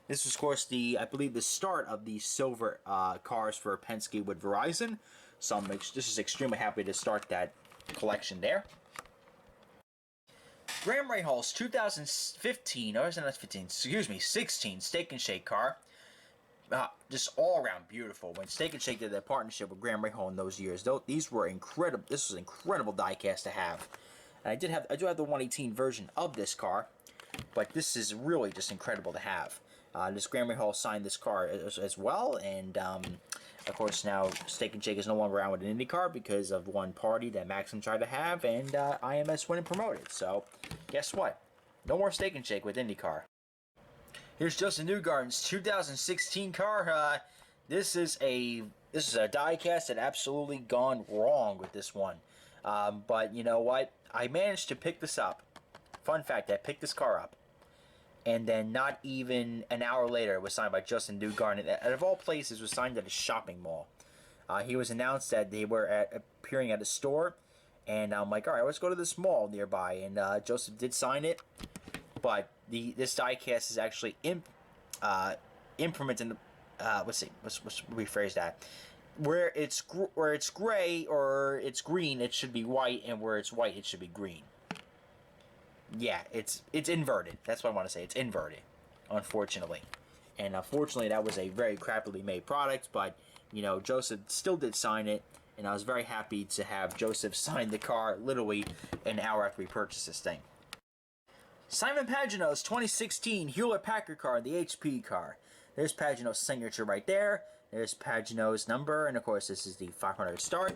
This was, of course, I believe the start of the silver cars for Penske with Verizon. So I'm just extremely happy to start that collection there. Graham Rahal's 2015, or is it not 15? Excuse me, 16 Steak and Shake car. Just all around beautiful. When Steak and Shake did that partnership with Graham Rahal in those years, these were incredible. This was an incredible diecast to have. And I do have the 118 version of this car, but this is really just incredible to have. This Graham Rahal signed this car as well, and of course now Steak and Shake is no longer around with an IndyCar because of one party that Maxim tried to have, and IMS went and promoted. So guess what? No more Steak and Shake with IndyCar. Here's Justin Newgarden's 2016 car. This is a diecast that absolutely gone wrong with this one. But you know what? I managed to pick this up. Fun fact: I picked this car up, and then not even an hour later, it was signed by Justin Newgarden. Out of all places, it was signed at a shopping mall. He was announced that they were appearing at a store, and I'm like, all right, let's go to this mall nearby. And Joseph did sign it, but this diecast is actually implemented. Let's rephrase that. Where it's gray or it's green, it should be white, and where it's white, it should be green. Yeah, it's inverted. That's what I want to say. It's inverted, unfortunately. And unfortunately, that was a very crappily made product, but, you know, Joseph still did sign it, and I was very happy to have Joseph sign the car literally an hour after we purchased this thing. Simon Pagenaud's 2016 Hewlett-Packard car, the HP car. There's Pagenaud's signature right there. There's Pagenaud's number, and of course this is the 500 start.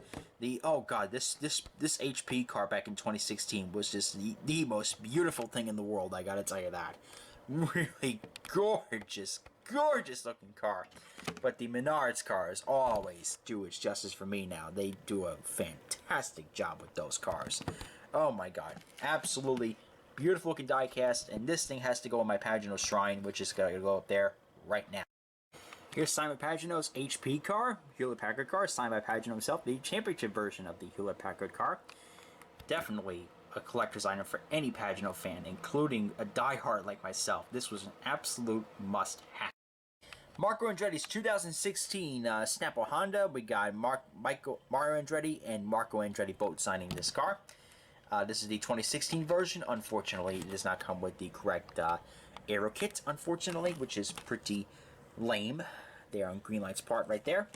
Oh god, this HP car back in 2016 was just the most beautiful thing in the world. I gotta tell you that. Really gorgeous looking car. But the Menards cars always do its justice for me now. They do a fantastic job with those cars. Oh my god, absolutely beautiful looking diecast, and this thing has to go in my Pagenaud shrine, which is gonna go up there right now. Here's Simon Pagenaud's HP car, Hewlett-Packard car, signed by Pagenaud himself, the championship version of the Hewlett-Packard car. Definitely a collector's item for any Pagenaud fan, including a diehard like myself. This was an absolute must-have. Marco Andretti's 2016 Snapple Honda. We got Mario Andretti and Marco Andretti both signing this car. This is the 2016 version. Unfortunately, it does not come with the correct aero kit, unfortunately, which is pretty lame. There on Greenlight's part right there.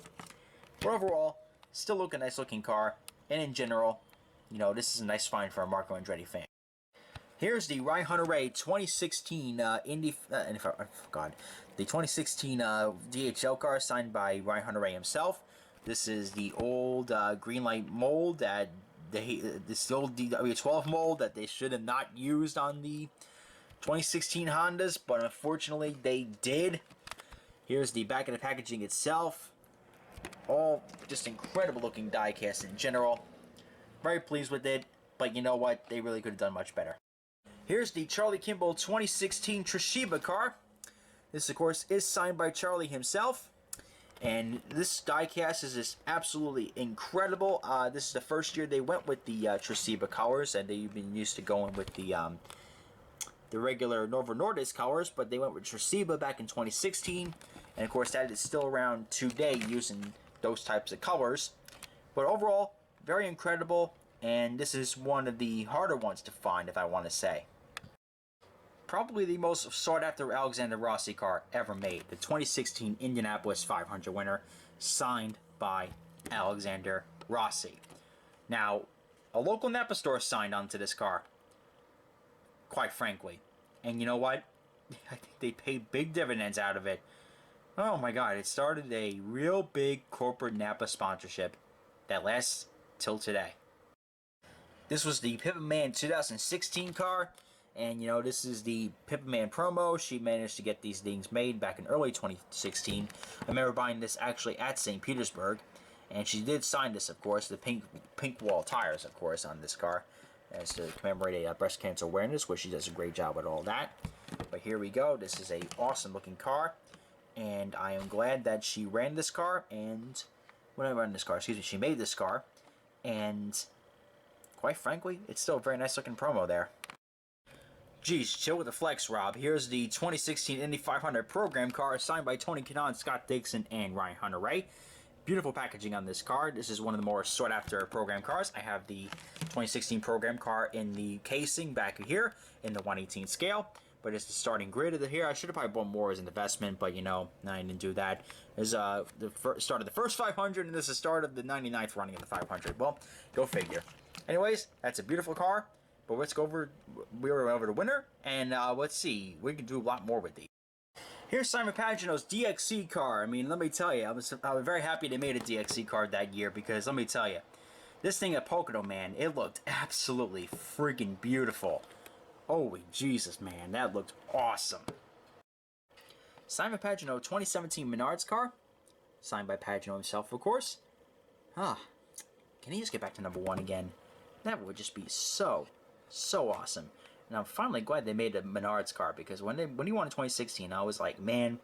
But overall, still a nice looking car, and in general, you know, this is a nice find for a Marco Andretti fan. Here's the Ryan Hunter-Reay 2016 the 2016 DHL car signed by Ryan Hunter-Reay himself. This is the old Greenlight mold that this old DW12 mold that they should have not used on the 2016 Hondas, but unfortunately they did. Here's the back of the packaging itself. All just incredible looking diecast in general. Very pleased with it, but you know what? They really could have done much better. Here's the Charlie Kimball 2016 Toshiba car. This, of course, is signed by Charlie himself. And this diecast is just absolutely incredible. This is the first year they went with the Toshiba colors, and they've been used to going with the regular Novo Nordisk colors, but they went with Toshiba back in 2016, and of course that is still around today using those types of colors. But overall, very incredible, and this is one of the harder ones to find, if I want to say. Probably the most sought after Alexander Rossi car ever made, the 2016 Indianapolis 500 winner, signed by Alexander Rossi. Now, a local Napa store signed onto this car, quite frankly. And you know what? I think they paid big dividends out of it. Oh my god, it started a real big corporate Napa sponsorship that lasts till today. This was the Pippa Man 2016 car, and you know, this is the Pippa Man promo. She managed to get these things made back in early 2016. I remember buying this actually at St. Petersburg, and she did sign this, of course, the pink wall tires, of course, on this car, as to commemorate a breast cancer awareness, where she does a great job with all that. But here we go. This is a awesome looking car, and I am glad that she ran this car, and she made this car, and quite frankly, it's still a very nice looking promo there. Geez, chill with the flex, Rob. Here's the 2016 Indy 500 program car signed by Tony Kanaan, Scott Dixon, and Ryan Hunter-Reay. Beautiful packaging on this car. This is one of the more sought-after program cars. I have the 2016 program car in the casing back here in the 1/18 scale. But it's the starting grid of the here. I should have probably bought more as an investment, but you know, I didn't do that. This is the start of the first 500, and this is the start of the 99th running of the 500. Well, go figure. Anyways, that's a beautiful car. But let's go over. We were over the winner, and let's see. We can do a lot more with these. Here's Simon Pagino's DXC car. I mean, let me tell you, I was very happy they made a DXC car that year because let me tell you, this thing at Pocono, man, it looked absolutely freaking beautiful. Holy Jesus, man, that looked awesome. Simon Pagino 2017 Menards car, signed by Pagino himself, of course. Can he just get back to number 1 again? That would just be so awesome. And I'm finally glad they made a Menards car because when he won in 2016, I was like, man,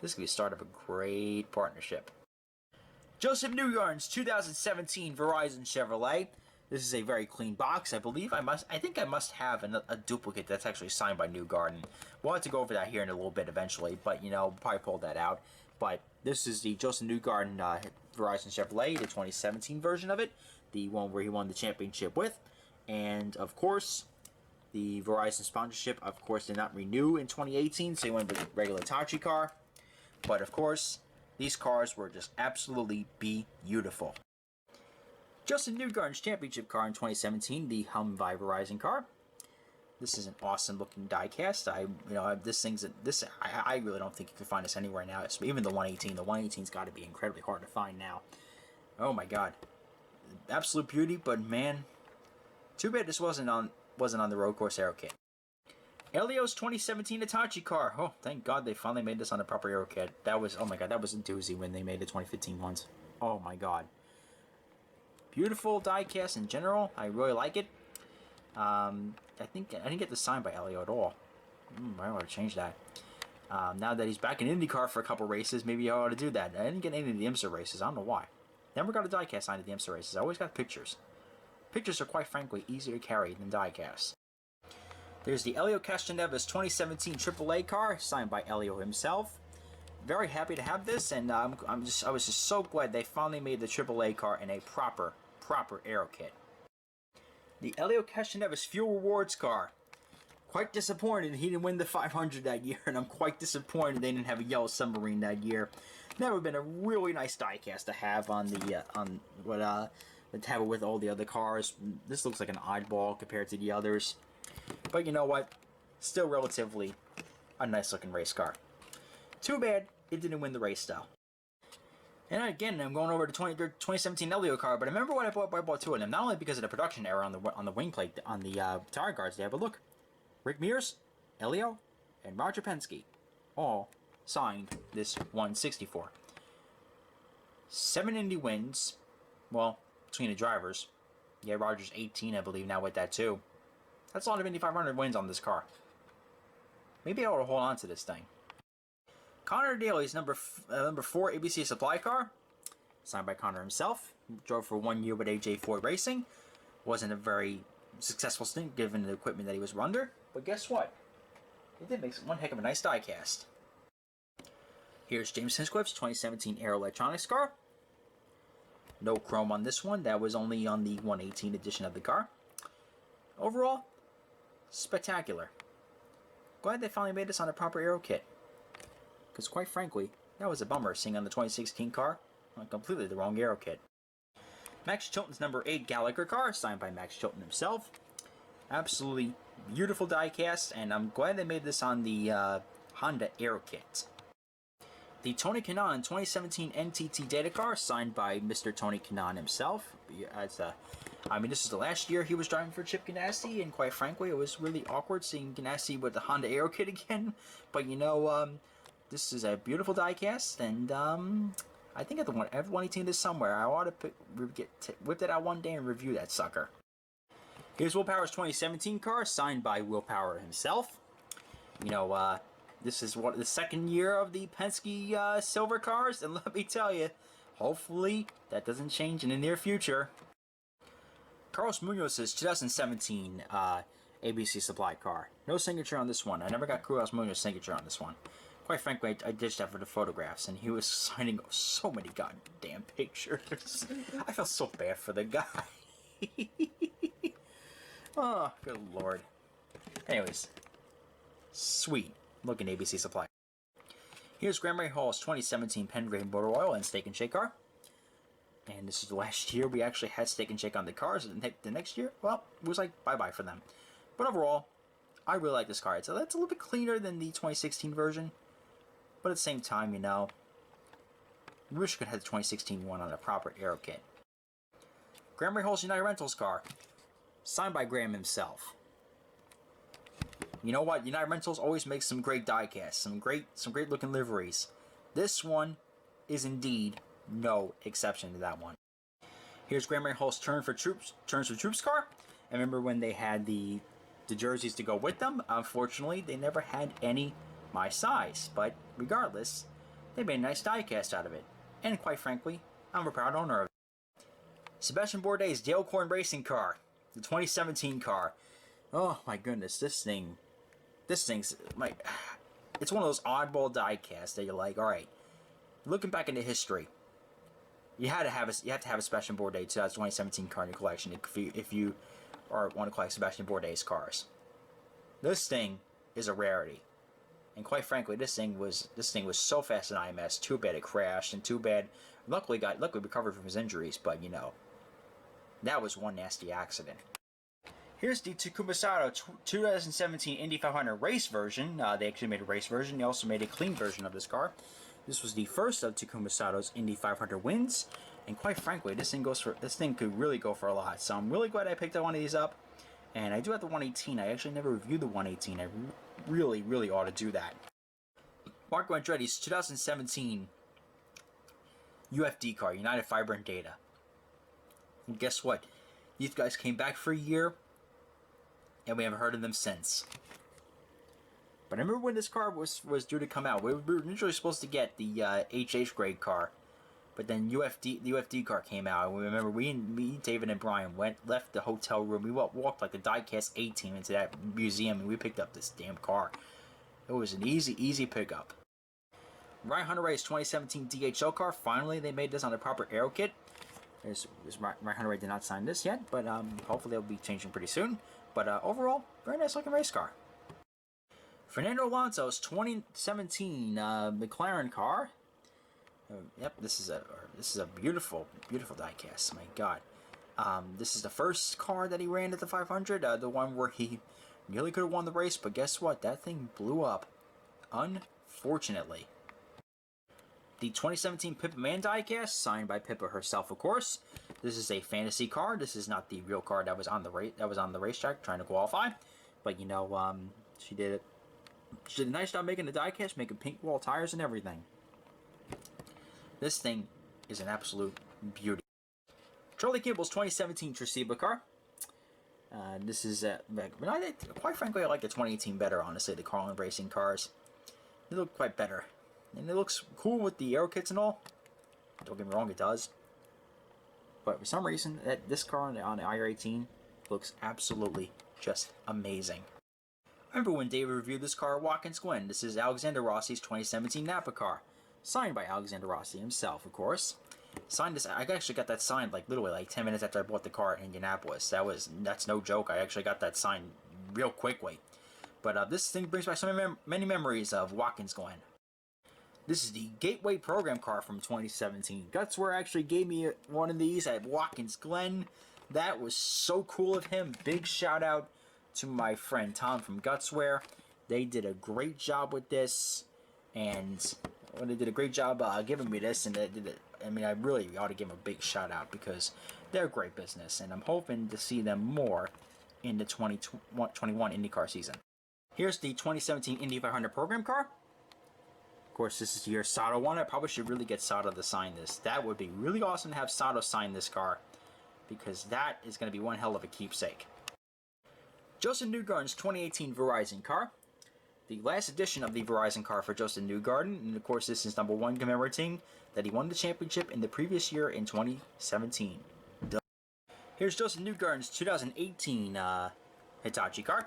this could be the start of a great partnership. Joseph Newgarden's 2017 Verizon Chevrolet. This is a very clean box. I think I must have a duplicate that's actually signed by Newgarden. We'll have to go over that here in a little bit eventually, but you know, we'll probably pull that out. But this is the Joseph Newgarden Verizon Chevrolet, the 2017 version of it, the one where he won the championship with. And of course, the Verizon sponsorship, of course, did not renew in 2018, so he went with a regular Hitachi car. But of course, these cars were just absolutely beautiful. Justin Newgarden's championship car in 2017, the Humvee Verizon car. This is an awesome looking diecast. I really don't think you can find this anywhere now. Even the 118. The 118's got to be incredibly hard to find now. Oh my God, absolute beauty. But man, too bad this wasn't on the Road Course Aero Kit. Elio's 2017 Hitachi car. Oh, thank God they finally made this on the proper Aero Kit. That was, oh my God, that was a doozy when they made the 2015 ones. Oh my God. Beautiful diecast in general. I really like it. I didn't get this signed by Elio at all. I ought to change that. Now that he's back in IndyCar for a couple races, maybe I ought to do that. I didn't get any of the IMSA races. I don't know why. Never got a diecast signed at the IMSA races. I always got pictures. Pictures are quite frankly easier to carry than diecasts. There's the Elio Castroneves 2017 AAA car, signed by Elio himself. Very happy to have this, and I was just so glad they finally made the AAA car in a proper Aero Kit. The Elio Castroneves Fuel Rewards car. Quite disappointed he didn't win the 500 that year, and I'm quite disappointed they didn't have a yellow submarine that year. That would have been a really nice diecast to have on the have it with all the other cars. This looks like an oddball compared to the others, but you know what? Still relatively a nice looking race car. Too bad it didn't win the race though. And again, I'm going over to 2017 Elio car, but I remember what I bought two of them. Not only because of the production error on the wing plate, on the tire guards there, but look, Rick Mears, Elio, and Roger Penske, all signed this 164. 7 Indy wins, well, between the drivers. Yeah, Roger's 18, I believe, now with that too. That's a lot of Indy 500 wins on this car. Maybe I ought to hold on to this thing. Connor Daly's number 4 ABC Supply car, signed by Connor himself. Drove for 1 year with AJ Ford Racing. Wasn't a very successful stint given the equipment that he was under, but guess what? It did make one heck of a nice diecast. Here's James Hinchcliffe's 2017 Aero Electronics car. No chrome on this one. That was only on the 118 edition of the car. Overall, spectacular. Glad they finally made this on a proper Aero Kit. Because quite frankly, that was a bummer seeing on the 2016 car on completely the wrong Aero Kit. Max Chilton's number 8 Gallagher car, signed by Max Chilton himself. Absolutely beautiful diecast, and I'm glad they made this on the Honda Aero Kit. The Tony Kanaan 2017 NTT Data car, signed by Mr. Tony Kanaan himself. This is the last year he was driving for Chip Ganassi, and quite frankly, it was really awkward seeing Ganassi with the Honda Aero Kit again. But you know, this is a beautiful diecast, and I think at the 118 this somewhere. I ought to whip that out one day and review that sucker. Here's Will Power's 2017 car, signed by Will Power himself. You know, this is the second year of the Penske silver cars, and let me tell you, hopefully that doesn't change in the near future. Carlos Munoz's 2017 ABC Supply car. No signature on this one. I never got Cruz Munoz's signature on this one. Quite frankly, I ditched that for the photographs, and he was signing so many goddamn pictures. I felt so bad for the guy. Oh, good lord. Anyways, sweet looking ABC Supply. Here's Grand Prix Hall's 2017 Pendragon Motor Oil and Steak and Shake car. And this is the last year we actually had Steak and Shake on the cars. The next year, well, it was like bye-bye for them. But overall, I really like this car. It's a little bit cleaner than the 2016 version. But at the same time, you know, we wish we could have the 2016 one on a proper aero kit. Grand Prix Hall's United Rentals car. Signed by Graham himself. You know what? United Rentals always makes some great diecasts, some great looking liveries. This one is indeed no exception to that one. Here's Grand Prix Hall's Turns for Troops car. I remember when they had the jerseys to go with them. Unfortunately, they never had any my size, but regardless, they made a nice diecast out of it. And quite frankly, I'm a proud owner of it. Sebastian Bourdais' Dale Corn Racing car, the 2017 car. Oh my goodness, this thing's like, it's one of those oddball diecasts that you're like, all right, looking back into history, you have to have a Sebastian Bourdais 2017 car in your collection if you want to collect Sebastian Bourdais cars. This thing is a rarity, and quite frankly, this thing was so fast in IMS. Too bad it crashed, and too bad. Luckily recovered from his injuries, but you know, that was one nasty accident. Here's the Takuma Sato 2017 Indy 500 race version. They actually made a race version. They also made a clean version of this car. This was the first of Takuma Sato's Indy 500 wins, and quite frankly, this thing could really go for a lot. So I'm really glad I picked one of these up. And I do have the 118. I actually never reviewed the 118. I really ought to do that. Marco Andretti's 2017 UFD car, United Fiber and Data. And guess what? These guys came back for a year, and we haven't heard of them since. But I remember when this car was due to come out. We were initially supposed to get the HH grade car, but then the UFD car came out. And we remember me, David, and Brian left the hotel room. We walked like the Diecast A team into that museum, and we picked up this damn car. It was an easy pickup. Ryan Hunter-Reay's 2017 DHL car. Finally, they made this on the proper aero kit. Ryan Hunter-Reay did not sign this yet, but hopefully they'll be changing pretty soon. But overall, very nice looking race car. Fernando Alonso's 2017 McLaren car. Yep, this is a beautiful diecast. My God, this is the first car that he ran at the 500. The one where he nearly could have won the race, but guess what? That thing blew up, unfortunately. The 2017 Pippa Mann diecast, signed by Pippa herself, of course. This is a fantasy car. This is not the real car that was on the racetrack trying to qualify. But you know, she did it. She did a nice job making the diecast, making pink wall tires and everything. This thing is an absolute beauty. Charlie Kimball's 2017 Tresiba car. This is quite frankly, I like the 2018 better. Honestly, the Carlin Racing cars, they look quite better. And it looks cool with the aero kits and all. Don't get me wrong, it does. But for some reason, this car on the IR18 looks absolutely just amazing. I remember when David reviewed this car at Watkins Glen. This is Alexander Rossi's 2017 Napa car. Signed by Alexander Rossi himself, of course. Signed this. I actually got that signed literally 10 minutes after I bought the car in Indianapolis. That's no joke. I actually got that signed real quickly. But this thing brings back many memories of Watkins Glen. This is the Gateway Program car from 2017. Gutswear actually gave me one of these at Watkins Glen. That was so cool of him. Big shout out to my friend Tom from Gutswear. They did a great job with this, and they did a great job giving me this, and I really ought to give them a big shout out because they're a great business, and I'm hoping to see them more in the 2021 IndyCar season. Here's the 2017 Indy 500 program car. Of course, this is the year Sato won. I probably should really get Sato to sign this. That would be really awesome to have Sato sign this car, because that is going to be one hell of a keepsake. Joseph Newgarden's 2018 Verizon car. The last edition of the Verizon car for Joseph Newgarden, and of course this is number 1 commemorating that he won the championship in the previous year in 2017. Here's Joseph Newgarden's 2018 Hitachi car.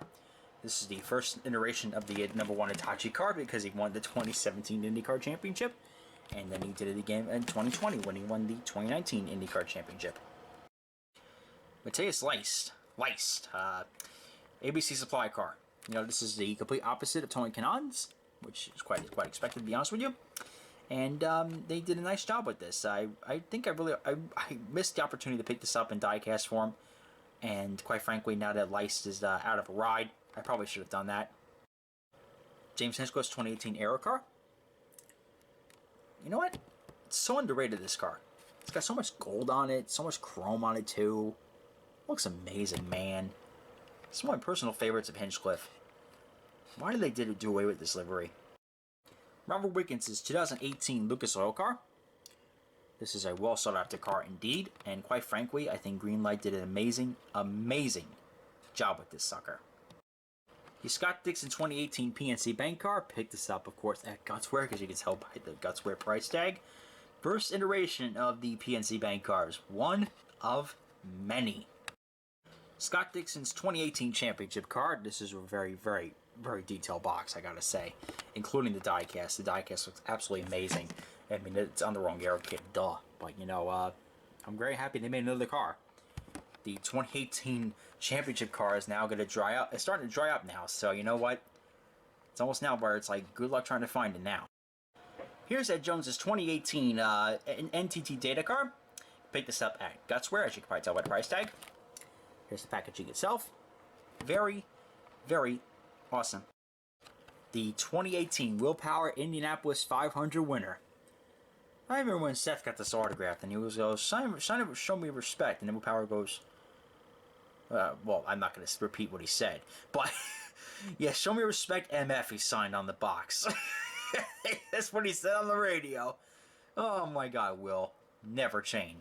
This is the first iteration of the #1 Hitachi car because he won the 2017 IndyCar Championship, and then he did it again in 2020 when he won the 2019 IndyCar Championship. Matthias Liced, ABC Supply car. You know, this is the complete opposite of Tony Kanaan's, which is quite expected, to be honest with you. And they did a nice job with this. I think I missed the opportunity to pick this up in diecast form, and quite frankly, now that Liced is out of a ride, I probably should have done that. James Hinchcliffe's 2018 Aero car. You know what? It's so underrated, this car. It's got so much gold on it, so much chrome on it too. Looks amazing, man. It's one of my personal favorites of Hinchcliffe. Why did they do away with this livery? Robert Wickens' 2018 Lucas Oil car. This is a well sought after car indeed, and quite frankly, I think Greenlight did an amazing job with this sucker. The Scott Dixon 2018 PNC Bank car. Picked this up, of course, at Gutswear, because you can tell by the Gutswear price tag. First iteration of the PNC Bank cars. One of many. Scott Dixon's 2018 Championship car. This is a very detailed box, I gotta say, including the diecast. The diecast looks absolutely amazing. I mean, it's on the wrong aero kit, duh. But you know, I'm very happy they made another car. The 2018 Championship car is now gonna dry up. It's starting to dry up now, so you know what? It's almost now where it's like, good luck trying to find it now. Here's Ed Jones's 2018 NTT Data car. Picked this up at Gutswear, as you can probably tell by the price tag. Here's the packaging itself. Very awesome. The 2018 Willpower Indianapolis 500 winner. I remember when Seth got this autographed and he was show me respect, and then Willpower goes, well, I'm not going to repeat what he said, but yeah, show me respect, MF, he signed on the box. That's what he said on the radio. Oh my god, Will. Never change.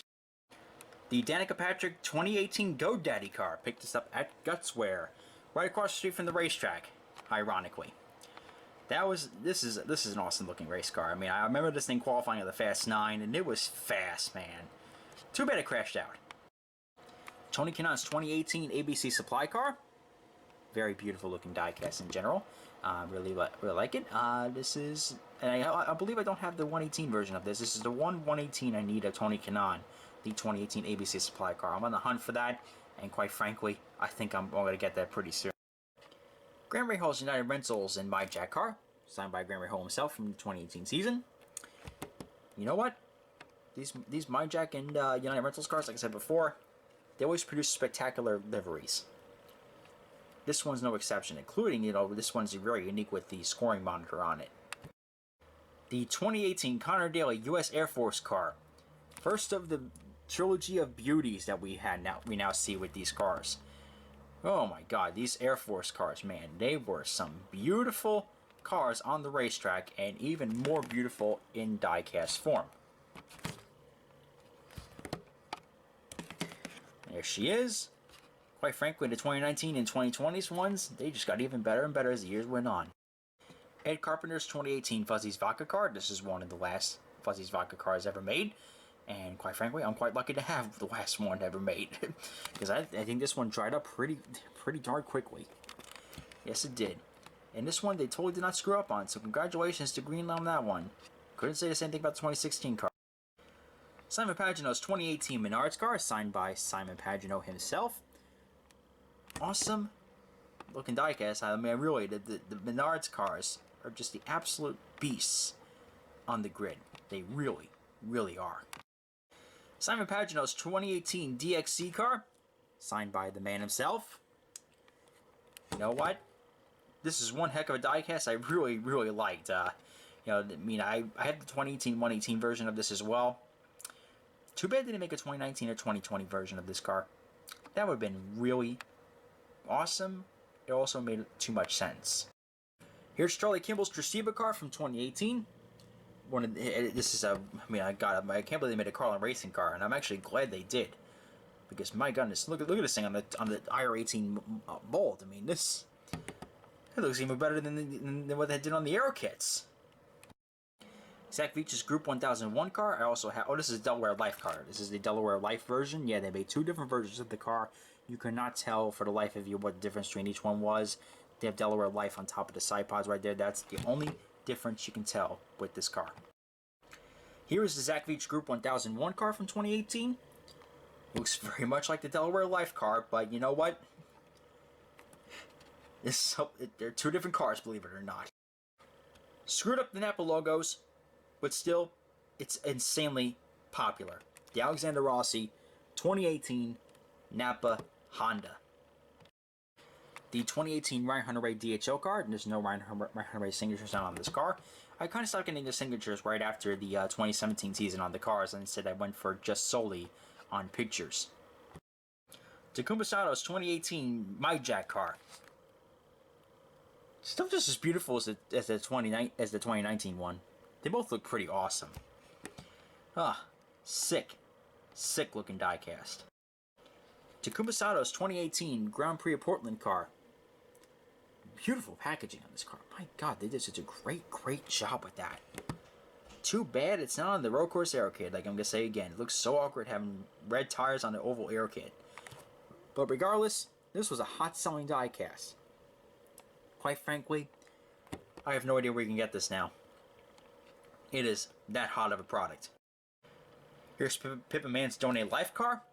The Danica Patrick 2018 GoDaddy car. Picked this up at Gutswear, right across the street from the racetrack, ironically. This is an awesome looking race car. I mean, I remember this thing qualifying at the Fast 9, and it was fast, man. Too bad it crashed out. Tony Kanaan's 2018 ABC Supply car. Very beautiful looking diecast in general. Really like it. This is, and I believe I don't have the 118 version of this. This is the 118 I need of Tony Kanaan, the 2018 ABC Supply car. I'm on the hunt for that, and quite frankly, I think I'm going to get that pretty soon. Grant Rahall's United Rentals and My Jack car, signed by Grant Rahal himself from the 2018 season. You know what? These My Jack and United Rentals cars, like I said before, they always produce spectacular liveries. This one's no exception, including, you know, this one's very unique with the scoring monitor on it. The 2018 Connor Daly U.S. Air Force car. First of the trilogy of beauties that we now see with these cars. Oh my god, these Air Force cars, man, they were some beautiful cars on the racetrack, and even more beautiful in diecast form. There she is. Quite frankly, the 2019 and 2020s ones, they just got even better and better as the years went on. Ed Carpenter's 2018 Fuzzy's Vodka car. This is one of the last Fuzzy's Vodka cars ever made. And quite frankly, I'm quite lucky to have the last one ever made. Because I think this one dried up pretty darn quickly. Yes, it did. And this one, they totally did not screw up on. So congratulations to Greenlight on that one. Couldn't say the same thing about the 2016 car. Simon Pagino's 2018 Menards car, signed by Simon Pagino himself. Awesome looking diecast. I mean, really, the Menards cars are just the absolute beasts on the grid. They really are. Simon Pagino's 2018 DXC car, signed by the man himself. You know what? This is one heck of a diecast I really liked. You know, I mean, I had the 2018 118 version of this as well. Too bad they didn't make a 2019 or 2020 version of this car. That would have been really awesome. It also made too much sense. Here's Charlie Kimball's Tresiba car from 2018. This is I can't believe they made a Carlin racing car, and I'm actually glad they did, because my goodness, look at this thing on the IR18 Bolt. I mean, it looks even better than what they did on the Aero kits. Zach Veach's Group 1001 car. I also have. Oh, this is a Delaware Life car. This is the Delaware Life version. Yeah, they made two different versions of the car. You could not tell for the life of you what the difference between each one was. They have Delaware Life on top of the side pods right there. That's the only difference you can tell with this car. Here is the Zach Veach Group 1001 car from 2018. Looks very much like the Delaware Life car, but you know what? They're two different cars, believe it or not. Screwed up the Napa logos, but still, it's insanely popular. The Alexander Rossi 2018 Napa Honda. The 2018 Ryan Hunter-Reay DHL car, and there's no Ryan Hunter-Reay signatures on this car. I kind of stopped getting the signatures right after the 2017 season on the cars, and instead I went for just solely on pictures. Takuma Sato's 2018 My Jack car. Still just as beautiful as the 2019 one. They both look pretty awesome. Sick looking diecast. Takuma Sato's 2018 Grand Prix of Portland car. Beautiful packaging on this car. My God, they did such a great job with that. Too bad it's not on the road course aero kit. Like I'm gonna say again, it looks so awkward having red tires on the oval aero kit. But regardless, this was a hot selling diecast. Quite frankly, I have no idea where you can get this now. It is that hot of a product. Here's Pippa Mann's Donate Life car.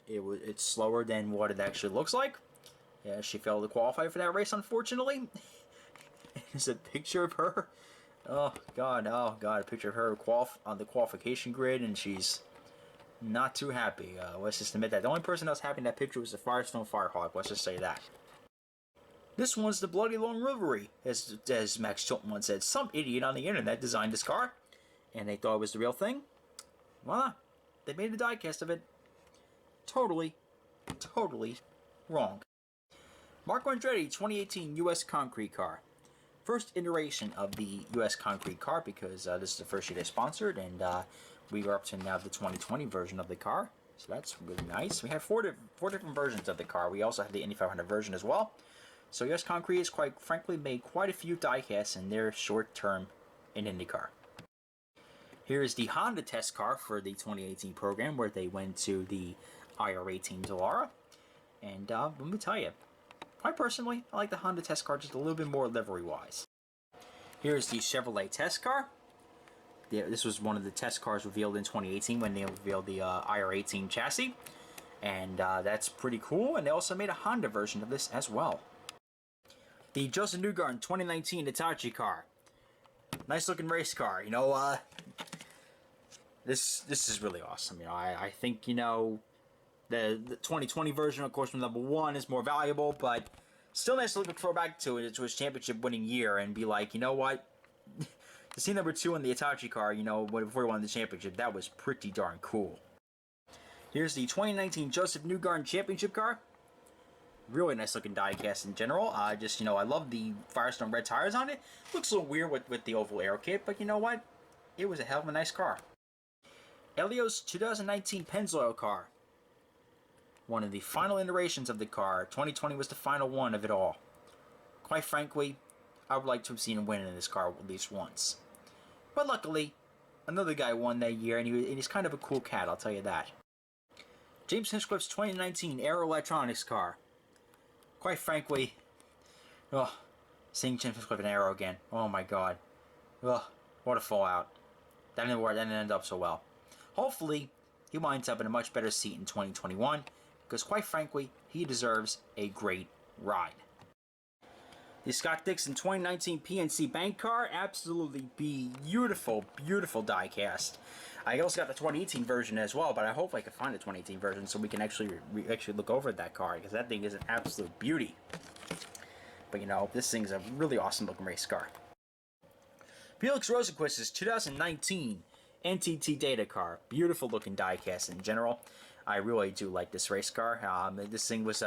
It's slower than what it actually looks like. Yeah, she failed to qualify for that race, unfortunately. There's a picture of her. Oh God, a picture of her on the qualification grid, and she's not too happy. Let's just admit that. The only person that was happy in that picture was the Firestone Firehawk. Let's just say that. This one's the Bloody Long Rivalry, as Max Chilton once said. Some idiot on the internet designed this car, and they thought it was the real thing. Voila, they made a diecast of it. Totally wrong. Marco Andretti 2018 U.S. Concrete car. First iteration of the U.S. Concrete car, because this is the first year they sponsored, and we are up to now the 2020 version of the car. So that's really nice. We have four different versions of the car. We also have the Indy 500 version as well. So U.S. Concrete has quite frankly made quite a few diecasts in their short term in IndyCar. Here is the Honda test car for the 2018 program, where they went to the IRA Team Dallara. And let me tell you, I personally, I like the Honda test car just a little bit more livery-wise. Here's the Chevrolet test car. This was one of the test cars revealed in 2018 when they revealed the IRA Team chassis. And that's pretty cool. And they also made a Honda version of this as well. The Joseph Newgarden 2019 Hitachi car. Nice looking race car. You know, this is really awesome. You know, I think, you know, the 2020 version, of course, from number one is more valuable, but still nice to look back to it, to his championship winning year and be like, you know what? To see number two in the Hitachi car, you know, before he won the championship, that was pretty darn cool. Here's the 2019 Joseph Newgarden championship car. Really nice looking diecast in general. Just, you know, I love the Firestone red tires on it. Looks a little weird with the oval aero kit, but you know what? It was a hell of a nice car. Elio's 2019 Pennzoil car. One of the final iterations of the car. 2020 was the final one of it all. Quite frankly, I would like to have seen him win in this car at least once. But luckily, another guy won that year, and he's kind of a cool cat, I'll tell you that. James Hinchcliffe's 2019 Aero Electronics car. Quite frankly, seeing James Hinchcliffe in Aero again, oh my God. What a fallout. That didn't end up so well. Hopefully, he winds up in a much better seat in 2021, because quite frankly, he deserves a great ride. The Scott Dixon 2019 PNC Bank car, absolutely beautiful diecast. I also got the 2018 version as well, but I hope I can find the 2018 version so we can actually look over that car, because that thing is an absolute beauty. But you know, this thing's a really awesome looking race car. Felix Rosenquist's 2019 NTT Data car, beautiful looking diecast in general. I really do like this race car. This thing was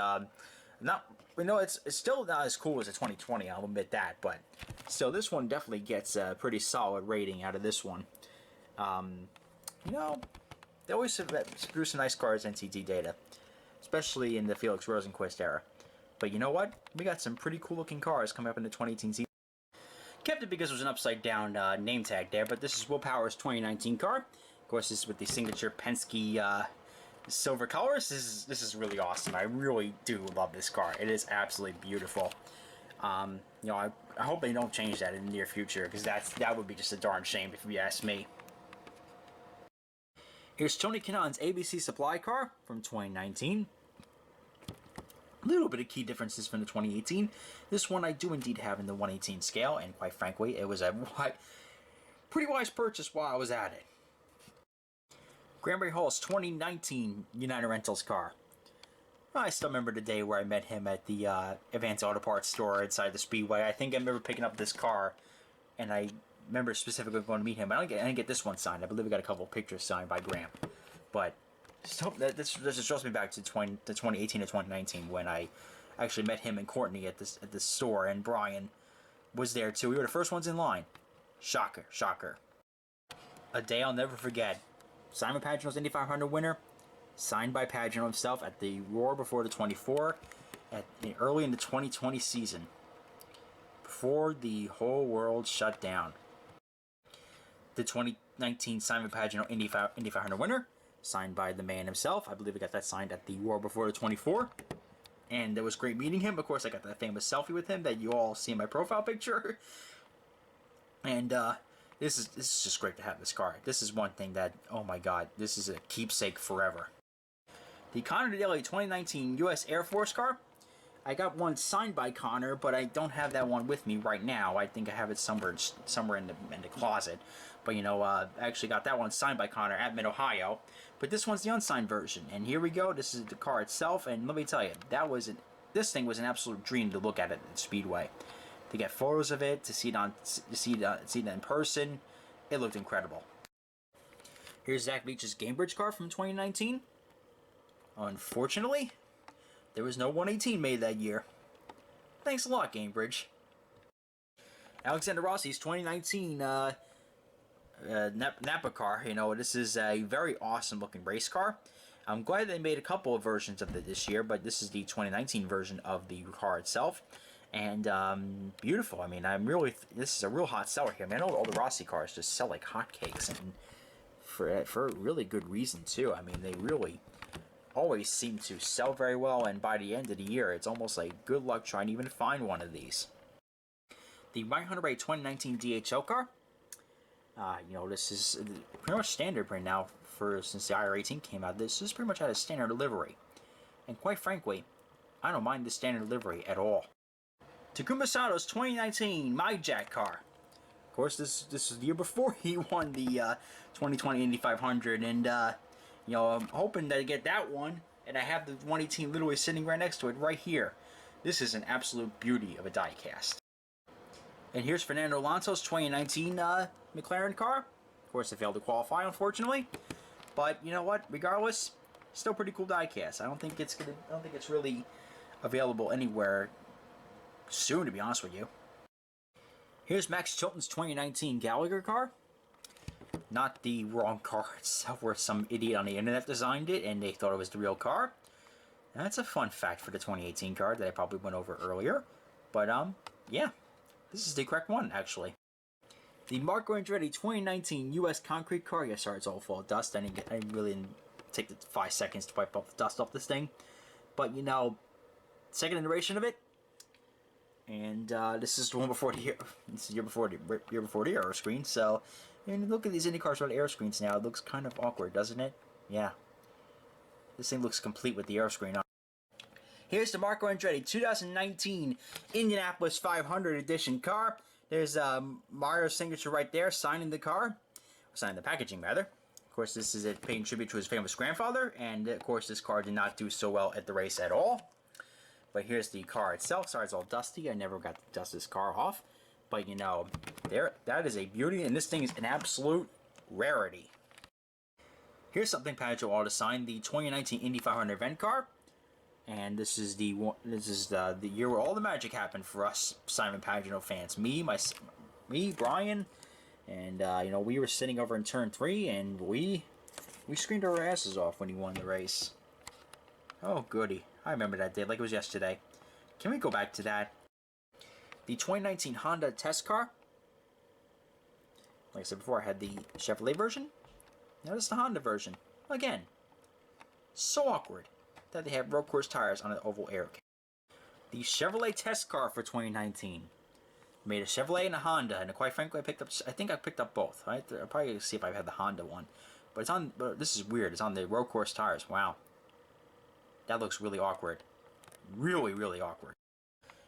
it's still not as cool as the 2020. I'll admit that, but still, this one definitely gets a pretty solid rating out of this one. You know, they always produce some nice cars, NTT Data, especially in the Felix Rosenquist era. But you know what? We got some pretty cool looking cars coming up in the 2018 season. Kept it because it was an upside down name tag there, but this is Will Power's 2019 car. Of course, this is with the signature Penske silver colors. This is really awesome. I really do love this car. It is absolutely beautiful. You know, I hope they don't change that in the near future, because that would be just a darn shame if you ask me. Here's Tony Kanone's ABC Supply car from 2019. A little bit of key differences from the 2018. This one I do indeed have in the 118 scale, and quite frankly, it was a pretty wise purchase while I was at it. Granbury Hall's 2019 United Rentals car. I still remember the day where I met him at the Advanced Auto Parts store inside the Speedway. I think I remember picking up this car, and I remember specifically going to meet him. I didn't get this one signed. I believe we got a couple of pictures signed by Graham. But this just shows me back to 2018 to 2019 when I actually met him and Courtney at this store, and Brian was there too. We were the first ones in line. Shocker, shocker. A day I'll never forget. Simon Pagino's Indy 500 winner, signed by Pagino himself at the Roar before the 24, early in the 2020 season, before the whole world shut down. The 2019 Simon Pagino Indy 500 winner, signed by the man himself. I believe we got that signed at the Roar before the 24, and it was great meeting him. Of course, I got that famous selfie with him that you all see in my profile picture, and this is just great to have this car. This is one thing that, oh my god, this is a keepsake forever. The Connor Daly 2019 U.S. Air Force car. I got one signed by Connor, but I don't have that one with me right now. I think I have it somewhere in the closet. But you know, I actually got that one signed by Connor at Mid-Ohio. But this one's the unsigned version. And here we go. This is the car itself. And let me tell you, this thing was an absolute dream to look at it at Speedway. To get photos of it, to see it in person, it looked incredible. Here's Zach Beach's Gamebridge car from 2019. Unfortunately, there was no 118 made that year. Thanks a lot, Gamebridge. Alexander Rossi's 2019 Napa car. You know, this is a very awesome looking race car. I'm glad they made a couple of versions of it this year, but this is the 2019 version of the car itself. And beautiful. I mean, this is a real hot seller here. I mean, all the Rossi cars just sell like hotcakes, and for a really good reason too. I mean, they really always seem to sell very well, and by the end of the year, it's almost like good luck trying to even find one of these. The 908 2019 DHL car. You know, this is pretty much standard right now since the IR18 came out. This is pretty much at a standard livery, and quite frankly, I don't mind the standard livery at all. Takuma Sato's 2019 MyJack car. Of course, this is the year before he won the 2020 Indy 500, and you know, I'm hoping to get that one, and I have the 118 literally sitting right next to it right here. This is an absolute beauty of a diecast. And here's Fernando Alonso's 2019 McLaren car. Of course, it failed to qualify, unfortunately, but you know what? Regardless, still pretty cool diecast. I don't think it's really available anywhere soon, to be honest with you. Here's Max Chilton's 2019 Gallagher car. Not the wrong car itself, where some idiot on the internet designed it and they thought it was the real car. And that's a fun fact for the 2018 car that I probably went over earlier. But yeah, this is the correct one actually. The Marco Andretti 2019 U.S. Concrete car. Yes, sorry, it's all full of dust. I really didn't take the 5 seconds to wipe off the dust off this thing. But you know, second iteration of it. And this is the one before the year. This is the year before the aero screen. So, and look at these Indy cars with aero screens now. It looks kind of awkward, doesn't it? Yeah. This thing looks complete with the aero screen on. Here's the Marco Andretti 2019 Indianapolis 500 edition car. There's Mario's signature right there, signing the car, signing the packaging rather. Of course, this is it paying tribute to his famous grandfather, and of course, this car did not do so well at the race at all. But here's the car itself. Sorry, it's all dusty. I never got to dust this car off. But you know, that is a beauty, and this thing is an absolute rarity. Here's something Pagino ought to sign: the 2019 Indy 500 event car. And this is the year where all the magic happened for us Simon Pagino fans. Me, Brian, and you know, we were sitting over in turn 3, and we screamed our asses off when he won the race. Oh goody. I remember that day like it was yesterday. Can we go back to that? The 2019 Honda test car. Like I said before, I had the Chevrolet version. Now this is the Honda version. Again, So awkward that they have road course tires on an oval air cage. The Chevrolet test car for 2019. Made a Chevrolet and a Honda, and quite frankly, I think I picked up both. Right? I'll probably see if I had the Honda one, but it's on. But this is weird. It's on the road course tires. Wow, that looks really awkward. Really, really awkward.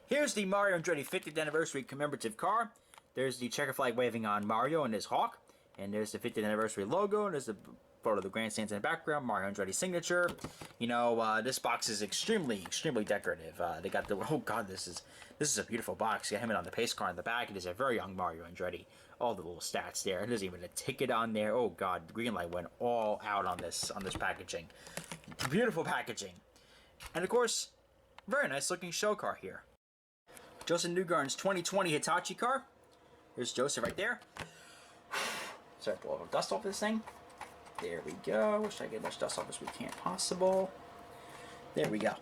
Here's the Mario Andretti 50th anniversary commemorative car. There's the checker flag waving on Mario and his hawk, and there's the 50th anniversary logo, and there's the photo of the grandstands in the background, Mario Andretti signature. You know, this box is extremely, extremely decorative. They got the, oh god, this is a beautiful box. You got him on the pace car in the back. It is a very young Mario Andretti. All the little stats there. There's even a ticket on there. Oh god, the green light went all out on this packaging. Beautiful packaging. And of course, very nice looking show car here. Joseph Newgarden's 2020 Hitachi car. There's Joseph right there. Sorry, blow a little dust off this thing. There we go. Wish I could get as much dust off as we can possible. There we go.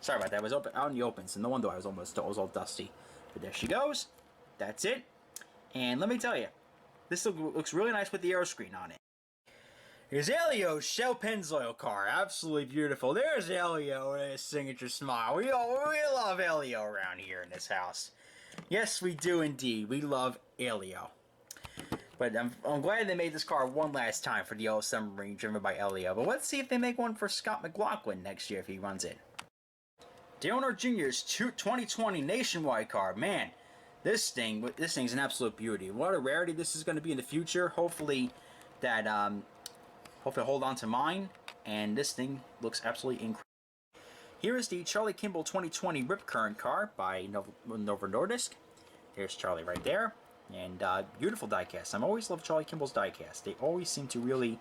Sorry about that. It was open out in the open, so no wonder I was all dusty. But there she goes. That's it. And let me tell you, this looks really nice with the aero screen on it. Here's Elio's Shell Pennzoil car. Absolutely beautiful. There's Elio with his signature smile. We love Elio around here in this house. Yes, we do indeed. We love Elio. But I'm glad they made this car one last time for the old submarine driven by Elio. But let's see if they make one for Scott McLaughlin next year if he runs it. Dale Earnhardt Jr.'s 2020 Nationwide car. Man, this thing's an absolute beauty. What a rarity this is going to be in the future. Hopefully hold on to mine. And this thing looks absolutely incredible. Here is the Charlie Kimball 2020 Rip Current car by Novo Nordisk. There's Charlie right there. And beautiful diecast. I've always loved Charlie Kimball's diecast. They always seem to really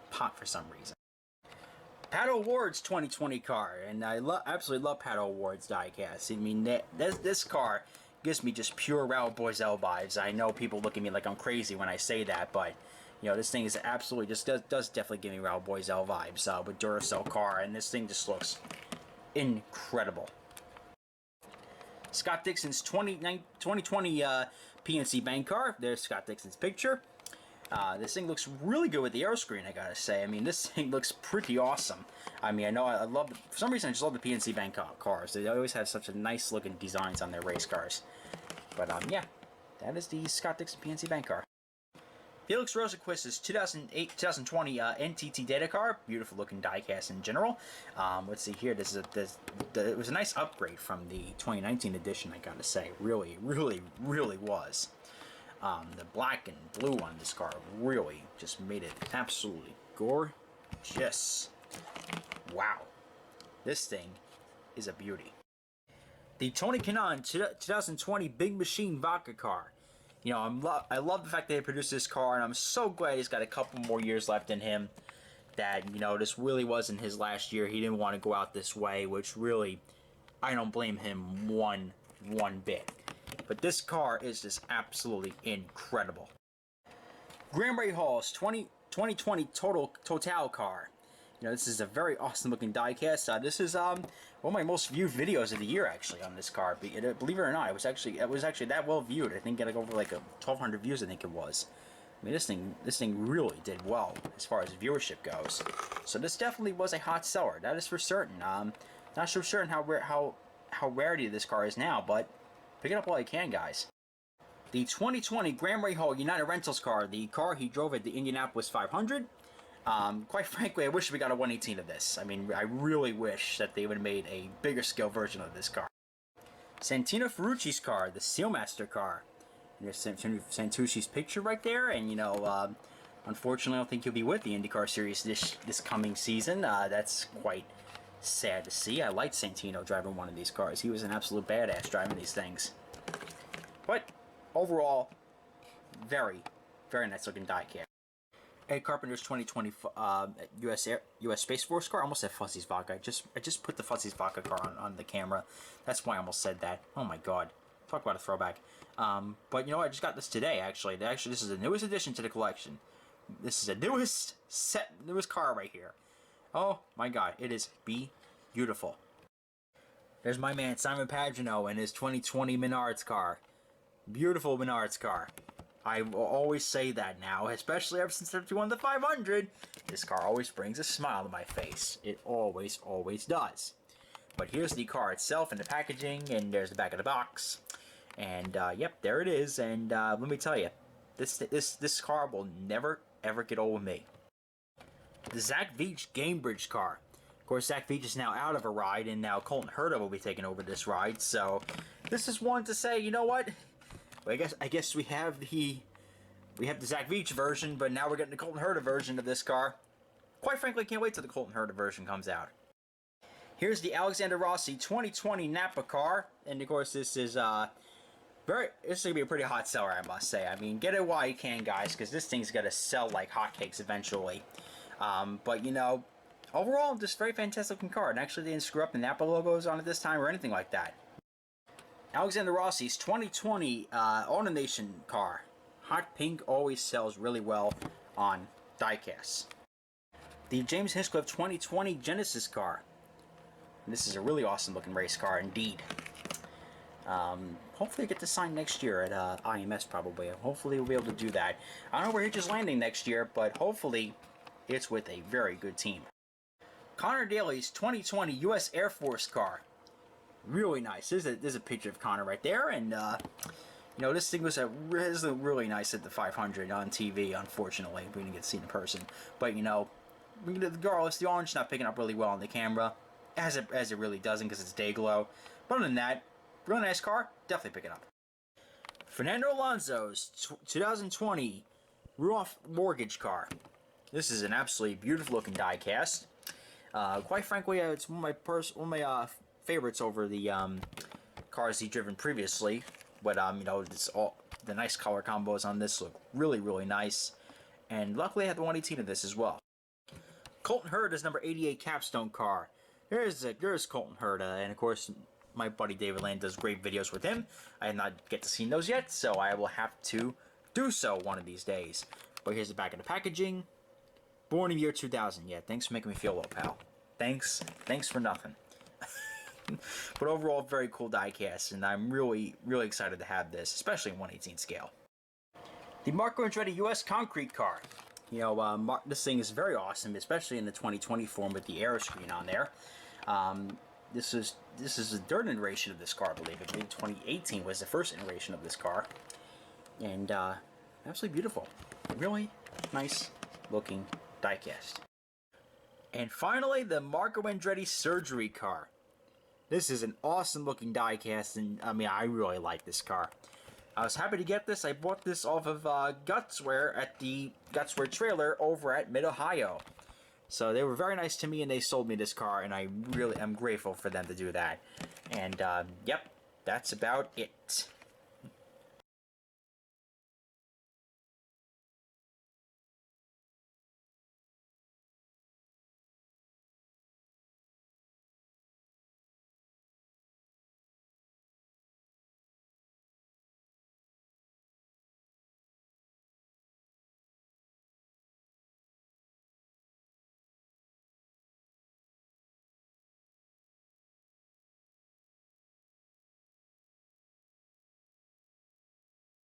pop for some reason. Pato O'Ward's 2020 car, and I absolutely love Pato O'Ward's diecast. I mean, this car gives me just pure Raul Boesel vibes. I know people look at me like I'm crazy when I say that, but you know, this thing is absolutely just does definitely give me Raul Boesel vibes with Duracell car, and this thing just looks incredible. Scott Dixon's 2020 PNC Bank car. There's Scott Dixon's picture. This thing looks really good with the aero screen, I gotta say. I mean, this thing looks pretty awesome. I mean, I know I love, for some reason I just love the PNC Bank cars. They always have such a nice looking designs on their race cars. But yeah, that is the Scott Dixon PNC Bank car. Felix Rosenquist's 2020 NTT Data car. Beautiful looking diecast in general. Let's see here. It was a nice upgrade from the 2019 edition, I gotta say. Really, really, really was. The black and blue on this car really just made it absolutely gorgeous. Wow. This thing is a beauty. The Tony Kanaan 2020 Big Machine Vodka car. You know, I love the fact that they produced this car, and I'm so glad he's got a couple more years left in him. That, you know, this really wasn't his last year. He didn't want to go out this way, which really, I don't blame him one bit. But this car is just absolutely incredible. Graham Ray Hall's 2020 Total car. You know, this is a very awesome looking diecast. This is one of my most viewed videos of the year, actually, on this car. Believe it or not, it was actually that well viewed. I think it got over like 1,200 views. I think it was. I mean, this thing really did well as far as viewership goes. So this definitely was a hot seller. That is for certain. Not so certain how rarity this car is now, but pick it up while you can, guys. The 2020 Graham Ray Hall United Rentals car, the car he drove at the Indianapolis 500. Quite frankly, I wish we got a 118 of this. I mean, I really wish that they would have made a bigger scale version of this car. Santino Ferrucci's car, the Sealmaster car. And there's Santucci's picture right there, and you know, unfortunately, I don't think he'll be with the IndyCar Series this coming season. That's quite sad to see. I liked Santino driving one of these cars. He was an absolute badass driving these things. But overall, very, very nice looking diecast. Ed Carpenter's 2020 U.S. Space Force car. I almost said Fuzzy's Vodka. I just put the Fuzzy's Vodka car on the camera. That's why I almost said that. Oh my god. Talk about a throwback. But you know what? I just got this today, actually. This is the newest addition to the collection. This is the newest car right here. Oh my god. It is beautiful. There's my man Simon Pagino and his 2020 Menards car. Beautiful Menards car. I will always say that now, especially ever since I won the 500. This car always brings a smile to my face. It always, always does. But here's the car itself and the packaging, and there's the back of the box. And, yep, there it is. And let me tell you, this car will never, ever get old with me. The Zach Veach Game Bridge car. Of course, Zach Veach is now out of a ride, and now Colton Herta will be taking over this ride. So, this is one to say, you know what? Well, I guess we have the Zach Veach version, but now we're getting the Colton Herta version of this car. Quite frankly, can't wait till the Colton Herta version comes out. Here's the Alexander Rossi 2020 Napa car, and of course, this is this is gonna be a pretty hot seller, I must say. I mean, get it while you can, guys, because this thing's gonna sell like hotcakes eventually. But you know, overall, just very fantastic looking car, and actually they didn't screw up the Napa logos on it this time or anything like that. Alexander Rossi's 2020 AutoNation car. Hot pink always sells really well on diecasts. The James Hinchcliffe 2020 Genesis car. And this is a really awesome looking race car indeed. Hopefully I get to sign next year at IMS probably. Hopefully we'll be able to do that. I don't know where Hitch is landing next year, but hopefully it's with a very good team. Connor Daly's 2020 U.S. Air Force car. Really nice. There's a picture of Connor right there, and you know, this thing was really nice at the 500 on TV. Unfortunately, we didn't get to see it in person. But you know, regardless, the orange not picking up really well on the camera, as it really doesn't because it's day glow. But other than that, really nice car. Definitely pick it up. Fernando Alonso's 2020 Ruoff Mortgage car. This is an absolutely beautiful looking diecast. Quite frankly, it's one of my favorites over the cars he's driven previously. But you know, the nice color combos on this look really, really nice. And luckily I had the 118 of this as well. Colton Herta's number 88 capstone car. There's Colton Herta, and of course my buddy David Land does great videos with him. I did not get to see those yet, so I will have to do so one of these days. But here's the back of the packaging. Born in the year 2000. Yeah, thanks for making me feel low, pal. Thanks for nothing. But overall, very cool diecast, and I'm really, really excited to have this, especially in 1/18 scale. The Marco Andretti US Concrete car. You know, this thing is very awesome, especially in the 2020 form with the aero screen on there. This is the third iteration of this car, I believe. I believe 2018 was the first iteration of this car, and absolutely beautiful. Really nice looking diecast. And finally, the Marco Andretti Surgery car. This is an awesome looking diecast, and I mean, I really like this car. I was happy to get this. I bought this off of Gutswear at the Gutswear trailer over at Mid-Ohio. So they were very nice to me, and they sold me this car, and I really am grateful for them to do that. And, yep, that's about it.